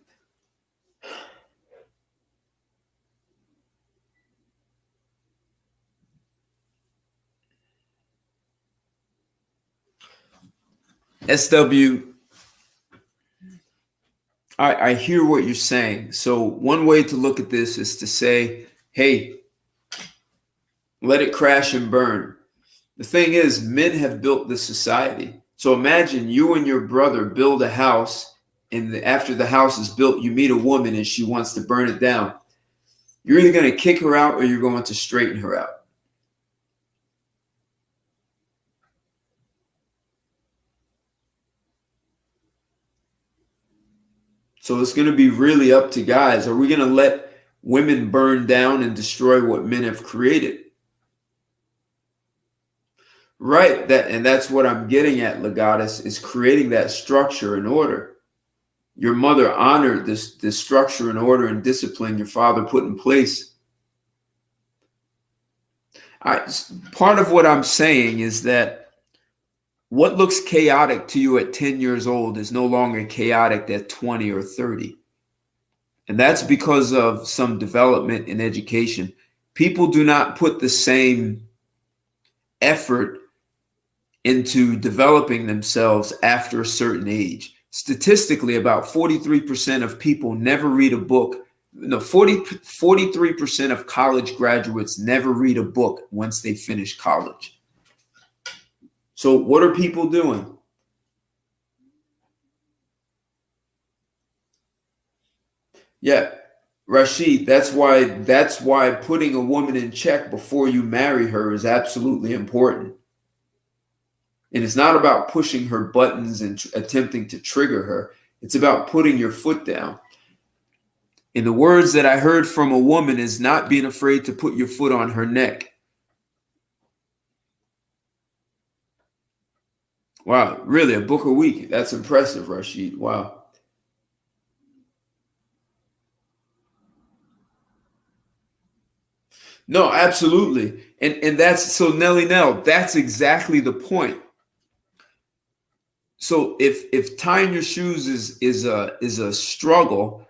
[SPEAKER 1] SW, I hear what you're saying. So one way to look at this is to say, hey, let it crash and burn. The thing is, men have built this society. So imagine you and your brother build a house, and after the house is built, you meet a woman and she wants to burn it down. You're either going to kick her out or you're going to straighten her out. So it's going to be really up to guys. Are we going to let women burn down and destroy what men have created? Right. That's what I'm getting at, Legatus, is creating that structure and order. Your mother honored this structure and order and discipline your father put in place. Part of what I'm saying is that what looks chaotic to you at 10 years old is no longer chaotic at 20 or 30. And that's because of some development in education. People do not put the same effort into developing themselves after a certain age. Statistically, about 43% of people never read a book. No, 43% of college graduates never read a book once they finish college. So what are people doing? Yeah, Rashid, that's why putting a woman in check before you marry her is absolutely important. And it's not about pushing her buttons and attempting to trigger her. It's about putting your foot down. And the words that I heard from a woman is not being afraid to put your foot on her neck. Wow, really, a book a week. That's impressive, Rashid. Wow. No, absolutely. And that's so Nelly Nell, that's exactly the point. So if tying your shoes is a struggle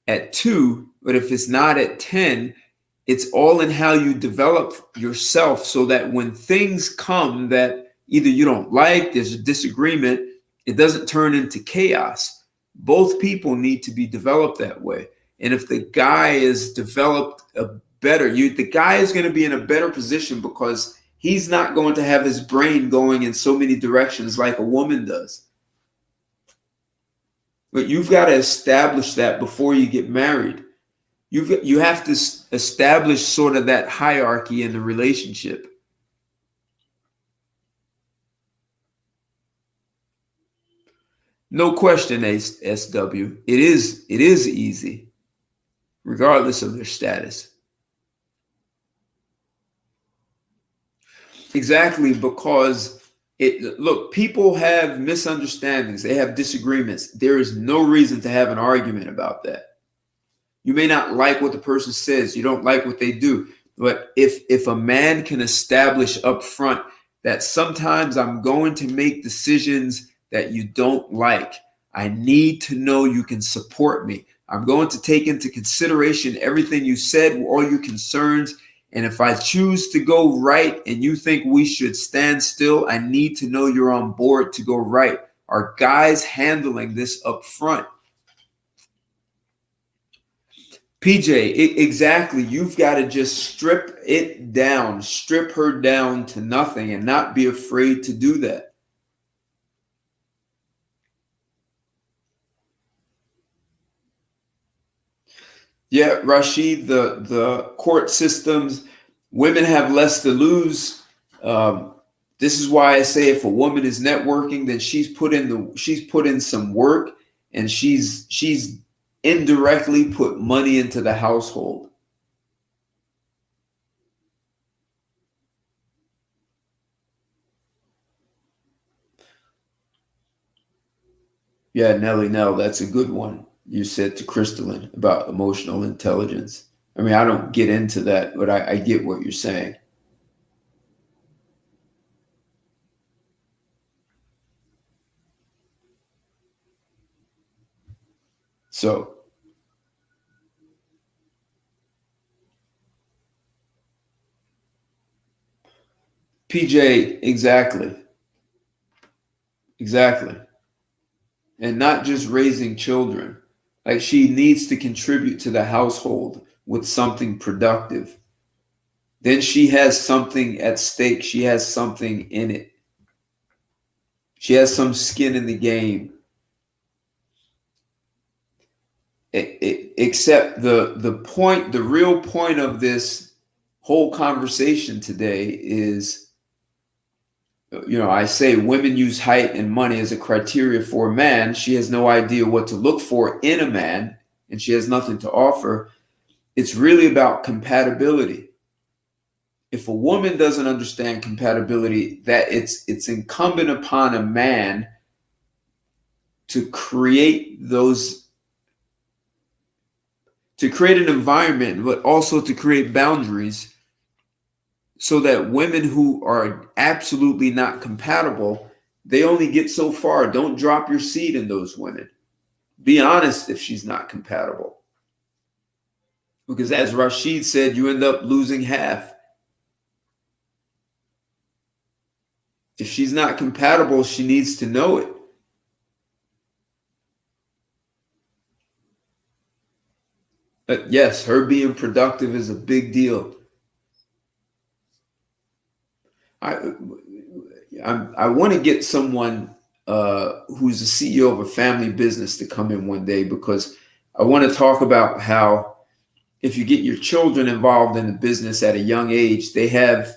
[SPEAKER 1] at 2, but if it's not at 10, it's all in how you develop yourself so that when things come that either you don't like, there's a disagreement, it doesn't turn into chaos. Both people need to be developed that way. And if the guy is developed the guy is going to be in a better position because he's not going to have his brain going in so many directions like a woman does. But you've got to establish that before you get married. You have to establish sort of that hierarchy in the relationship. No question, SW. It is easy, regardless of their status. Exactly, because look, people have misunderstandings, they have disagreements. There is no reason to have an argument about that. You may not like what the person says, you don't like what they do, but if a man can establish up front that sometimes I'm going to make decisions that you don't like, I need to know you can support me. I'm going to take into consideration everything you said, all your concerns. And if I choose to go right and you think we should stand still, I need to know you're on board to go right. Are guys handling this up front? PJ, exactly. You've got to just strip it down, strip her down to nothing and not be afraid to do that. Yeah, Rashid, the court systems, women have less to lose. This is why I say if a woman is networking, then she's put in some work, and she's indirectly put money into the household. Yeah, Nelly Nell, that's a good one. You said to Crystalline about emotional intelligence. I mean, I don't get into that, but I get what you're saying. So, PJ, exactly, exactly. And not just raising children. Like she needs to contribute to the household with something productive. Then she has something at stake. She has something in it. She has some skin in the game. Except the real point of this whole conversation today is, I say women use height and money as a criteria for a man. She has no idea what to look for in a man, and she has nothing to offer. It's really about compatibility. If a woman doesn't understand compatibility, that it's incumbent upon a man to create an environment, but also to create boundaries so that women who are absolutely not compatible, they only get so far. Don't drop your seed in those women. Be honest if she's not compatible. Because as Rashid said, you end up losing half. If she's not compatible, she needs to know it. Yes, her being productive is a big deal. I I want to get someone who's the CEO of a family business to come in one day, because I want to talk about how if you get your children involved in the business at a young age, they have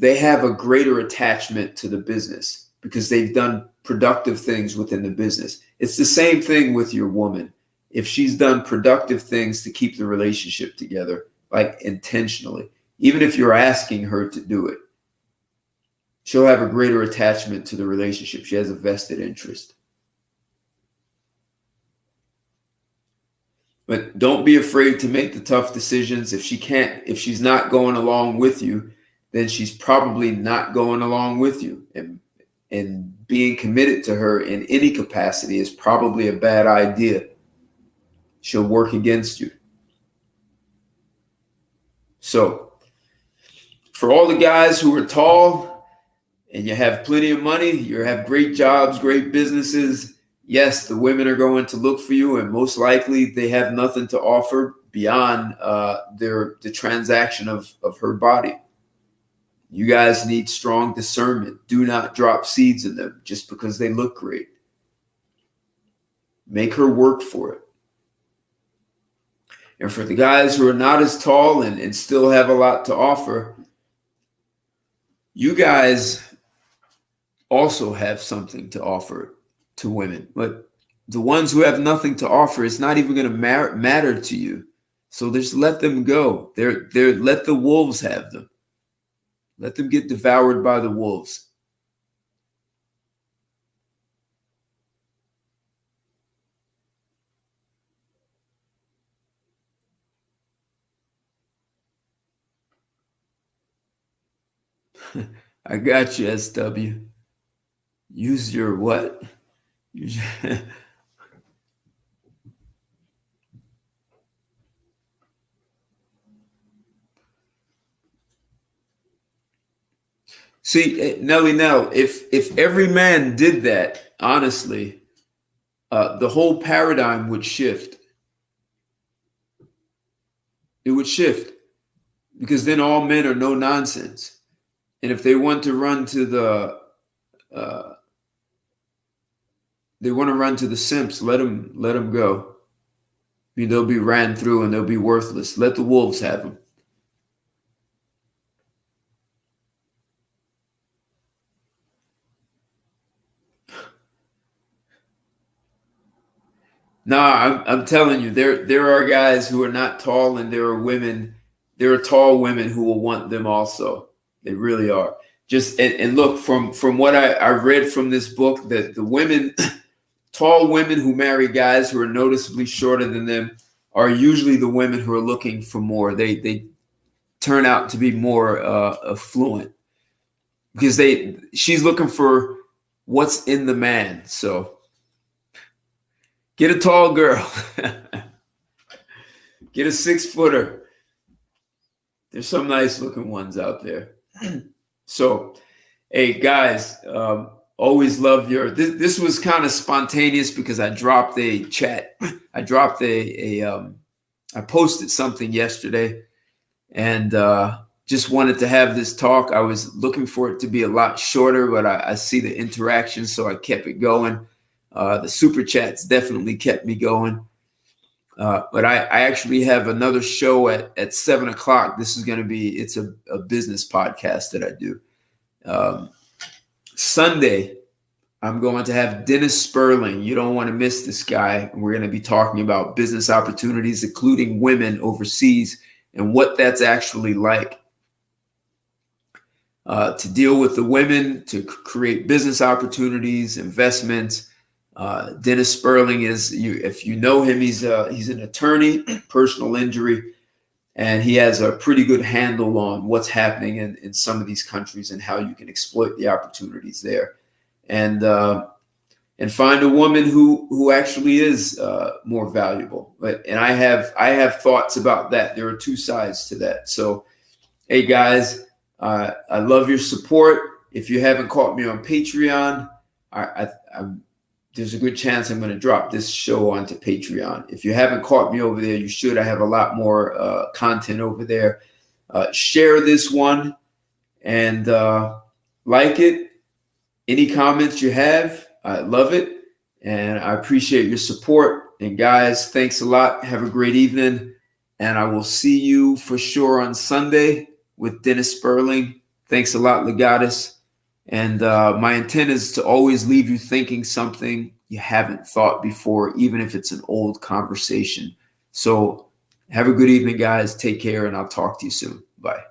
[SPEAKER 1] a greater attachment to the business because they've done productive things within the business. It's the same thing with your woman. If she's done productive things to keep the relationship together, like intentionally, even if you're asking her to do it, she'll have a greater attachment to the relationship. She has a vested interest. But don't be afraid to make the tough decisions. If she's not going along with you, then she's probably not going along with you. And being committed to her in any capacity is probably a bad idea. She'll work against you. So for all the guys who are tall and you have plenty of money, you have great jobs, great businesses, yes, the women are going to look for you, and most likely they have nothing to offer beyond the transaction of her body. You guys need strong discernment. Do not drop seeds in them just because they look great. Make her work for it. And for the guys who are not as tall and still have a lot to offer, you guys also have something to offer to women. But the ones who have nothing to offer, it's not even going to matter to you. So just let them go. Let the wolves have them. Let them get devoured by the wolves. I got you, SW. Use your what? Use your See, Nelly, Nell, if every man did that, honestly, the whole paradigm would shift. It would shift because then all men are no nonsense. And if they want to run to the simps, let them go. I mean, they'll be ran through and they'll be worthless. Let the wolves have them. No, I'm telling you, there are guys who are not tall, and there are tall women who will want them also. They really are. Just and look, from what I read from this book, that the women, tall women who marry guys who are noticeably shorter than them, are usually the women who are looking for more. They turn out to be more affluent because she's looking for what's in the man. So get a tall girl. Get a 6-footer. There's some nice looking ones out there. So, hey guys, always love this was kind of spontaneous because I dropped a chat. I posted something yesterday and just wanted to have this talk. I was looking for it to be a lot shorter, but I see the interaction, so I kept it going. The super chats definitely kept me going. But I actually have another show at 7:00. This is going to be, it's a business podcast that I do. Sunday, I'm going to have Dennis Sperling. You don't want to miss this guy. We're going to be talking about business opportunities, including women overseas, and what that's actually like to deal with the women, to create business opportunities, investments. Dennis Sperling if you know him, he's an attorney, personal injury, and he has a pretty good handle on what's happening in some of these countries and how you can exploit the opportunities there, and find a woman who actually is more valuable. And I have thoughts about that. There are two sides to that. So, hey guys, I love your support. If you haven't caught me on Patreon, there's a good chance I'm going to drop this show onto Patreon. If you haven't caught me over there, you should. I have a lot more content over there. Share this one and like it. Any comments you have, I love it. And I appreciate your support. And guys, thanks a lot. Have a great evening. And I will see you for sure on Sunday with Dennis Sperling. Thanks a lot, Legatus. And my intent is to always leave you thinking something you haven't thought before, even if it's an old conversation. So have a good evening, guys. Take care, and I'll talk to you soon. Bye.